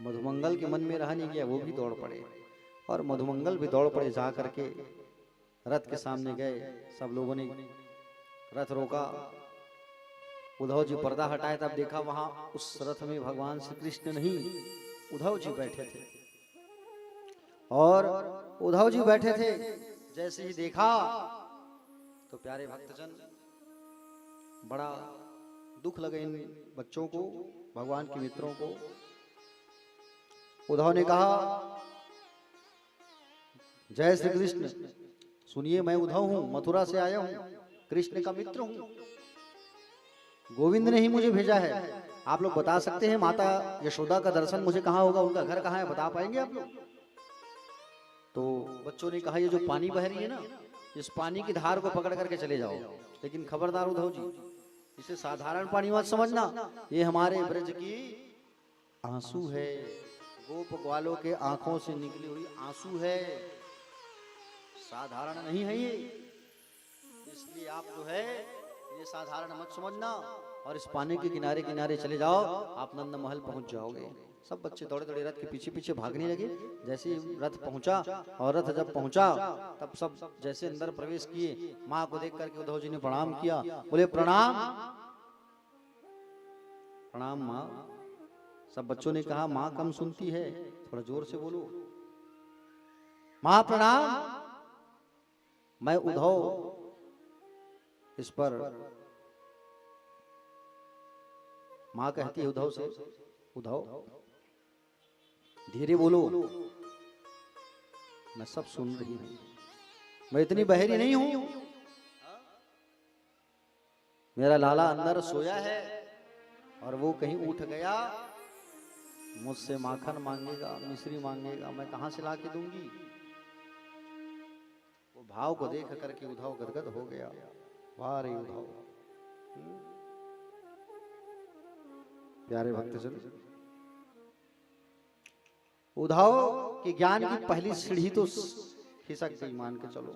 Speaker 3: मधुमंगल के मन में रहा नहीं गया, वो भी दौड़ पड़े, और मधुमंगल भी दौड़ पड़े। जा करके रथ के सामने गए, सब लोगों ने रथ रोका। उद्धव जी पर्दा हटाए, तब देखा वहां उस रथ में भगवान श्री कृष्ण नहीं, उद्धव जी बैठे थे। और उद्धव जी बैठे थे, जैसे ही देखा तो प्यारे भक्तजन, बड़ा दुख लगे इन बच्चों को, भगवान के मित्रों को। उद्धव ने कहा, जय श्री कृष्ण, सुनिए, मैं उद्धव हूं, मथुरा से आया हूं, कृष्ण का मित्र हूं, गोविंद ने ही मुझे भेजा है। आप लोग बता सकते हैं माता यशोदा का दर्शन मुझे कहाँ होगा, उनका घर कहाँ है, बता पाएंगे आप लोग? तो बच्चों ने कहा, ये जो पानी बह रही है ना, इस पानी की धार को पकड़ करके चले जाओ। लेकिन खबरदार उद्धव जी, इसे साधारण पानी मत समझना, ये हमारे ब्रज की आंसू है, गोप ग्वालों के आंखों से निकली हुई आंसू है, साधारण नहीं है ये। इसलिए आप जो है ये साधारण मत समझना, और इस पानी के किनारे किनारे चले जाओ, आप नंद महल पहुंच जाओगे। सब बच्चे दौड़े दौड़े रथ के पीछे पीछे भागने लगे। जैसे रथ पहुंचा, और रथ जब पहुंचा, तब सब जैसे अंदर प्रवेश किए, माँ को देख करके उद्धव जी ने प्रणाम किया। बोले, प्रणाम प्रणाम माँ। सब बच्चों ने कहा, माँ कम सुनती है, थोड़ा जोर से बोलो। माँ प्रणाम, मैं उद्धव इस पर। माँ कहती है उद्धव से, उद्धव धीरे बोलो, मैं सब सुन रही हूं, मैं इतनी बहरी नहीं हूं। मेरा लाला अंदर सोया है, और वो कहीं उठ गया, मुझसे माखन मांगेगा, मिश्री मांगेगा, मैं कहां से ला के दूंगी? वो भाव को देख करके उद्धव गदगद हो गया। वाह रे उद्धव। प्यारे भक्तजन, उद्धव के ज्ञान की पहली सीढ़ी तो खिसक गई, मान के चलो।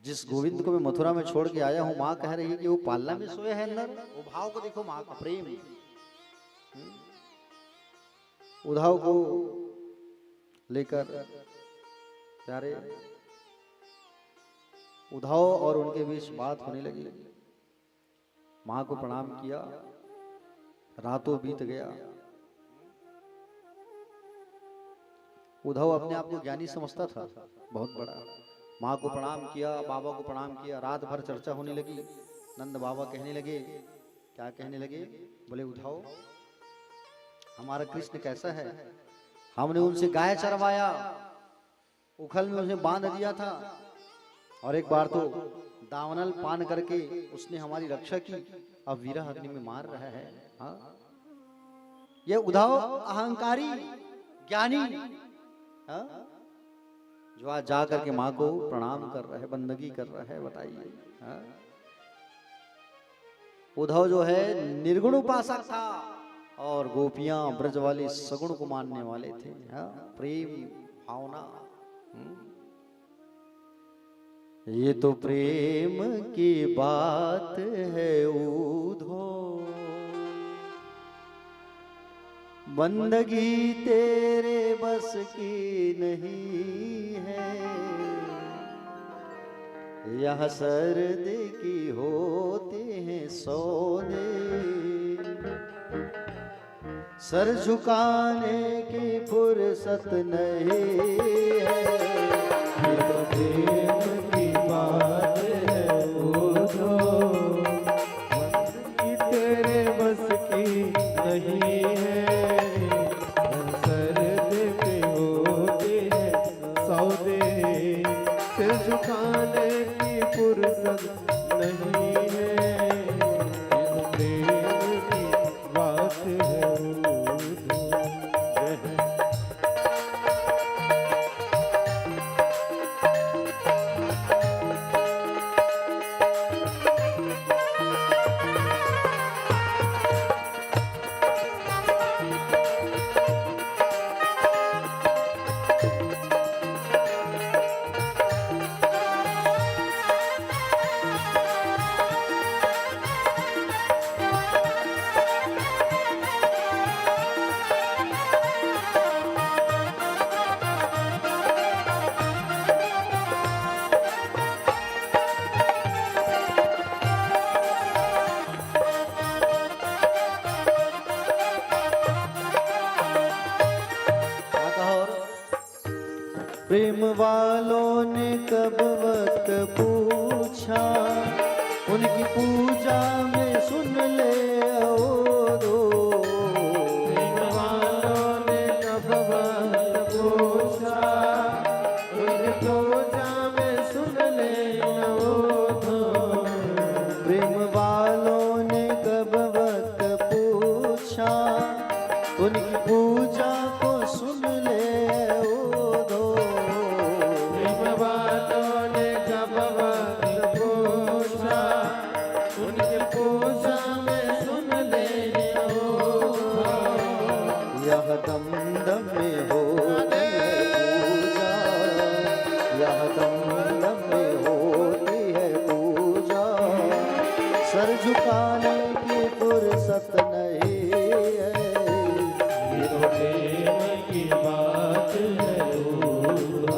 Speaker 3: जिस गोविंद को मैं मथुरा में छोड़ के आया हूं, माँ कह रही है कि वो पालना में सोया है अंदर। वो भाव को देखो, माँ का प्रेम। उद्धव को लेकर प्यारे उद्धव और उनके बीच बात होने लगी। माँ को प्रणाम किया, रातों बीत गया। उद्धव अपने आप को ज्ञानी समझता था, बहुत बड़ा। माँ को प्रणाम किया, बाबा को प्रणाम किया, रात भर चर्चा होने लगी। नंद बाबा कहने लगे, क्या कहने लगे? बोले उद्धव, हमारा कृष्ण कैसा है? हमने उनसे गाय चरवाया, उखल में उसे बांध दिया था, और एक बार तो दावनल पान करके उसने हमारी रक्षा की, अब वीरा अग्नि में मार रहा है। हाँ? ये उद्धव अहंकारी ज्ञानी, हाँ? जो आज जा करके माँ को प्रणाम कर रहा है, बंदगी कर रहा है, बताइए। हाँ? उद्धव जो है निर्गुण उपासक था, और गोपियां ब्रज वाले सगुण को मानने वाले थे। हाँ? प्रेम भावना। ये तो प्रेम की बात है उद्धव, बंदगी तेरे बस की नहीं है। यह सर्द की होते हैं सौदे, सर झुकाने की फुर्सत नहीं है। ये तो प्रेम की बात है उद्धव,
Speaker 4: बंदगी तेरे बस की नहीं है। सरदे पे होते हैं सौदे, सिर झुकाने की फुर्सत नहीं है। ये तो प्रेम की बात है उद्धव। जय है।
Speaker 3: प्रेम वालों ने कब वक्त पूछा, उनकी पूजा में सुन ले ओ दो।
Speaker 4: प्रेम वालों ने कब वक्त पूछा, उनकी पूजा में सुन ले ओ दो।
Speaker 3: प्रेम वालों ने कब वक्त पूछा, उनकी पूजा को सुन ले ओ दो।
Speaker 4: प्रेम वालों ने कब वक्त पूछा, उनकी पूजा में सुन ले ओ दो।
Speaker 3: यह दम दम में होती है पूजा, यह दम दम में होती है पूजा, सर झुकाने की फुर्सत नहीं है।
Speaker 4: ये तो प्रेम की बात है उद्धव।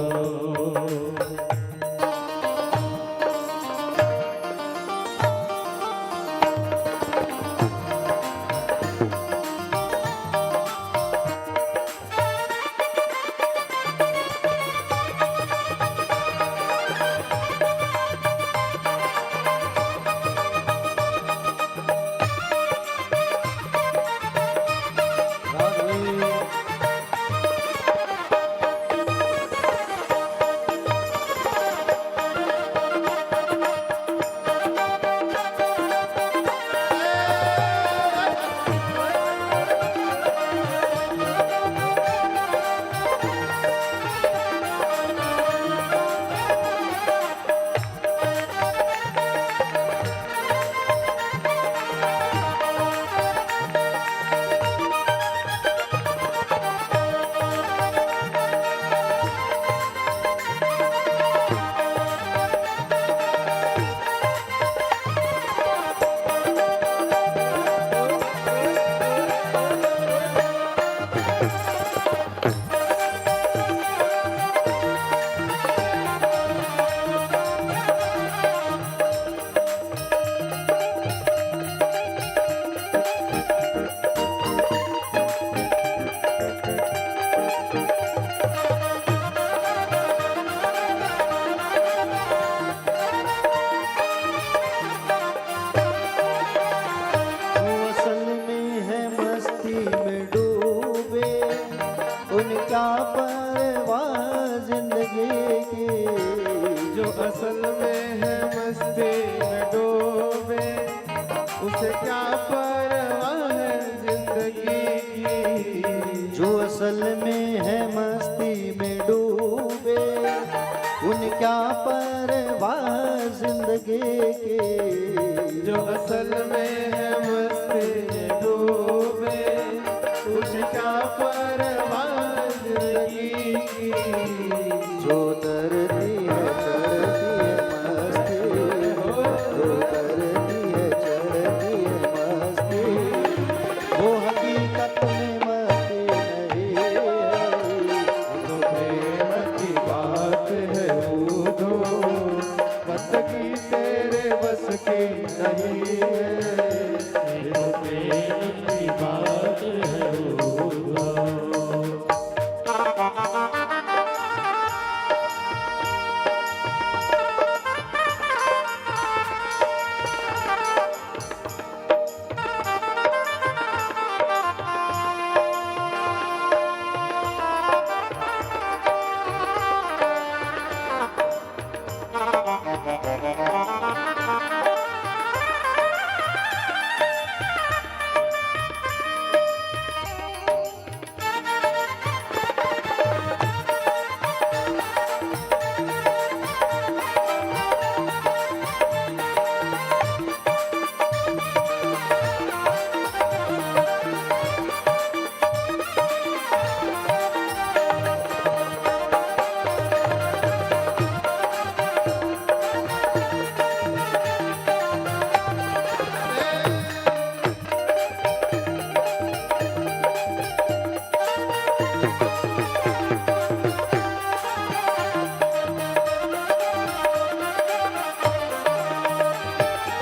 Speaker 3: के
Speaker 4: जो असल में है मस्ती में डूबे, उसे क्या परवाह जिंदगी की।
Speaker 3: जो तरती है चढ़ती है मस्ती, जो तरती है चढ़ती है मस्ती, वो हकीकत में मस्ती नहीं है।
Speaker 4: तो प्रेम की बात है बूझो, बंदगी तेरे बस की नहीं है। तो प्रेम की बात है बूझो।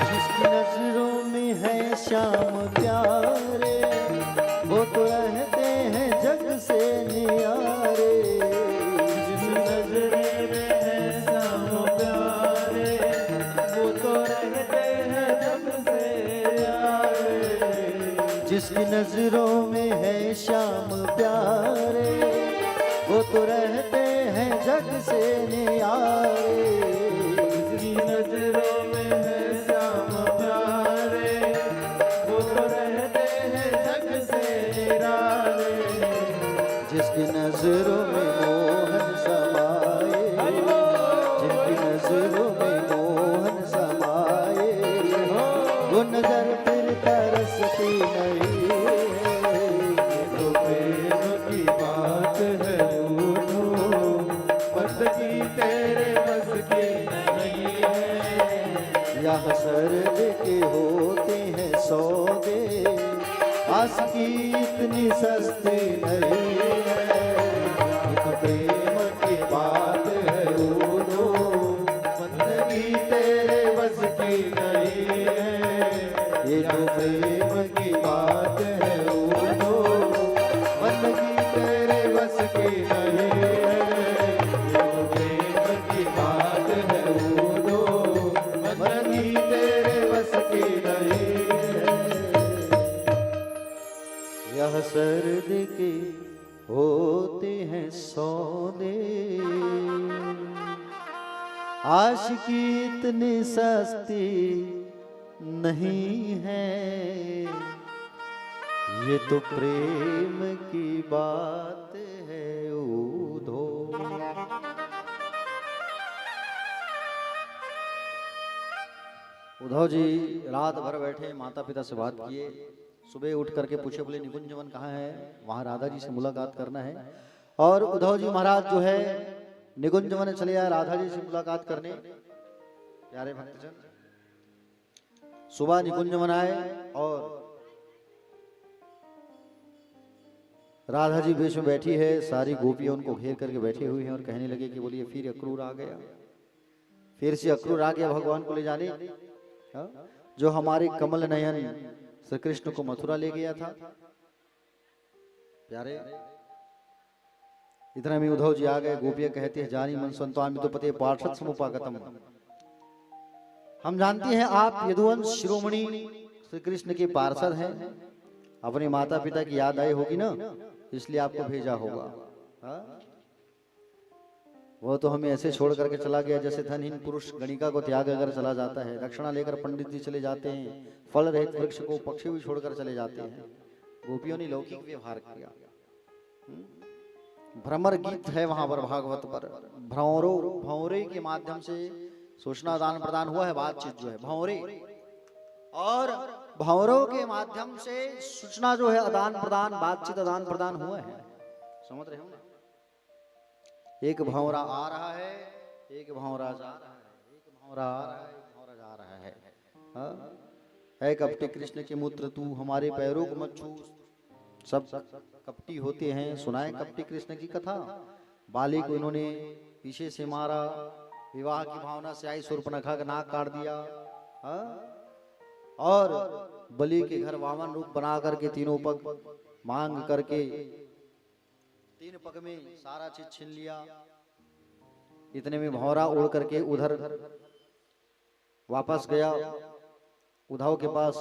Speaker 3: जिसकी नजरों में है श्याम प्यारे, वो तो रहते हैं जग से नियारे।
Speaker 4: जिस नजरे में है श्याम प्यारे, वो तो रहते हैं जग से यारे।
Speaker 3: जिसकी नजरों में है श्याम प्यारे, वो तो रहते हैं जग से नियारे।
Speaker 4: जिसकी नजरों में है श्याम प्यारे, वो तो रहते हैं जग से निराले।
Speaker 3: जिसकी नजरों में मोहन समाए, जिनकी नजरों में मोहन समाए, वो नजर फिर तरसती नहीं है।
Speaker 4: तो प्रेम की बात है बूझो, बंदगी तेरे बस की नहीं है।
Speaker 3: यह सर्द के होते हैं सौदे, आशिकी इतनी सस्ती नहीं है। एक प्रेम की बात है बूझो,
Speaker 4: बंदगी तेरे बस की नहीं है।
Speaker 3: ये जो प्रेम की बात है बूझो,
Speaker 4: बंदगी तेरे बस की नहीं है। ये तो प्रेम की बात है बूझो, बंदगी तेरे बस की नहीं है।
Speaker 3: यह सर्द के होते हैं सौदे, आशिकी इतनी सस्ती नहीं है। ये तो प्रेम की बात है ऊधो। उद्धव जी रात भर बैठे, माता पिता से बात किए। सुबह उठ करके पूछे, बोले निकुंजवन कहाँ है, वहाँ राधा जी से मुलाकात करना है। और उद्धव जी महाराज जो है निकुंजवन चले आए राधा जी से मुलाकात करने। प्यारे भक्तजन, सुबह निकुंजवन आए और राधा जी बीच में बैठी है, सारी गोपियां उनको घेर करके बैठी हुई हैं और कहने लगे कि बोलिए फिर अक्रूर आ गया, फिर से अक्रूर आ गया भगवान को ले जाने। हाँ? जो हमारे कमल नयन श्री कृष्ण को मथुरा ले गया था। प्यारे इतना में उद्धव जी आ गए। गोपियां कहती है, जानी मन संतान तो पते पार्षद समुपागतम। हम जानते हैं आप यदुवंश शिरोमणि श्री कृष्ण के पार्षद हैं, अपने माता पिता की याद आई होगी ना, इसलिए आपको भेजा होगा। हाँ? वो तो हमें ऐसे छोड़ करके चला गया जैसे धनहीन पुरुष गणिका को त्याग अगर चला जाता है। दक्षिणा लेकर पंडित जी चले जाते हैं, फल रहित वृक्ष को पक्षी भी छोड़कर चले जाते हैं। गोपियों ने लौकिक व्यवहार किया। भ्रमर गीत है वहां पर, भागवत पर भ्रौरे के माध्यम से सूचना आदान प्रदान हुआ है, बातचीत जो है भंवरे, और भंवरों के माध्यम से सूचना जो है आदान प्रदान, बातचीत आदान प्रदान हुआ है। समझ रहे हो ना? एक भंवरा आ रहा है, एक भंवरा जा रहा है, एक भंवरा आ रहा है, एक भंवरा जा रहा है। हाँ? है कपटी कृष्ण के मूत्र तू हमारे पैरों को मत छू। सब कपटी होते हैं। सुनाए कपटी कृष्ण की कथा। बाली को इन्होंने पीछे से मारा, विवाह की भावना से आई शूर्पणखा का नाक काट दिया। हाँ? और बलि के घर वामन रूप बना करके तीनों पग मांग करके 3 पग में सारा चीज छीन लिया। इतने में भंवरा उड़ करके उधर वापस गया उद्धव के पास।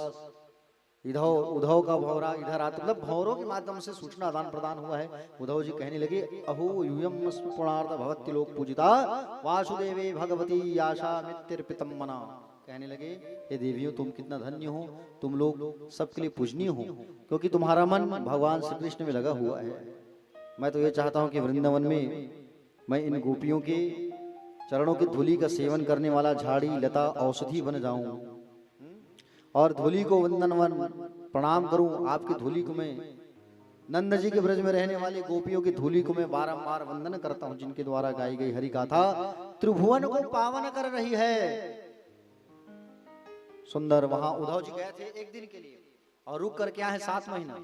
Speaker 3: उद्धव का भंवरा इधर आता, मतलब भंवरों के माध्यम से सूचना आदान प्रदान हुआ है। उद्धव जी कहने लगे अहो यूयम पुणार्थ भगवती लोक पूजिता वासुदेवे भगवती आशा मित्तिर्पितम मना। कहने लगे हे देवियों, तुम कितना धन्य हो, तुम लोग सबके लिए पूजनीय हो, क्योंकि तुम्हारा मन भगवान श्री कृष्ण में लगा हुआ है। मैं तो ये चाहता हूँ कि वृंदावन में मैं इन गोपियों के चरणों की धूलि का सेवन करने वाला झाड़ी लता औषधि बन जाऊं और धूलि को वंदन प्रणाम करूं। आपकी धूलि को मैं, नंद जी के ब्रज में रहने वाली गोपियों की धूलि को मैं बारंबार वंदन करता हूं, जिनके द्वारा गाई गई हरि गाथा त्रिभुवन को पावन कर रही है। सुंदर। वहां उद्धव जी गए थे 1 दिन के लिए और रुक कर क्या है 7 महीना।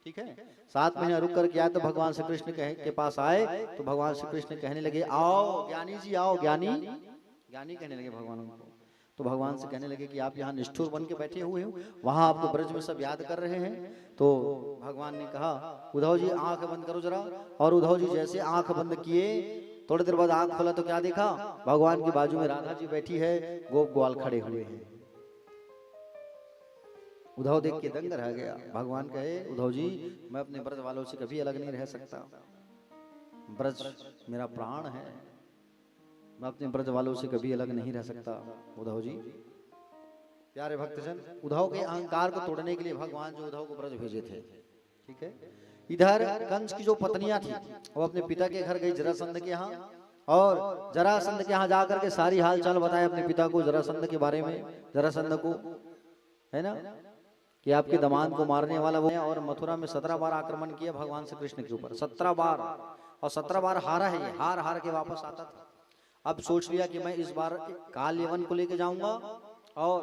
Speaker 3: ठीक है, 7 महीना रुक कर क्या, तो भगवान श्री कृष्ण के पास आए तो भगवान श्री कृष्ण कहने लगे आओ ज्ञानी जी आओ, ज्ञानी ज्ञानी कहने लगे भगवान उनको। तो भगवान से कहने लगे कि आप यहाँ निष्ठुर बन के बैठे हुए हो, वहां आपको ब्रज में सब याद कर रहे हैं। तो भगवान ने कहा उद्धव जी आंख बंद करो जरा। और उद्धव जी जैसे आंख बंद किए, थोड़ी देर बाद आंख खोला तो क्या देखा, भगवान की बाजू में राधा जी बैठी है, गोप ग्वाल खड़े हुए हैं। उद्धव देख के दंग रह गया। भगवान कहे उद्धव जी, मैं अपने ब्रज वालों से कभी अलग नहीं रह सकता, ब्रज मेरा प्राण है, मैं अपने ब्रज वालों से कभी अलग नहीं रह सकता। उद्धव जी, प्यारे भक्तजन, उद्धव के अहंकार को तोड़ने के लिए भगवान जो उद्धव को ब्रज भेजे थे। ठीक है, इधर कंस की जो पत्नियां थी वो अपने पिता के घर गई जरासंध के यहाँ, और जरासंध के यहाँ जाकर के सारी हाल चाल बताए अपने पिता को जरासंध के बारे में। जरासंध को है ना कि आपके दामाद को मारने वाला वो है, और मथुरा में 17 बार आक्रमण किया भगवान श्री कृष्ण के ऊपर, 17 बार, और 17 बार हारा है। ये हार हार के वापस आता था। अब सोच लिया कि मैं इस बार काल यवन को लेकर जाऊंगा और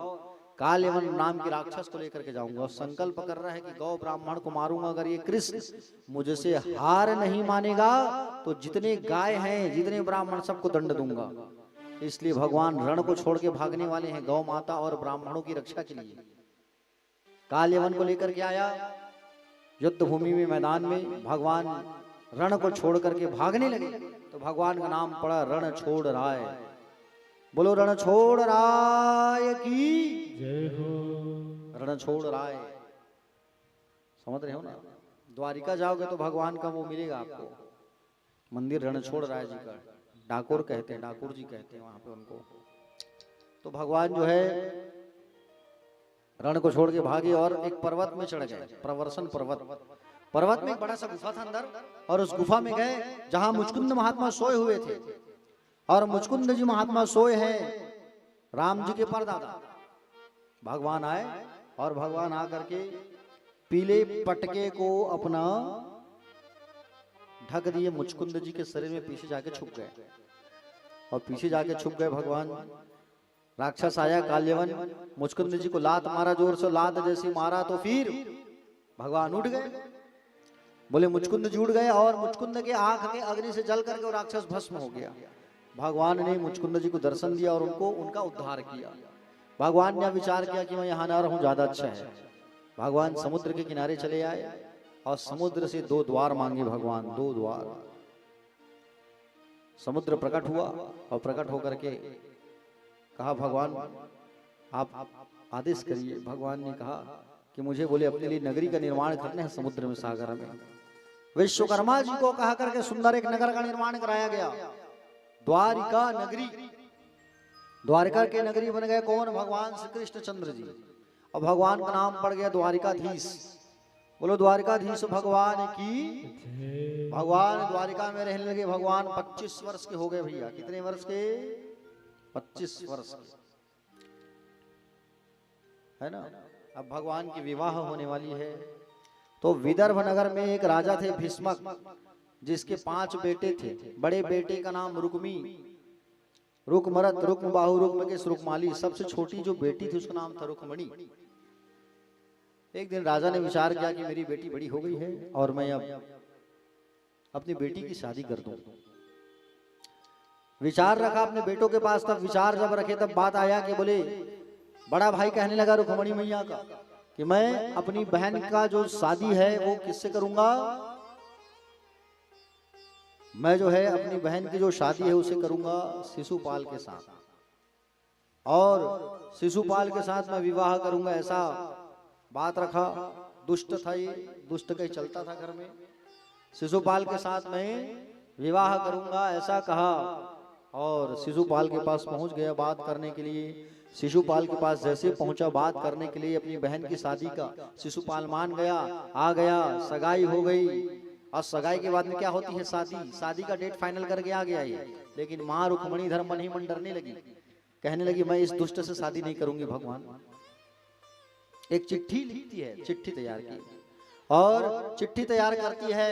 Speaker 3: काल यवन नाम के राक्षस को लेकर के जाऊंगा, और संकल्प कर रहा है कि गौ ब्राह्मण को मारूंगा। अगर ये कृष्ण मुझसे हार नहीं मानेगा तो जितने गाय हैं, जितने ब्राह्मण, सबको दंड दूंगा। इसलिए भगवान रण को छोड़ के भागने वाले हैं गौ माता और ब्राह्मणों की रक्षा के लिए। काल यवन को लेकर के आया, युद्ध भूमि में, मैदान में भगवान रण को छोड़ करके भागने लगे तो भगवान का नाम पड़ा रण छोड़ राय। बोलो रण छोड़ राय की
Speaker 2: जय हो।
Speaker 3: रण छोड़ राय, समझ रहे हो ना? द्वारिका जाओगे तो भगवान का वो मिलेगा आपको, मंदिर रण छोड़ राय जी का, डाकोर कहते हैं, डाकोर जी कहते हैं वहां पे उनको। तो भगवान जो है रण को छोड़ के भागे और एक पर्वत में चढ़ गए, प्रवर्सन पर्वत में एक बड़ा सा गुफा था अंदर, और उस गुफा में गए जहां मुचकुंद महात्मा सोए हुए थे। और मुचकुंद जी महात्मा सोए हैं राम जी के परदादा। भगवान आए और भगवान आकर के पीले पटके को अपना ढक दिए मुचकुंद जी के शरीर में, पीछे जाके छुप गए। और पीछे जाके छुप गए भगवान। राक्षस आया काल्यवन, मुचकुंद जी को लात मारा, जोर से लात जैसी मारा तो फिर भगवान उठ गए। बोले मुचकुंद जी उठ गए, और मुचकुंद के आंख के अग्नि से जल करके वो राक्षस भस्म हो गया। भगवान ने मुचकुंद जी को दर्शन दिया और उनका उद्धार किया। भगवान ने विचार किया कि मैं यहाँ ना रहूं, ज्यादा अच्छा है। भगवान समुद्र के किनारे चले आए और समुद्र से 2 द्वार मांगे भगवान, 2 द्वार। समुद्र प्रकट हुआ और प्रकट होकर के कहा भगवान आप आदेश करिए। भगवान ने कहा कि मुझे बोले अपने लिए नगरी का निर्माण करना है समुद्र में, सागर में। विश्वकर्मा जी को कहा करके सुंदर एक नगर का निर्माण कराया गया, द्वारिका नगरी। द्वारिका के नगरी बन गए कौन? भगवान श्री कृष्ण चंद्र जी। और भगवान का नाम पड़ गया द्वारिकाधीश। बोलो द्वारिकाधीश भगवान की। भगवान द्वारिका में रहने लगे। भगवान 25 वर्ष के हो गए भैया। कितने वर्ष के? 25 वर्ष की, है ना। अब भगवान की विवाह होने वाली है। तो विदर्भ नगर में एक राजा थे भीष्मक, जिसके 5 बेटे थे। बड़े बेटे का नाम रुक्मी, रुक्मरत, रुक्मबाहु, रुक्मकेश, रुक्माली। सबसे छोटी जो बेटी थी उसका नाम था रुक्मणी। एक दिन राजा ने विचार किया कि मेरी बेटी बड़ी हो गई है और मैं अब अपनी बेटी की शादी कर दूं। विचार रखा अपने बेटों के पास। तब विचार जब रखे तब बात आया कि बोले, बड़ा भाई कहने लगा रुक्मणी मैया का कि मैं अपनी बहन का जो शादी है वो किससे करूंगा। मैं जो है अपनी बहन की जो शादी है उसे करूंगा शिशुपाल के साथ, और शिशुपाल के साथ मैं विवाह करूंगा, ऐसा बात रखा। दुष्ट था ये, दुष्ट कहीं चलता था घर में। शिशुपाल के साथ मैं विवाह करूंगा ऐसा कहा, और शिशुपाल के पास पहुंच गया बात करने के लिए। शिशुपाल के पास जैसे पहुंचा बात करने के लिए अपनी बहन की शादी का, शिशुपाल मान गया, आ गया, सगाई हो गई। और सगाई के बाद में क्या होती है, शादी। शादी का डेट फाइनल करके आ गया ये। लेकिन माँ रुक्मणी धर्म मन ही मन डरने लगी, कहने लगी मैं इस दुष्ट से शादी नहीं करूंगी भगवान। एक चिट्ठी लिखती है, चिट्ठी तैयार की, और चिट्ठी तैयार करती है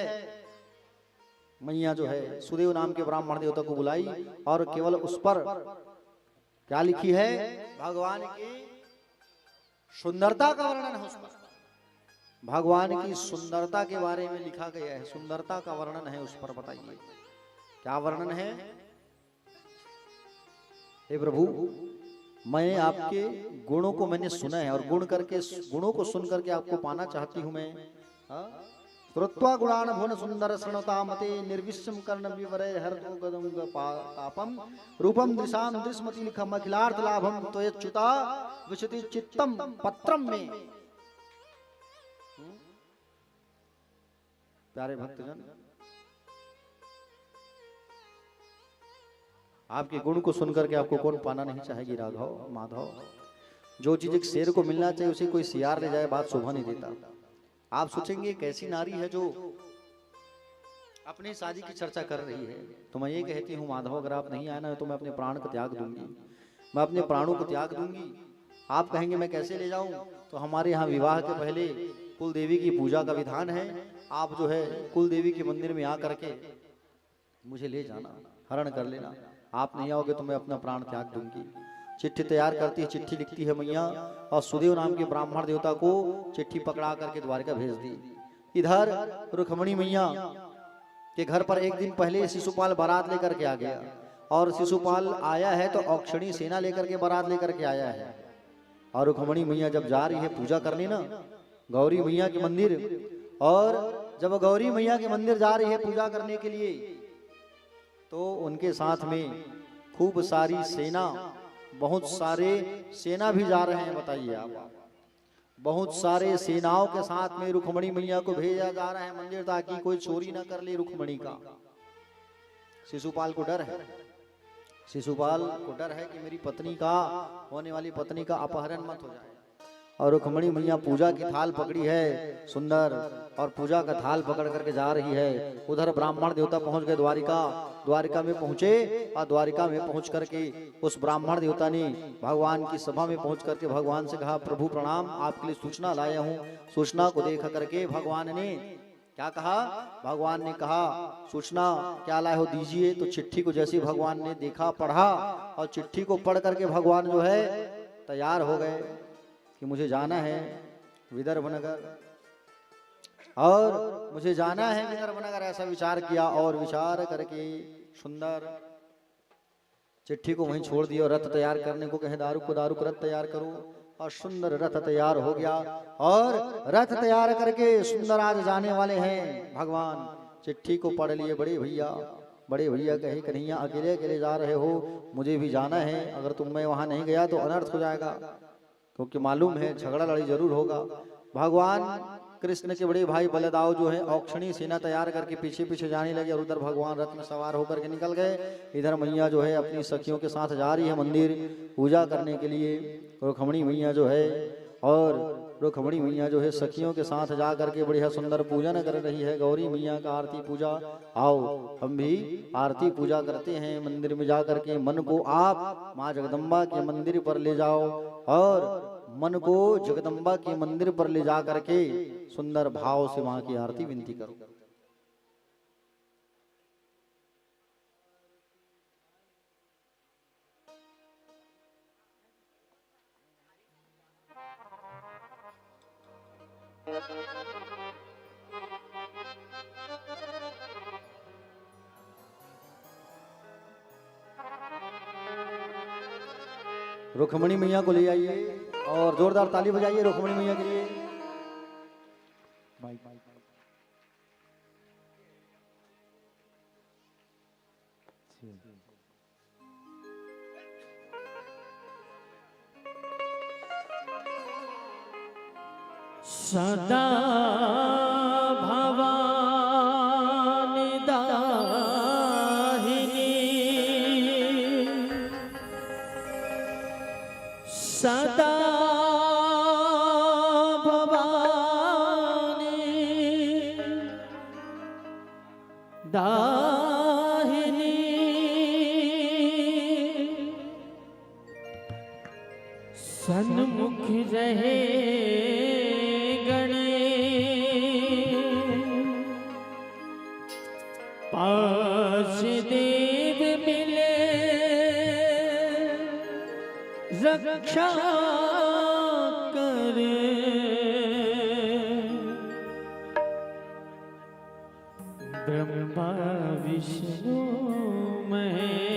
Speaker 3: मैया जो है, सुदेव नाम के ब्राह्मण देवता को बुलाई, और केवल उस पर क्या लिखी है, भगवान की सुंदरता का वर्णन है। उस पर भगवान की सुंदरता के बारे में लिखा गया है, सुंदरता का वर्णन है उस पर। बताइए क्या वर्णन है। हे प्रभु, मैं आपके गुणों को मैंने सुना है, और गुणों को सुन करके आपको पाना चाहती हूं मैं। श्रुत्वा गुणान भुवन सुंदर श्रणता मते निर्विश्यम कर्ण विवरे हरतो गदम पापम रूपम दृशाम दृश्मति लिखम अखिलार्थ लाभम त्वयच्युता विशति चित्तम पत्रम में। प्यारे भक्तजन, आपके गुण को सुनकर के आपको कौन पाना नहीं चाहेगी राघव माधव। जो चीज एक शेर को मिलना चाहिए उसे कोई सियार ले जाए, बात शोभा नहीं देता। आप सोचेंगे कैसी नारी है जो अपनी शादी की चर्चा कर रही है। तो मैं ये कहती हूँ माधव, अगर आप नहीं आए ना तो मैं अपने प्राण को त्याग दूंगी, मैं अपने प्राणों को त्याग दूंगी। आप कहेंगे मैं कैसे ले जाऊं, तो हमारे यहाँ विवाह के पहले कुल देवी की पूजा का विधान है। आप जो है कुल देवी के मंदिर में आकर के मुझे ले जाना, हरण कर लेना। आप नहीं आओगे तो मैं अपना प्राण त्याग दूंगी। चिट्ठी तैयार करती है, चिट्ठी लिखती है मैया, और सुदेव नाम के ब्राह्मण देवता को चिट्ठी पकड़ा करके द्वारका भेज दी। इधर रुक्मणी मैया के घर पर एक दिन पहले शिशुपाल बारात लेकर के आ गया, और शिशुपाल आया है तो औक्षणी सेना लेकर के बारात लेकर के आया है। और रुक्मणी मैया जब जा रही है पूजा करने ना गौरी मैया के मंदिर, और जब गौरी मैया के मंदिर जा रही है पूजा करने के लिए, तो उनके साथ में खूब सारी सेना, बहुत सारे सेना भी जा रहे हैं। बताइए आप, बहुत सारे सेनाओं के साथ में रुक्मणी मैया को भेजा जा रहा है मंदिर, ताकि कोई चोरी ना कर ले रुक्मणी का। शिशुपाल को डर है, शिशुपाल को डर है कि मेरी पत्नी का, होने वाली पत्नी का अपहरण मत हो जाए। और रुक्मणी मैया पूजा की थाल पकड़ी है सुंदर, और पूजा का थाल पकड़ करके जा रही है। उधर ब्राह्मण देवता पहुंच गए द्वारिका, द्वारिका में पहुंचे, और द्वारिका में पहुंच करके उस ब्राह्मण देवता ने भगवान की सभा में पहुंच करके भगवान से कहा, प्रभु प्रणाम, आपके लिए सूचना लाया हूँ। सूचना को देख करके भगवान ने क्या कहा, भगवान ने कहा सूचना क्या लाए हो दीजिए। तो चिट्ठी को जैसे भगवान ने देखा, पढ़ा, और चिट्ठी को पढ़ करके भगवान जो है तैयार हो गए कि मुझे जाना है विदर्भ नगर, और मुझे जाना है विदर्भ नगर। ऐसा विचार किया, और विचार करके सुंदर चिट्ठी को वहीं छोड़ दिया। रथ तैयार करने को कहे, दारुक रथ तैयार करो, और सुंदर रथ तैयार हो गया। और रथ तैयार करके सुंदर आज जाने वाले हैं भगवान। चिट्ठी को पढ़ लिए, बड़े भैया कहे, कन्हैया अकेले अकेले जा रहे हो, मुझे भी जाना है। अगर तुम मैं वहां नहीं गया तो अनर्थ हो जाएगा, क्योंकि मालूम है झगड़ा लड़ी जरूर होगा। भगवान कृष्ण के बड़े भाई बलदाव जो है औक्षणी सेना तैयार करके पीछे पीछे जाने लगे, और उधर भगवान रथ में सवार होकर के निकल गए। इधर मैया जो है अपनी सखियों के साथ जा रही है मंदिर पूजा करने के लिए। रुक्मणी मैया जो है और रुक्मणी मैया जो है सखियों के साथ जा करके बढ़िया सुंदर पूजन कर रही है। गौरी मैया का आरती पूजा, आओ हम भी आरती पूजा करते हैं। मंदिर में जा करके मन को आप माँ जगदम्बा के मंदिर पर ले जाओ और मन को जगदम्बा के मंदिर पर ले जा करके सुंदर भाव से माँ की आरती विनती करो। रुक्मणी मैया को ले आइए और जोरदार ताली बजाइए रुक्मणी मैया के लिए।
Speaker 2: सदा भवानी दाहिनी, सदा भवानी दाहिनी, सन्मुख रहे पास देव मिले रक्षा करे, ब्रह्मा विष्णु महेश।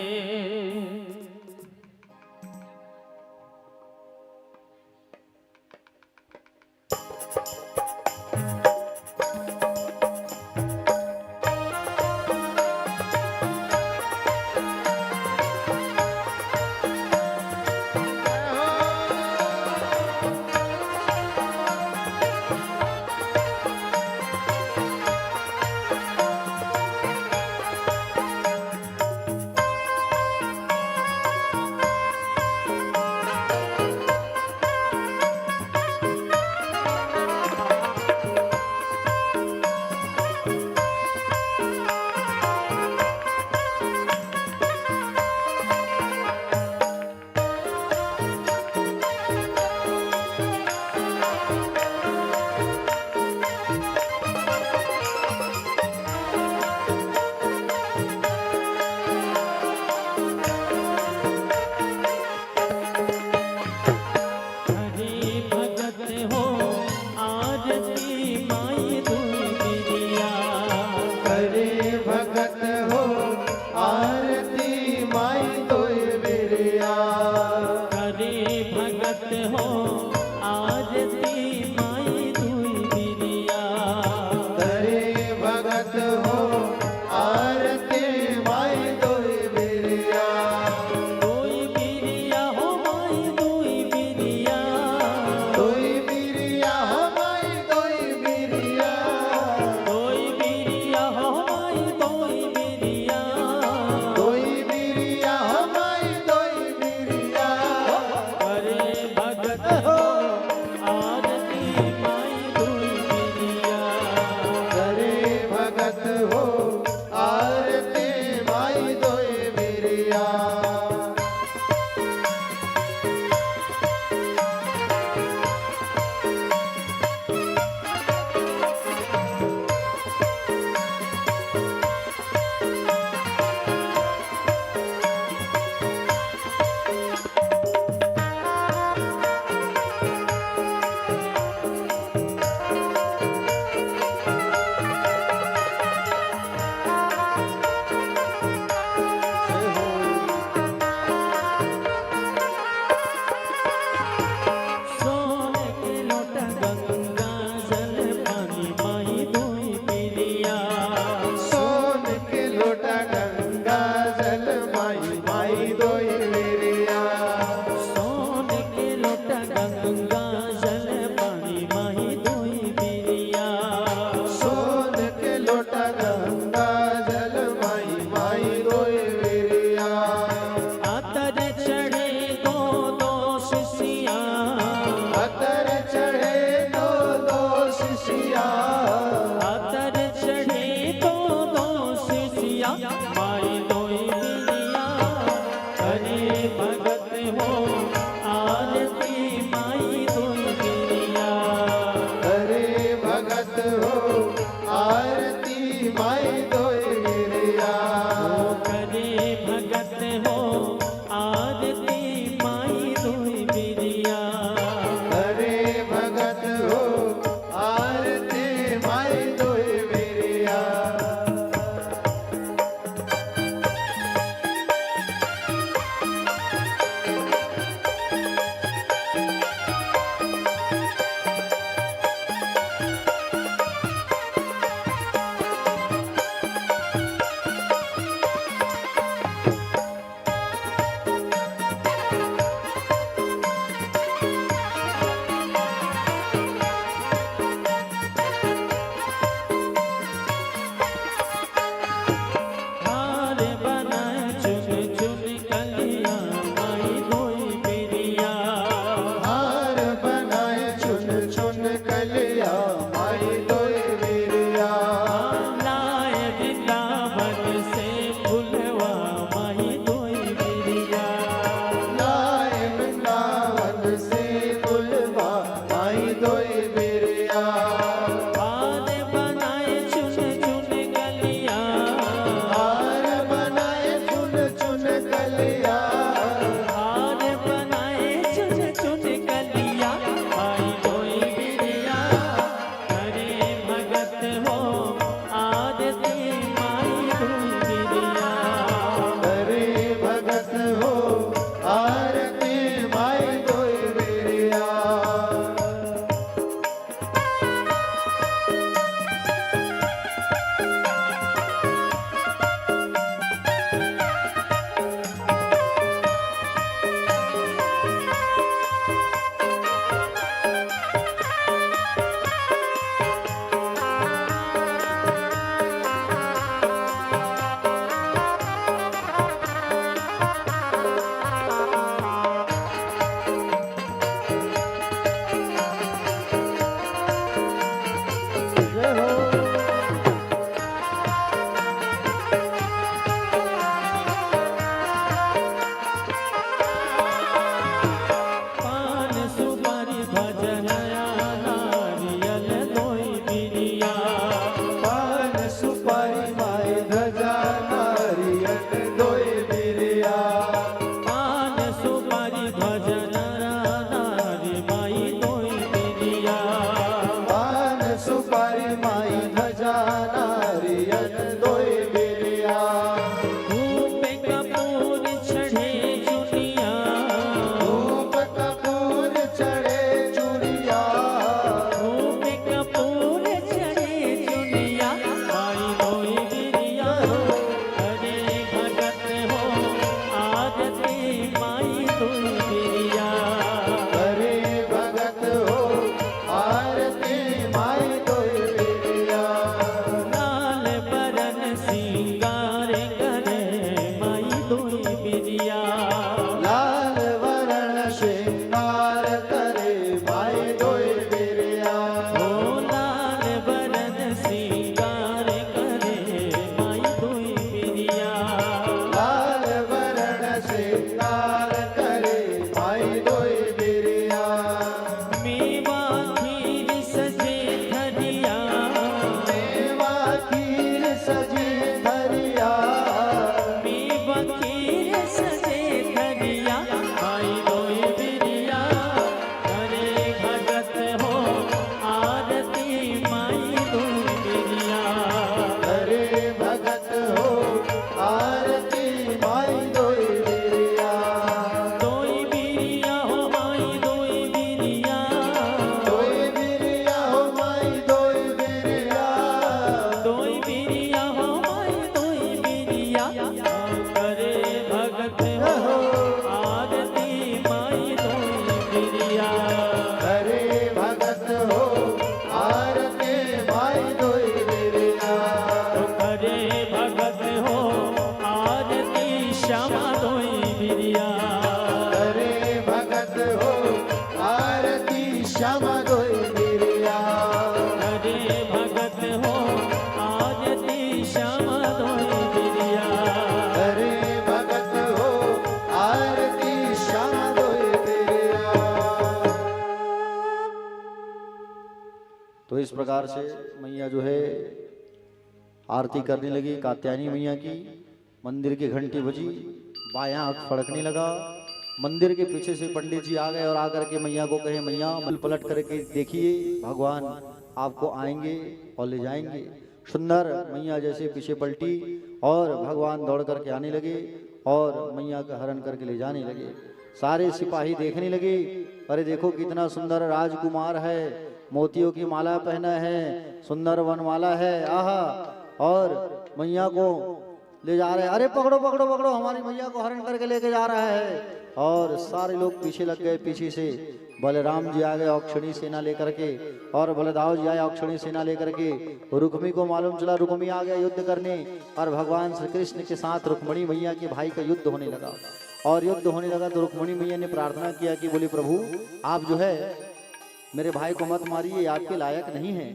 Speaker 4: अतर
Speaker 3: श्यामा दोई बिरिया।
Speaker 2: अरे भगत हो आरती श्यामा दोई बिरिया।
Speaker 3: अरे भगत हो आरती श्यामा दोई बिरिया। तो इस प्रकार से मैया जो है आरती करने लगी कात्यायनी मैया की। मंदिर की घंटी बजी, बायां आंख फड़कने लगा। मंदिर के पीछे से पंडित जी आ गए और आकर के मैया को कहे, मैया पलट करके देखिए, भगवान आपको आएंगे और ले जाएंगे। सुंदर मैया जैसे पीछे पलटी और भगवान दौड़ करके आने लगे और मैया का हरण करके ले जाने लगे। सारे सिपाही देखने लगे, अरे देखो कितना सुंदर राजकुमार है, मोतियों की माला पहना है, सुंदर वनमाला है, आहा, और मैया को ले जा रहे हैं। अरे पकड़ो पकड़ो पकड़ो, हमारी मैया को हरण करके लेके जा रहा है। और सारे लोग पीछे लग गए। पीछे से बलराम जी आ गए औक्षणी सेना लेकर के, और बलदाव जी आए औक्षणी सेना लेकर के। रुक्मी को मालूम चला, रुक्मी आ गया युद्ध करने, और भगवान श्री कृष्ण के साथ रुक्मणी मैया के भाई का युद्ध होने लगा। और युद्ध होने लगा तो रुक्मणी मैया ने प्रार्थना किया कि बोली, प्रभु आप जो है मेरे भाई को मत मारिए, आपके लायक नहीं है,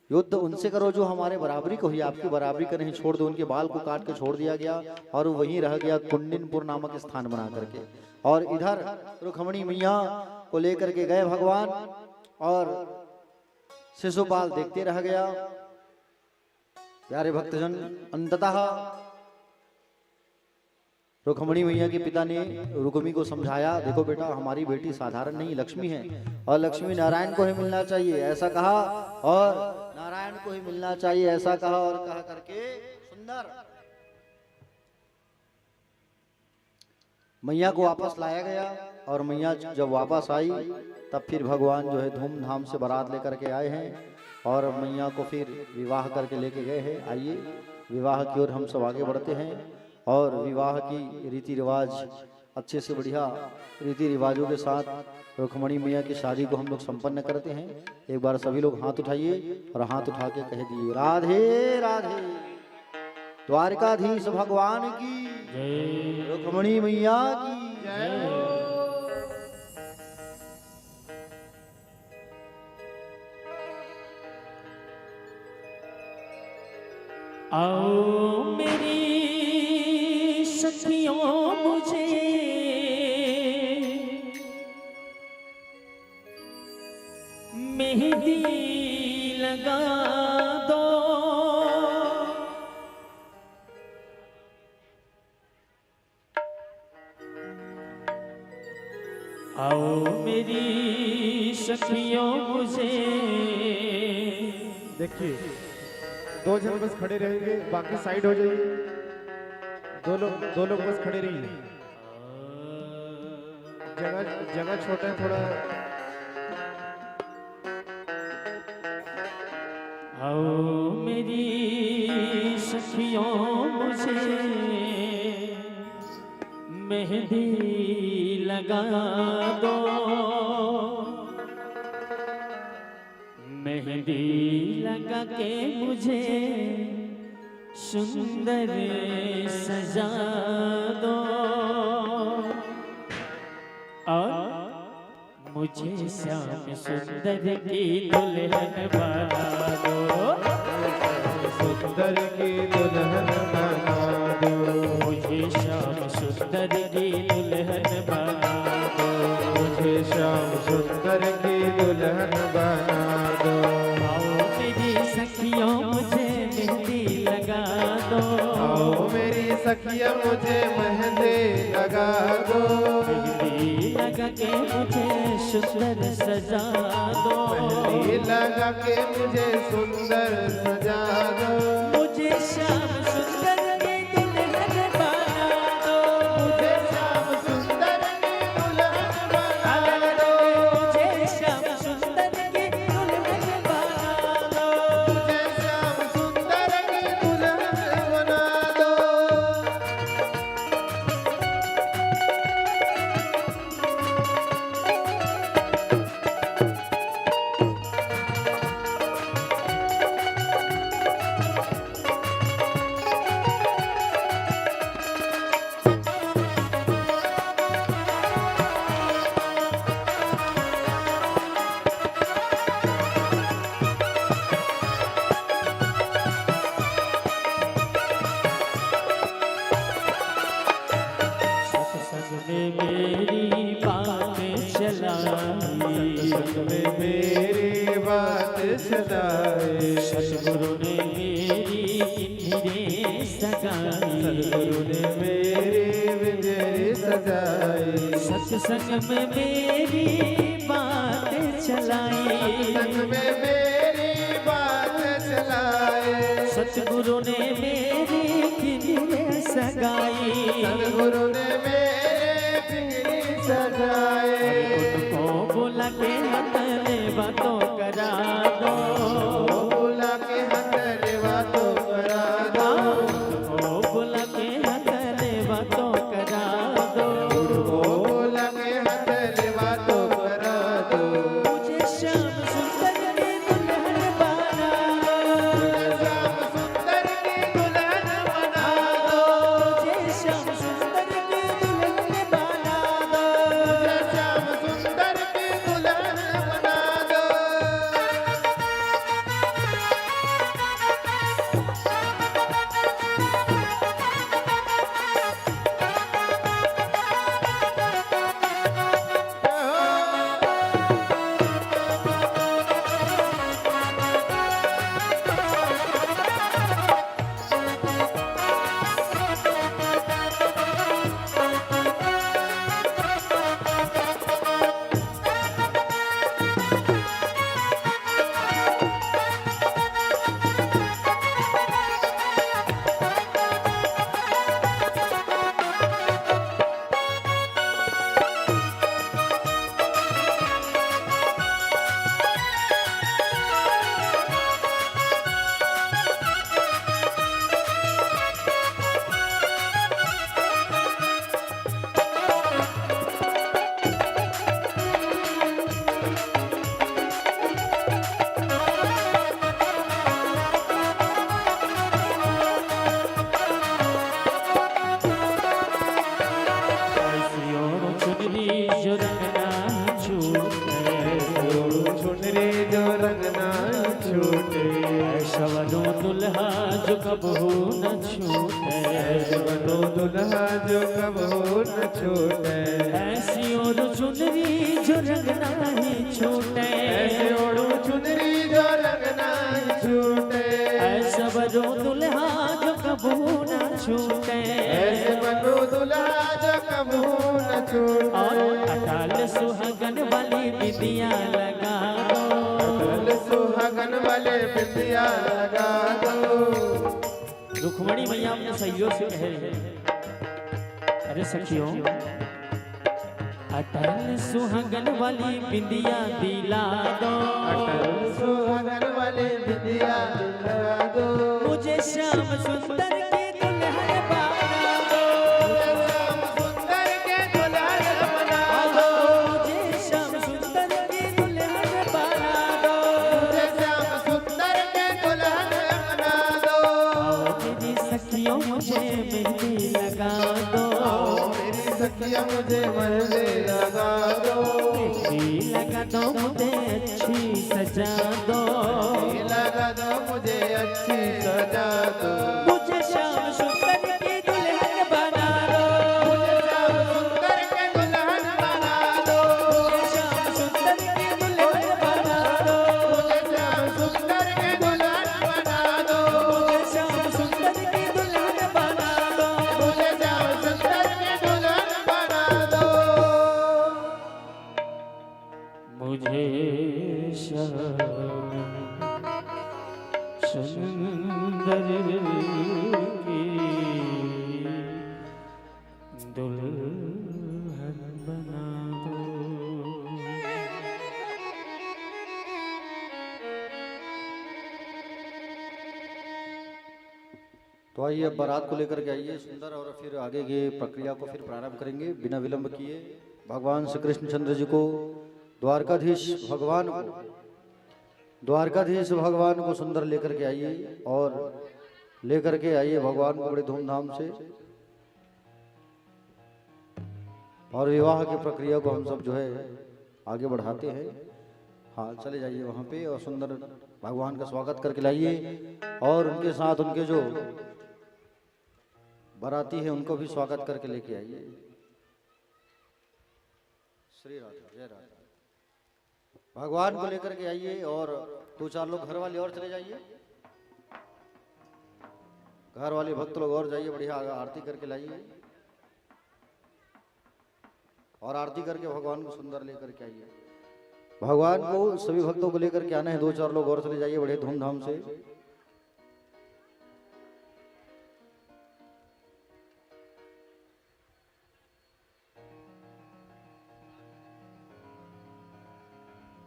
Speaker 3: युद्ध उनसे करो जो हमारे बराबरी को ही, आपकी बराबरी का नहीं, छोड़ दो। उनके बाल को काट के छोड़ दिया गया और वहीं रह गया कुंडिनपुर नामक स्थान बना करके। और इधर रुक्मणी मैया को लेकर के गए भगवान, और शिशुपाल देखते रह गया। प्यारे भक्तजन, अंततः रुक्मणी मैया के पिता ने रुक्मी को समझाया, देखो बेटा हमारी बेटी साधारण नहीं, लक्ष्मी है, और लक्ष्मी नारायण को ही मिलना चाहिए, ऐसा कहा, और नारायण को ही मिलना चाहिए ऐसा कहा, और कहा करके सुंदर मैया को वापस लाया गया। और मैया जब वापस आई तब फिर भगवान जो है धूमधाम से बारात लेकर के आए हैं, और मैया को फिर विवाह करके लेके गए हैं। आइए विवाह की ओर हम सब आगे बढ़ते हैं, और विवाह की रीति रिवाज अच्छे से बढ़िया रीति रिवाजों के साथ रुक्मणी मैया की शादी को हम लोग संपन्न करते हैं। एक बार सभी लोग हाथ उठाइए और हाथ उठा के कह दिए, राधे राधे। द्वारकाधीश भगवान की
Speaker 2: जय,
Speaker 3: रुक्मणी मैया की
Speaker 2: जय। आओ मेरी सखियों मुझे मेहंदी लगा दो। आओ मेरी सखियों मुझे।
Speaker 4: देखिए 2 जन बस खड़े रहेंगे, बाकी साइड हो जाइए। दो लोग बस खड़े रहिए, जगह छोटा है थोड़ा।
Speaker 2: आओ मेरी सखियों मुझे मेहंदी लगा दो। मेहंदी लगा के मुझे सुंदर सजा दो, और मुझे श्याम सुंदर की दुल्हन बना दो।
Speaker 4: सुंदर की दुल्हन बना दो,
Speaker 2: मुझे श्याम सुंदर की दुल्हन बना दो।
Speaker 4: मुझे श्याम सुंदर की दुल्हन बना दो।
Speaker 2: आओ मेरी सखियों मुझे मेहंदी लगा दो।
Speaker 4: आओ मेरी सखिया मुझे मेहंदी लगा दो।
Speaker 2: मेहंदी लगा के मुझे सुंदर सजा दो।
Speaker 4: मेहंदी लगा के मुझे सुंदर सजा दो।
Speaker 2: मुझे श्याम सुंदर की दुल्हन बना दो।
Speaker 4: मुझे श्याम सुंदर की दुल्हन बना दो।
Speaker 2: मुझे श्याम सुंदर की दुल्हन बना दो।
Speaker 4: मुझे श्याम सुंदर की दुल्हन बना दो। में मेरी बात चलाए,
Speaker 2: सतगुरु ने मेरी किन्हीं सगाई,
Speaker 4: सतगुरु ने मेरी विजय सजाई,
Speaker 2: सत्संग में मेरी बात चलाई,
Speaker 4: संग में मेरी बात चलाए,
Speaker 2: सतगुरु ने मेरी किन्हीं सगाई,
Speaker 4: सतगुरु ने मेरे फिक्री सजाए,
Speaker 2: उनको बुला के हथले बातों करा दो,
Speaker 4: बुला के हथले बातों करा दो,
Speaker 2: उनको बुला के हथले बातों करा दो,
Speaker 4: बुला के हथले बातों करा दो,
Speaker 2: मुझे श्याम सुंदर के दुल्हन बना
Speaker 4: श्याम सुंदर की दुल्हन बना दो,
Speaker 2: मुझे श्याम सुंदर के दुल्हन बना दो,
Speaker 4: श्याम सुंदर की दुल्हन बना दो।
Speaker 2: ऐसी और चुनरी जो रंगना छूटे,
Speaker 4: चुनरी जो रंगना छूटे,
Speaker 2: सवरो दुल्हा जो कबहू न छूटे,
Speaker 4: बनो दुल्हा जो कबहू न छूटे,
Speaker 2: ऐसी और चुनरी जो रंगना ही छूटे,
Speaker 4: ऐसे ओढ़ो चुनरी जो रंगना छूटे,
Speaker 2: सवरो दुल्हा जो कबहू न छूटे,
Speaker 4: ऐसे बनो दुल्हा जो कबहू न छूटे,
Speaker 2: और अटाल सुहागन वाली बिंदिया लगा दो,
Speaker 4: कल सुहागन वाले बिंदिया लगा दो,
Speaker 2: रुक्मणी मैया अपने सहियों से कह रहे हैं, अरे सखियों अटल सुहागन वाली बिंदिया दिला दो,
Speaker 4: अटल सुहागन वाले बिंदिया लगा दो,
Speaker 2: मुझे श्याम सुंदर की दुल्हन बना दो,
Speaker 4: श्याम सुंदर के दुल्हन बना दो,
Speaker 2: मुझे श्याम सुंदर की दुल्हन बना दो,
Speaker 4: श्याम सुंदर के दुल्हन बना दो,
Speaker 2: आओ मेरी सखियों मुझे मेहंदी लगा दो,
Speaker 4: मेरी सखिया मुझे मेहंदी लगा दो,
Speaker 2: मेहंदी लगा दो मुझे अच्छी सजा दो,
Speaker 4: लगा दो मुझे अच्छी सजा दो,
Speaker 2: मुझे श्याम सुंदर की दुल्हन बना दो,
Speaker 4: श्याम सुंदर के दुल्हन बना दो,
Speaker 2: श्याम सुंदर की दुल्हन बना दो,
Speaker 4: श्याम सुंदर के दुल्हन बना दो,
Speaker 2: श्याम सुंदर की दुल्हन बना दो,
Speaker 4: मुझे श्याम सुंदर के दुल्हन बना दो,
Speaker 2: मुझे श्याम सुंदर की दुल्हन बना दो।
Speaker 3: तो आइए अब बारात को लेकर के आइए सुंदर, और फिर आगे की प्रक्रिया को फिर प्रारंभ करेंगे बिना विलंब किए। भगवान श्री कृष्णचंद्र जी को, द्वारकाधीश भगवान को सुंदर लेकर के आइए, और लेकर के आइए भगवान को बड़े धूमधाम से, और विवाह की प्रक्रिया को हम सब जो है आगे बढ़ाते हैं। हाँ, चले जाइए वहाँ पे और सुंदर भगवान का स्वागत करके लाइए, और उनके साथ उनके जो बाराती है उनको भी स्वागत करके लेके आइए। श्री राधा, जय राधा। भगवान को लेकर के आइए और 2-4 लोग घर वाले और चले जाइए, घर वाले भक्त लोग और जाइए, बढ़िया आरती करके लाइए और आरती करके भगवान को सुंदर लेकर के आइए। भगवान को सभी भक्तों को लेकर के आना है, 2-4 लोग और चले जाइए बड़े धूमधाम से।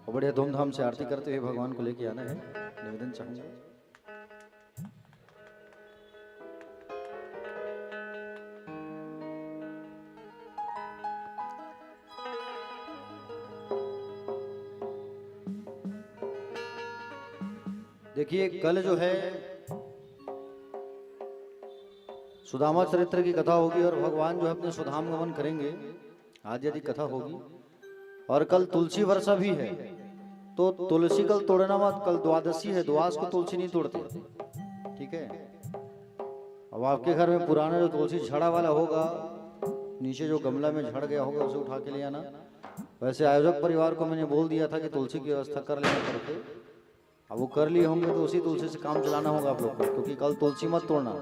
Speaker 3: और बड़े धूमधाम से आरती करते हुए भगवान को लेके आना है, निवेदन चाहूंगा। देखिए कल जो है सुदामा चरित्र की कथा होगी और भगवान जो है अपने सुधाम गमन करेंगे, आज यदि कथा होगी। और कल तुलसी वर्षा भी है, तो तुलसी कल तोड़ना मत, कल द्वादशी है, द्वादश को तुलसी नहीं तोड़ते, ठीक है। अब आपके घर में पुराना जो तुलसी झड़ा वाला होगा, नीचे जो गमला में झड़ गया होगा, उसे उठा के ले आना। वैसे आयोजक परिवार को मैंने बोल दिया था कि तुलसी की व्यवस्था कर लेना करके, अब वो कर लिए होंगे तो उसी तुलसी से काम चलाना होगा आप लोग को, क्योंकि कल तुलसी मत तोड़ना,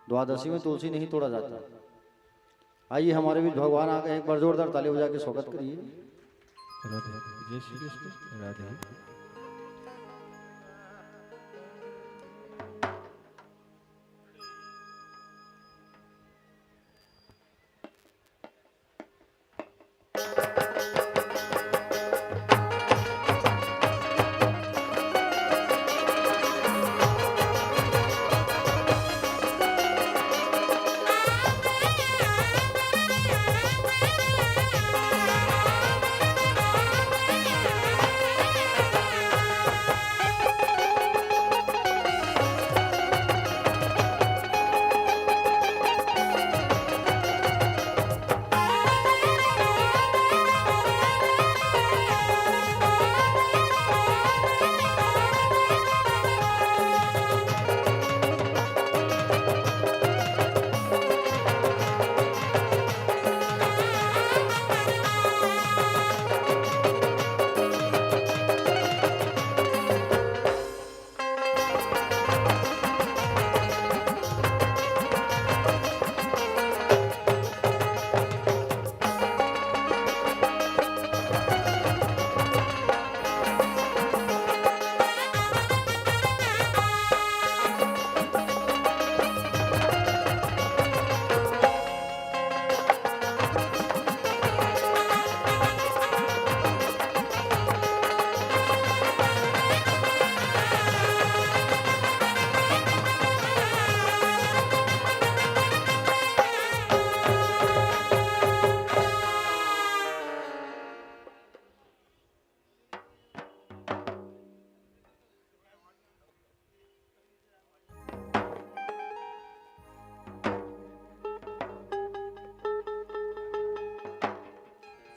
Speaker 3: द्वादशी में तुलसी नहीं तोड़ा जाता। आइए हमारे बीच भगवान आ गए, एक बार जोरदार ताली बजा के स्वागत करिए।
Speaker 2: जय श्री कृष्ण। राधे।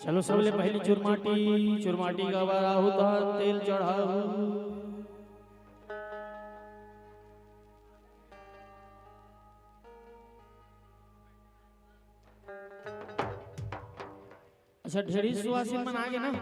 Speaker 2: चलो सबले पहली चुरमाटी का वारा होता, तेल चढ़ाओ। अच्छा ढेरी सुवासिन मन आगे ना,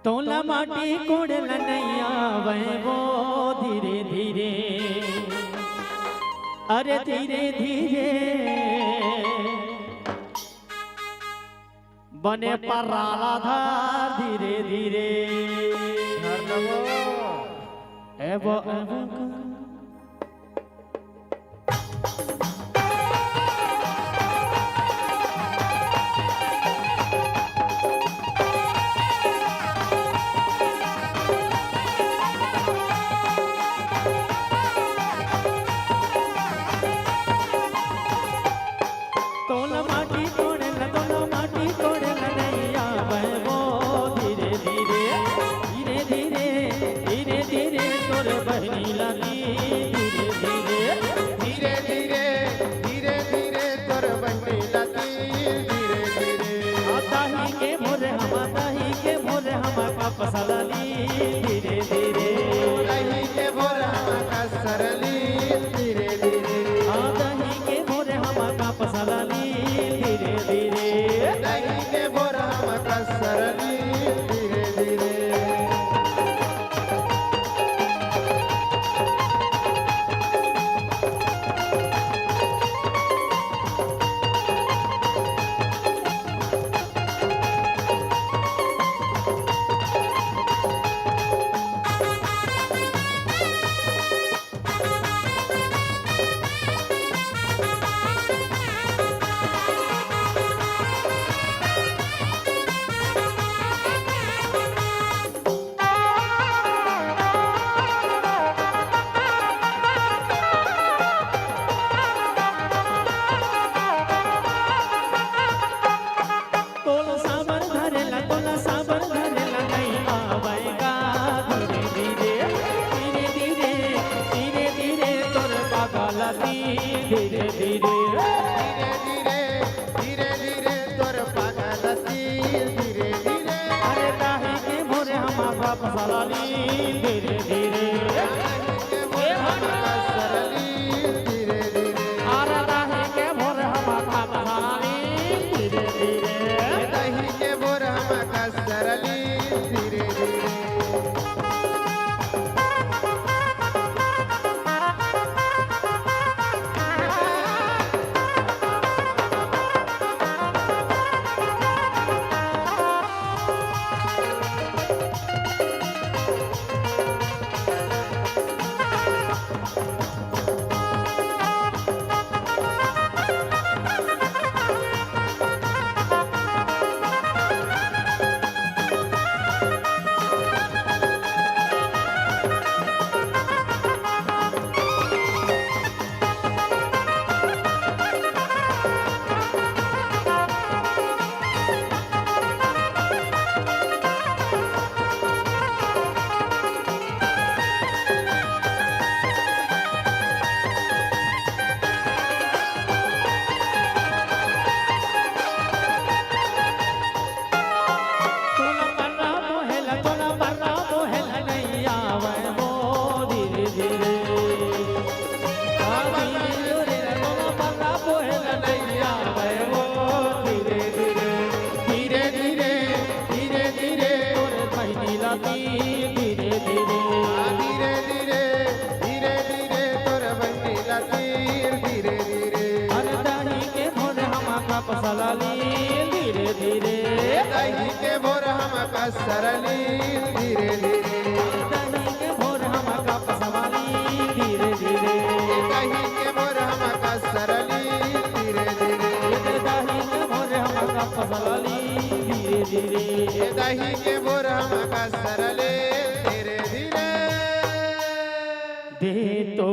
Speaker 2: तोला माटी कोड़ल नैया वह वो धीरे धीरे, अरे धीरे धीरे बने पर राधाधार धीरे धीरे। एवो तोला माटी तोड़े न तोला पसलाली धीरे धीरे
Speaker 4: दही के भोर हमका सरली धीरे धीरे
Speaker 2: दही के भोर हमका पसलाली धीरे धीरे
Speaker 4: दही के भोर हमका सरली धीरे धीरे
Speaker 2: तोला साबर धरेला नहीं आवेगा धीरे धीरे धीरे धीरे धीरे धीरे तोर पागलती धीरे धीरे
Speaker 4: धीरे धीरे धीरे धीरे तोर पागलती धीरे धीरे
Speaker 2: अरे दाही के भोरे हमारा पसलाली धीरे धीरे
Speaker 4: दही के भोर हमका सरली धीरे धीरे
Speaker 2: अरे दाही के भोरे हमारा पसलाली धीरे धीरे
Speaker 4: दही के भोर हमका सरली धीरे धीरे
Speaker 2: तोला बर्रा मोहेला नहीं आवे वो धीरे धीरे तोला बर्रा मोहेला नहीं आवे वो धीरे धीरे
Speaker 4: धीरे धीरे धीरे धीरे
Speaker 2: तोरे बहनी लाती धीरे धीरे
Speaker 4: धीरे धीरे धीरे धीरे तोर बंदी लतीर धीरे धीरे
Speaker 2: अरे दाही के भोरे हमारा पसलाली धीरे धीरे
Speaker 4: दही के भोर हमका सरली धीरे धीरे
Speaker 2: दाही के भोरे हमारा पसलाली धीरे धीरे
Speaker 4: दही के भोर हमका सरली धीरे धीरे
Speaker 2: दाही के भोरे हमारा पसलाली धीरे धीरे
Speaker 4: दही के भोर हमका सरले धीरे धीरे
Speaker 2: दे तो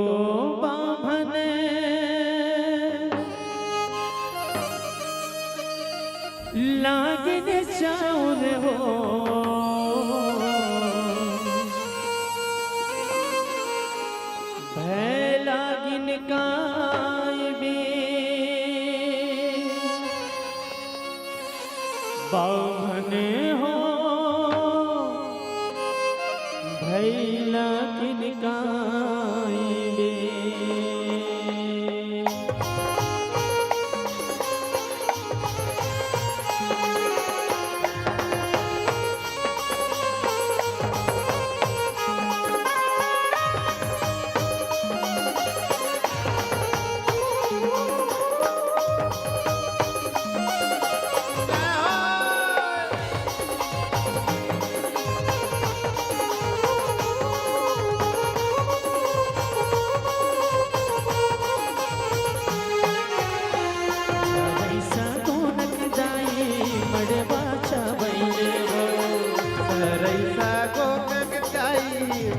Speaker 2: बाभन लागिन चाउर हो भय लागिन काय बे बाभन हो भय लागिन काय बे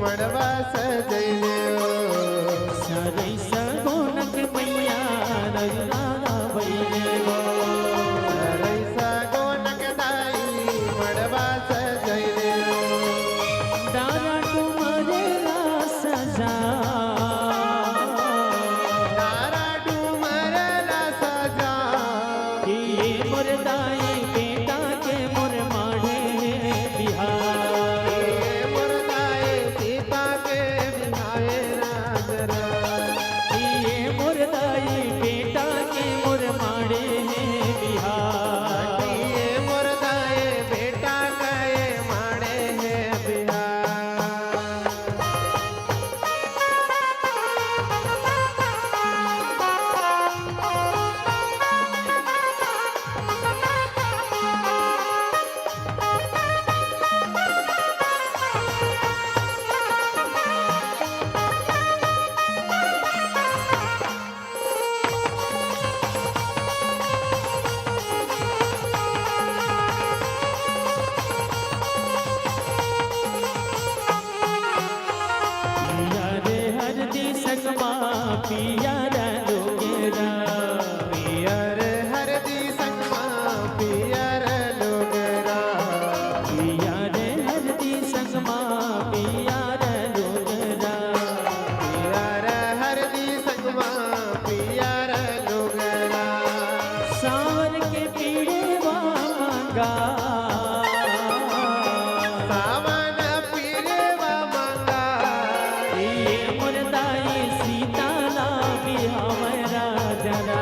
Speaker 4: मड़वा सजैले
Speaker 2: सरई सगोनक मैया रंगा बैले
Speaker 4: रईसा गोनक दाई मड़वा सजैले
Speaker 2: दारा तुम्हारे सजा
Speaker 4: तारा डूमर ला सजा
Speaker 2: ये मोर दाई बेटा के मोर माढ़े बिहार मांगा
Speaker 4: सावन पीरवा मांगा
Speaker 2: ये मुर्दाई सीता ना बिहावरा जरा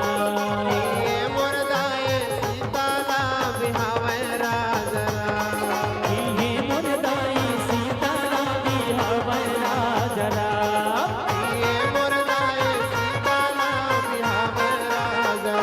Speaker 4: ये मुर्दाए सीताला बिहावे राजरा
Speaker 2: ये मुर्दाई सीता ना बिहावरा जरा
Speaker 4: ये मुर्दाए सीताला बिहावे राजरा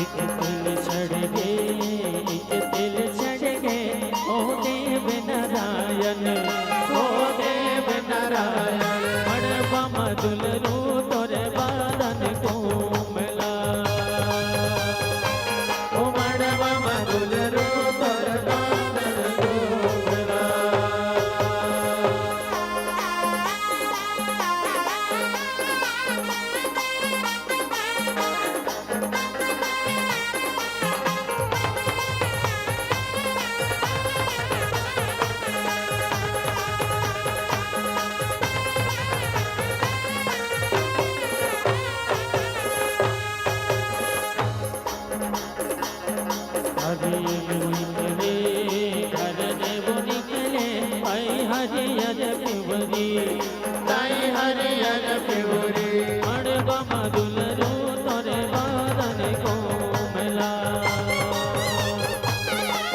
Speaker 2: एक तिल चढ़ गए एक तिल चढ़ गए ओ देव नारायण ओ देव नारायण मड़वा मधुल रू तोरे बादन को मिला ओ मड़वा मधुल रू तोरे बादन को मिला हरे निकले हरे वो निकले आई हरियर पिवरी
Speaker 4: दाई हरियर पिवरी
Speaker 2: मड़वा मधुल रू तोरे बादन को मिला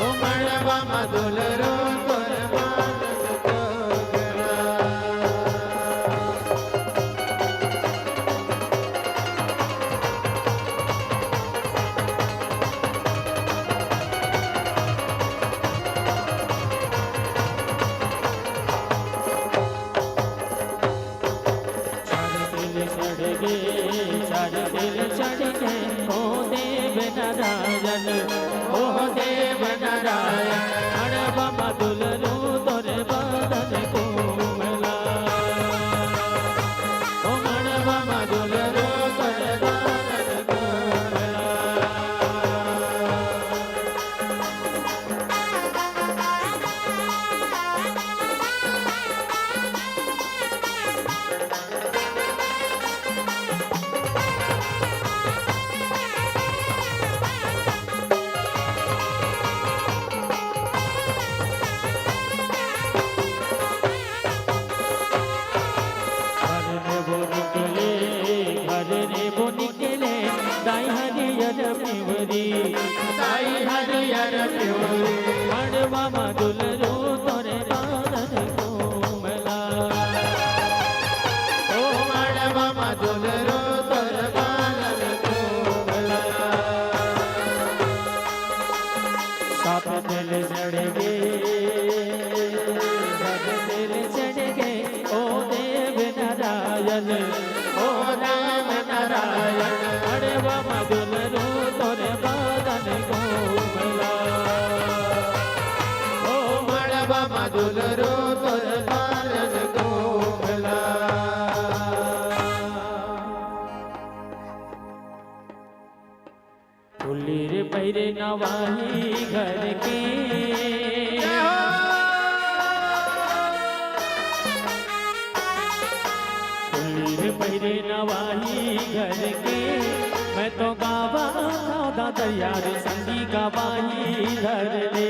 Speaker 4: ओ मड़वा मधुल रो तोर बादन को गिरा
Speaker 2: चार दिल चढ़ गए ओ देव नारायण ओ देव नारायण मड़वा मधुल रू तोरे बादन को मिला ओ मड़वा मधुल रू तोरे बादन को मिला हरे वो निकले दाई हरियर पिवरी
Speaker 4: दाई हरियर पिवरी
Speaker 2: मड़वा मधुल रू तोरे बादन को मिला
Speaker 4: ओ मड़वा मधुल रो तोर बादन को मिला
Speaker 2: सात दिल चढ़ गए सब दिल चढ़ गए ओ देव नारायण ओ देव नारायण मड़वा मधुल रू तोरे बादन को मिला
Speaker 4: ओ मड़वा मधुल रो तोर बादन को मिला
Speaker 2: फुलीर पैरे नवाही घर के फुलीर पैरे नवाही घर के मैं तो गावा था दरियार संगी गवाही धर ले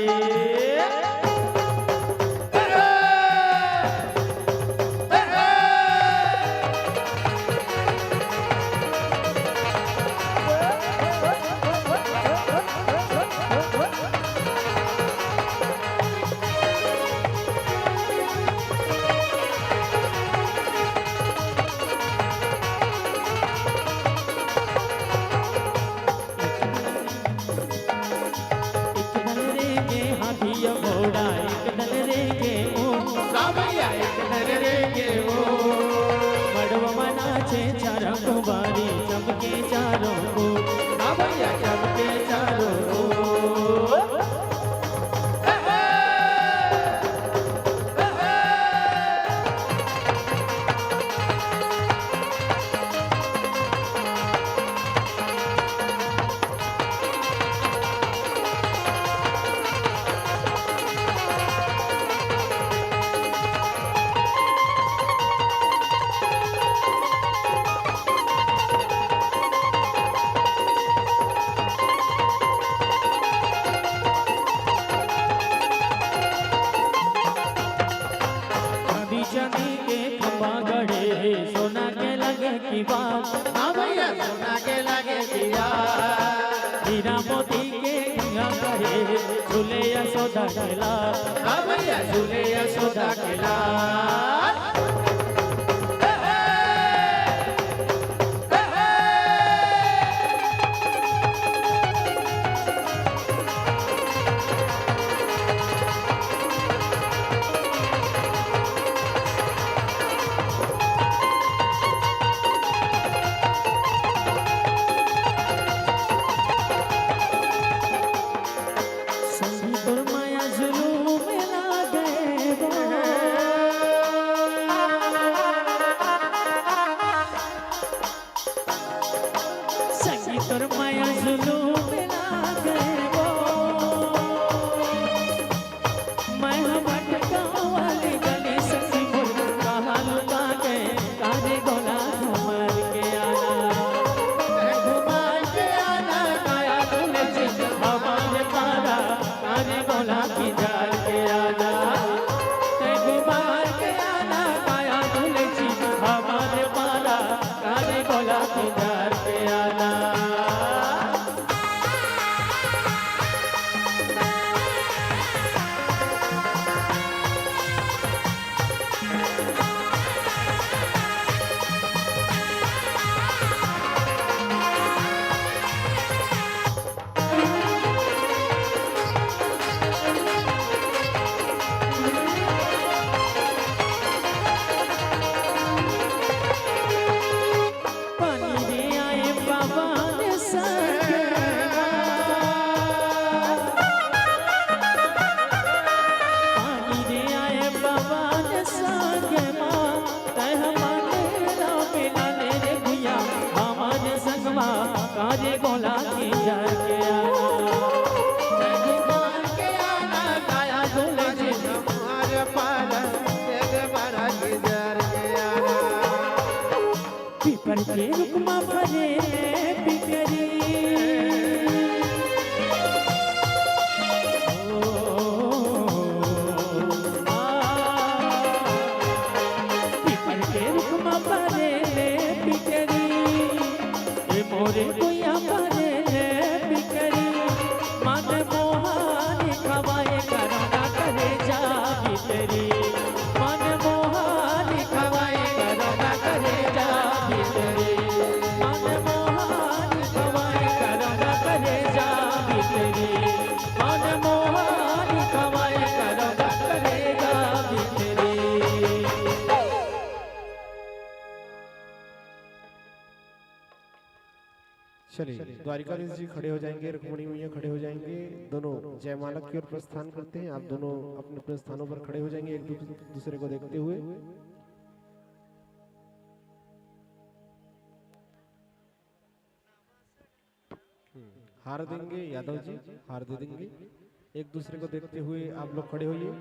Speaker 2: की बात
Speaker 4: हाँ भैया सोना के लगे दिया
Speaker 2: हीरा मोती के गंगा करे झूले यशोदा के लाल
Speaker 4: हाँ भैया झूले यशोदा के लाल
Speaker 2: संगीत माया जुलूम लागे गो संगीत माया जुलूम लागे गो मैं भटका वाली गली सखी बोल कहा लुका के काने गोला घुमार के आना
Speaker 4: घुमार के आना
Speaker 2: काया तुले जिस हमारे पारा काने गोला की जार के आना ते घुमार के आना काया तुले जिस हमारे पारा काने गोला की जार के आना पानी रे आए बाबा ने संगे पानी रे आए बाबा ने संगे माँ तय हमारे राव मिलाने रे भैया हमारे संगमा काजे गोला की जार के आना
Speaker 4: घुमार के आना
Speaker 2: काया झूले जिस
Speaker 4: हमारे पारा तेग मारा की जार के आना
Speaker 2: पीपर के रुकमा भरे पिकरी पीपर के रुकमा भरे पिकरी ए मोरे कोया भरे पिकरी मन मोहानी खवाए करना करे जा भीतरी मन मोहानी खवाए करना करे जा भीतरी मन मोहानी खवाए करना करे जा भीतरी मन मोहानी खवाए करना करे जा भीतरी
Speaker 5: चलिए द्वारिकाधीश जी खड़े हो जाएंगे, रुक्मणी मैया खड़े हो जाएंगे, दोनों जयमाला की ओर प्रस्थान करते हैं। आप दोनों अपने अपने स्थानों पर खड़े हो जाएंगे एक दूसरे को देखते हुए। हार देंगे यादव जी, हार दे देंगे। एक दूसरे को देखते हुए आप लोग खड़े होइए।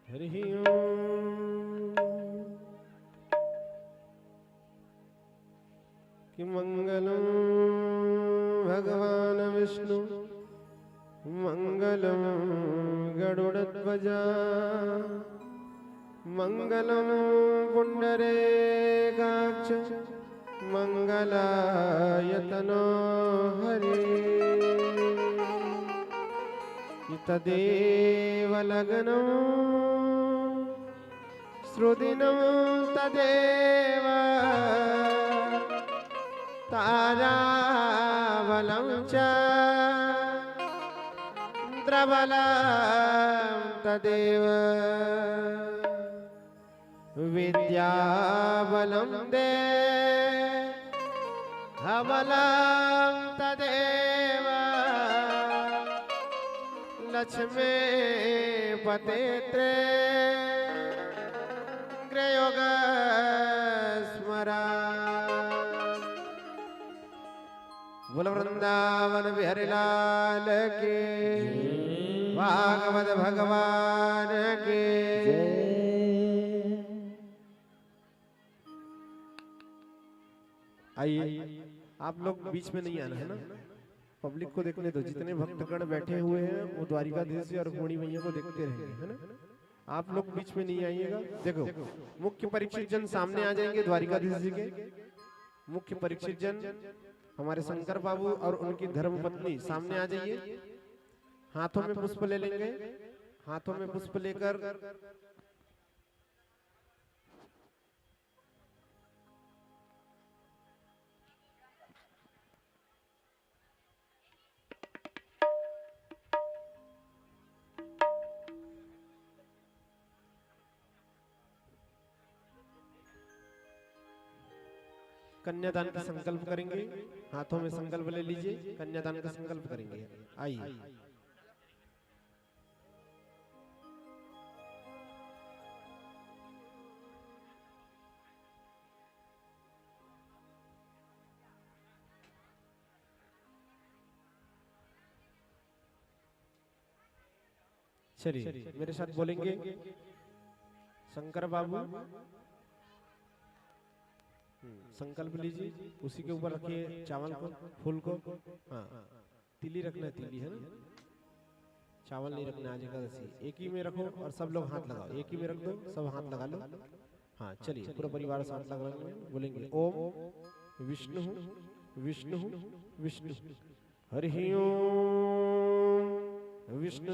Speaker 5: हरि ओम। कि मंगलम भगवान विष्णु मंगलम गरुड़ध्वजा मंगलम पुंडरीकाक्ष मंगलायतनो हरि तदेव लग्नं श्रुतिनं तदेव ताराबलं च द्रबलं तदेव विद्याबलं देहबलं तदेव लक्ष्मी पतेत्रे ग्रयोग स्मरा। बोल वृंदावन बिहारी लाल के, भागवत भगवान के। आइए आप लोग बीच में नहीं आना है ना, पब्लिक को देखने दो। जितने भक्तगण बैठे हुए हैं वो द्वारिकाधीश जी और रुक्मिणी मैया को देखते रहेंगे, है ना। आप लोग बीच में नहीं आइएगा। देखो मुख्य परीक्षित जन सामने आ जाएंगे द्वारिकाधीश जी के। मुख्य परीक्षित जन हमारे शंकर बाबू और उनकी धर्मपत्नी सामने आ जाइए। हाथों में पुष्प ले लेंगे। हाथों में पुष्प लेकर कन्यादान का संकल्प करेंगे। हाथों में संकल्प ले लीजिए, कन्यादान का संकल्प करेंगे। आइए। चलिए मेरे साथ बोलेंगे। शंकर बाबू संकल्प लीजिए, उसी के ऊपर रखिए चावल को, फूल को। हाँ तिली रखना है, तिली है ना, चावल नहीं रखना आज एकादशी। एक ही में रखो और सब लोग हाथ लगाओ। एक ही में रख दो, सब हाथ लगा लो। हाँ चलिए पूरा परिवार साथ लगा बोलेंगे। ओम विष्णु विष्णु विष्णु हरि ओम विष्णु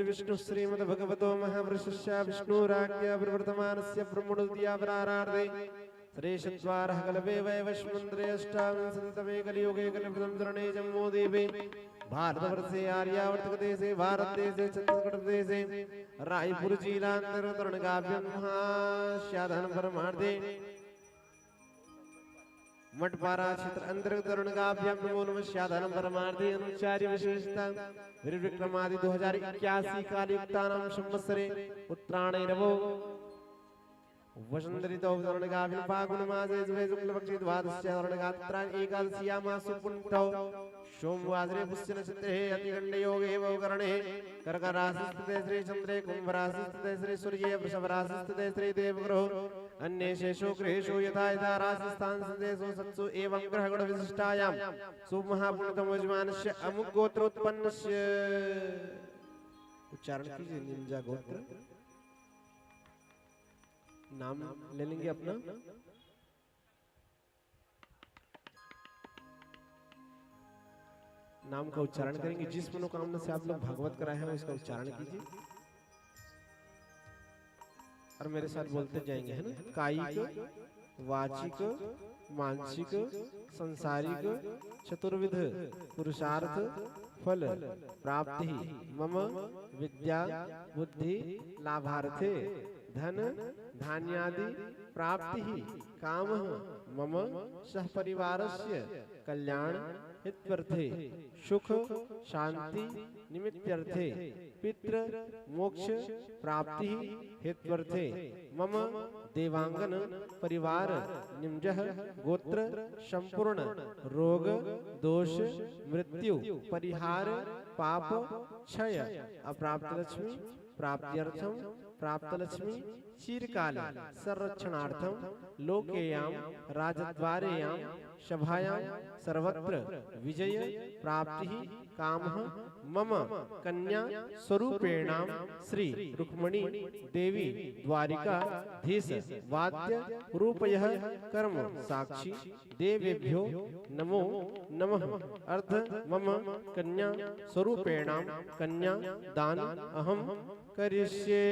Speaker 5: विष्णु श्रीमद भगवतो महावृषस्य विष्णुराज्ञा प्रवर्तमानस्य ब्रह्मणोदया प्रारार्धे श्रेष्ठद्वारः कल्पे वैवस्वतन्त्रे अष्टाविंशतितमे कलियुगे कलिप्रथम चरणे जम्मू देवे भारतवर्षे आर्यावर्त देशे भारत देशे छत्तीसगढ़ देशे रायपुर जिलान्तर्गतरणगाभ्यां महाश्याधन परमार्थे मठपारा क्षेत्र अंतर्गत रणगाभ्यां नमो नमः श्याधन परमार्थे अनुचार्य विशेषता विक्रमादि 2081 कालयुक्तानां संवत्सरे उत्तरायणे रवो वसंत ऋतौ रणगाभ्यां फागुन मासे शुक्लपक्षे द्वादश्यां रणगात्रां एकादश्यामासु पुण्यौ सोमवासरे पुष्य नक्षत्रे अतिगण्ड योगे वकरणे कर्क राशि स्थिते श्री चंद्रे कुंभ राशि स्थिते श्री सूर्ये वृषभ राशि स्थिते श्री देवग्रहो अन्येषु गृहेषु यथा यथा राशि स्थान स्थितेषु सत्सु एवं ग्रहगण विशिष्टायां शुभ महापुण्यतम यजमानस्य अमुक गोत्रोत्पन्नस्य। उच्चारण कीजिए निंजा गोत्र। नाम ले लेंगे अपना। नाम का उच्चारण करेंगे। जिस मनोकामना से आप लोग भागवत कराए हैं उसका उच्चारण कीजिए और मेरे साथ बोलते जाएंगे, है ना। कायिक वाचिक मानसिक संसारिक चतुर्विध पुरुषार्थ फल प्राप्ति मम विद्या बुद्धि लाभार्थे धन धान्यादि प्राप्ति काम मम सह परिवारस्य कल्याण हितवर्थे सुख शांति निमित्त्यर्थे पितृ मोक्ष प्राप्ति हितवर्थे मम देवांगन परिवार निम्जः गोत्र संपूर्ण रोग दोष मृत्यु परिहार पाप क्षय अप्राप्त लक्ष्मी प्राप्त्यर्थम प्राप्त लक्ष्मी चिरकाल संरक्षणार्थम लोकेयां राजद्वारेयां सभायां सर्वत्र विजय प्राप्ति कामः मम कन्या स्वरूपेणां श्री रुक्मिणी देवी द्वारिका धीश वाद्य रूपयः कर्म साक्षी देवेभ्यो नमो नमः। अर्थ मम कन्या स्वरूपेणां कन्या दान अहम करिष्ये।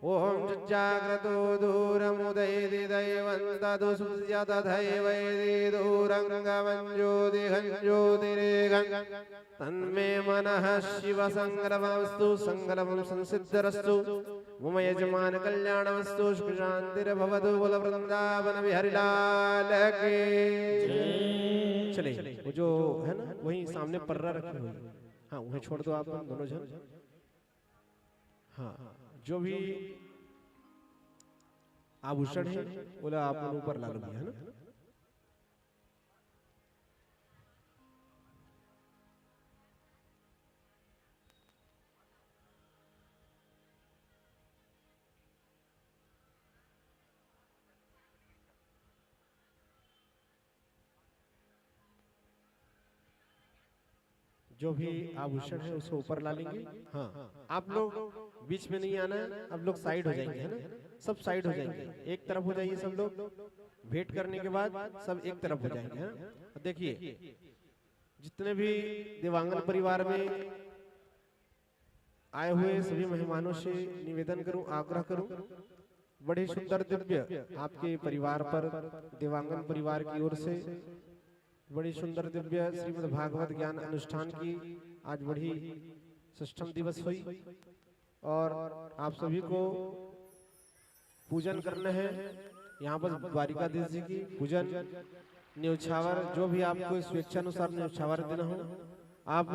Speaker 5: ओम जाग्रतो दूरमुदयति दैवन्तदु सुस्यतथैवैति दूरङ्गमञ्ज्योतिघञ्ज्योतिरेघं तन्मे मनः शिवसङ्गलमस्तु सङ्गलमं संसिद्धरस्तु मम यजमान कल्याणमस्तु सुखशान्तिर्भवतु बोल बिहारीलाल की। चले वो जो है ना वही सामने पर्रा रखी हुई, हाँ वही छोड़ दो आप दोनों जन। हाँ जो भी आभूषण है बोला आप ऊपर ला लो है ना। जो भी आभूषण है उसको ऊपर ला लेंगे। हाँ, आप लोग बीच में नहीं आना है, आप लोग साइड हो जाएंगे, है ना, सब साइड हो जाएंगे, एक तरफ हो जाइए सब लोग। भेंट करने के बाद सब एक तरफ हो जाएंगे, है ना। देखिए जितने भी देवांगन परिवार में आए हुए सभी मेहमानों से निवेदन करूं, आग्रह करूं, बड़े सुंदर दिव्य आपके परिवार पर देवांगन परिवार की ओर से बड़ी सुंदर दिव्य श्रीमद् भागवत ज्ञान अनुष्ठान की आज बड़ी षष्ठम दिवस हुई और आप सभी को पूजन करना है। यहाँ पर द्वारिकाधीश जी की पूजन न्यौछावर, जो भी आपको स्वेच्छानुसार न्यौछावर देना हो, आप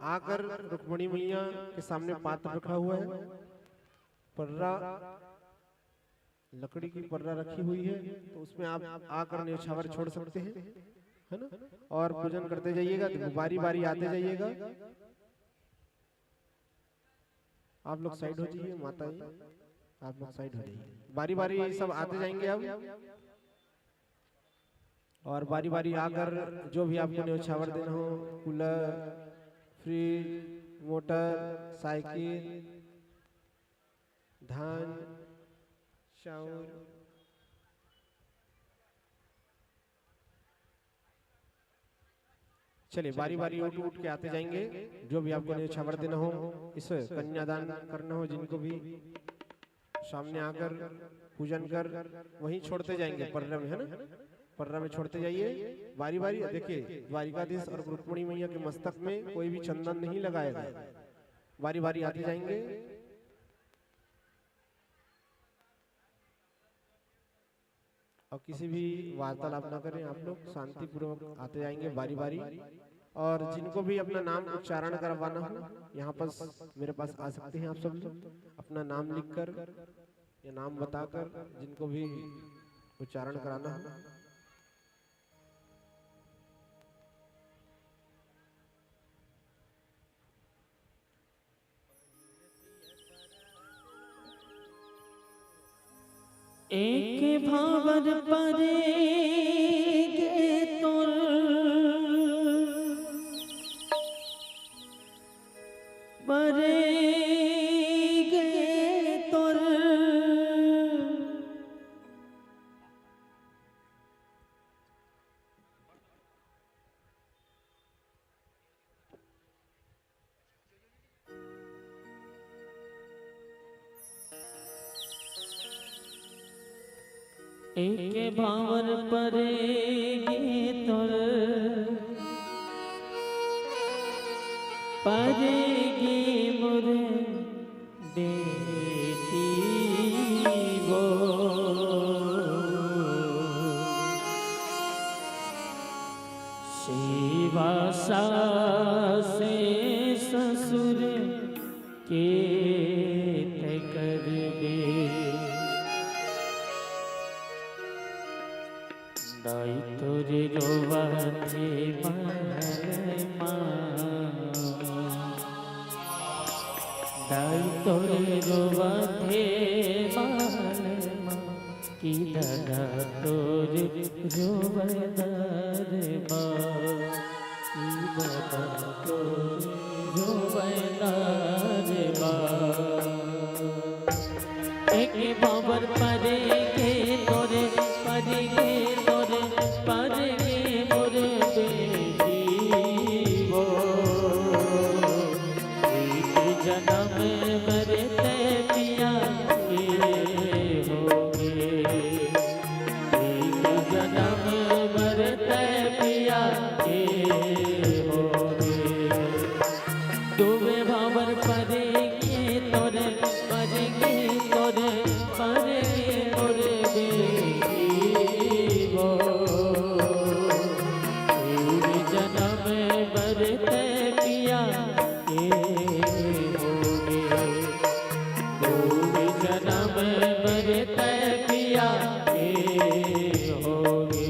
Speaker 5: आकर रुक्मणी मैया के सामने पात्र रखा हुआ है, पर्रा लकड़ी की पर्रा रखी हुई है, तो उसमें आप आकर न्यौछावर छोड़ सकते हैं, है ना, और पूजन करते जाइएगा, बारी बारी आते जाइएगा। आप लोग साइड हो जाइए, माता जी आप लोग साइड हो जाइए, बारी बारी सब आते जाएंगे अब, और बारी बारी आकर जो भी आपको न्यौछावर देना हो, कूलर, फ्रिज, मोटर, साइकिल, धान, चावल, चलिए बारी बारी उठ उठ के आते जाएंगे। जो भी आपको न्यौछावर देना हो, इस कन्यादान करना हो, जिनको भी सामने आकर पूजन कर वहीं छोड़ते जाएंगे पर्रा में, है ना, पर्रा में छोड़ते जाइए बारी बारी। देखिए द्वारिकाधीश और रुक्मणी मैया के मस्तक में कोई भी चंदन नहीं लगाएगा, बारी बारी आते जाएंगे। और किसी भी वार्तालाप ना करें, आप लोग शांति पूर्वक आते जाएंगे बारी बारी। और जिनको भी अपना नाम उच्चारण करवाना हो, यहाँ पर मेरे पास आ सकते हैं आप सब लोग, अपना नाम लिखकर या नाम बताकर जिनको भी उच्चारण कराना हो।
Speaker 2: एक भावर परे गे तुर परे गे तुर एक भावर परेगे तुर परेगी मुर बेटी वो सेवा सासे ससुर के करबे दाई तोरे रोवा थे महलमा, दाई तोरे रोवा थे महलमा, की दादा तोरे रोवा दरमा, की दादा तोरे रोवा दरमा। एक बाबर परे के तोरे परे के तोरे परे के मोरे बेटी वो, एक जन्म मरते पिया के होगे, एक जन्म मरते पिया के होगे। तुमे बाबर परे के तोरे परे के तोरे परे के मोरे बेटी वो, एक जन्म मरते पिया के होगे, एक जन्म मरते पिया के होगे।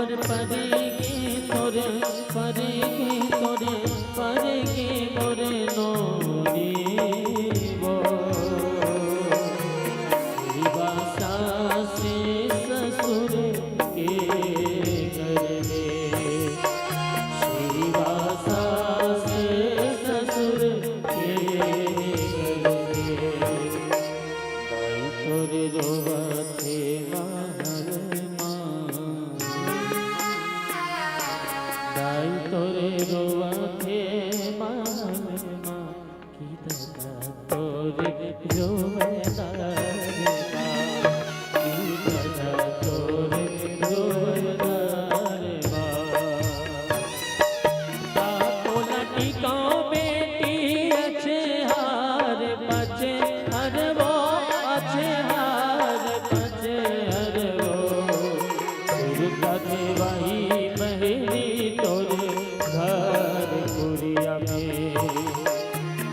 Speaker 2: खबर पड़ेगी तोरे पड़ेगी तोरे पड़ेगी मोरे नोरी वो भाषा से ससुर के घर में भाषा से ससुर के घर में दाई तोरे रोवते दाई तोरे रोवते मामा की दादा तोरे रोवता रे की दादा तोरे रोवता रे बोला टिकाओ बेटी अच्छे हार बचे हर वो अच्छे हार बचे हर वो सुरता देवाई बहनी तोरे घर कुरिया में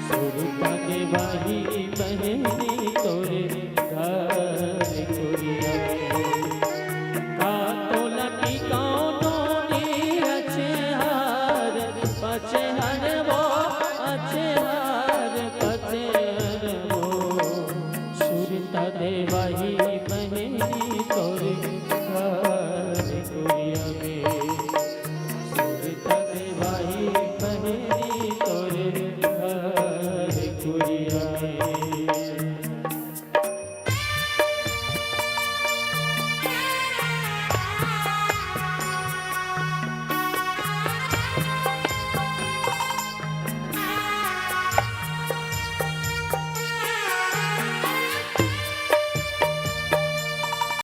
Speaker 2: सुरता देवाई बहनी तोरे घर कुरिया में का तोला टिकाओ नोनी अच्छे हार बचे हर वो अच्छे हार बचे हर वो सुरता देवाई बहनी तोरे घर कुरिया में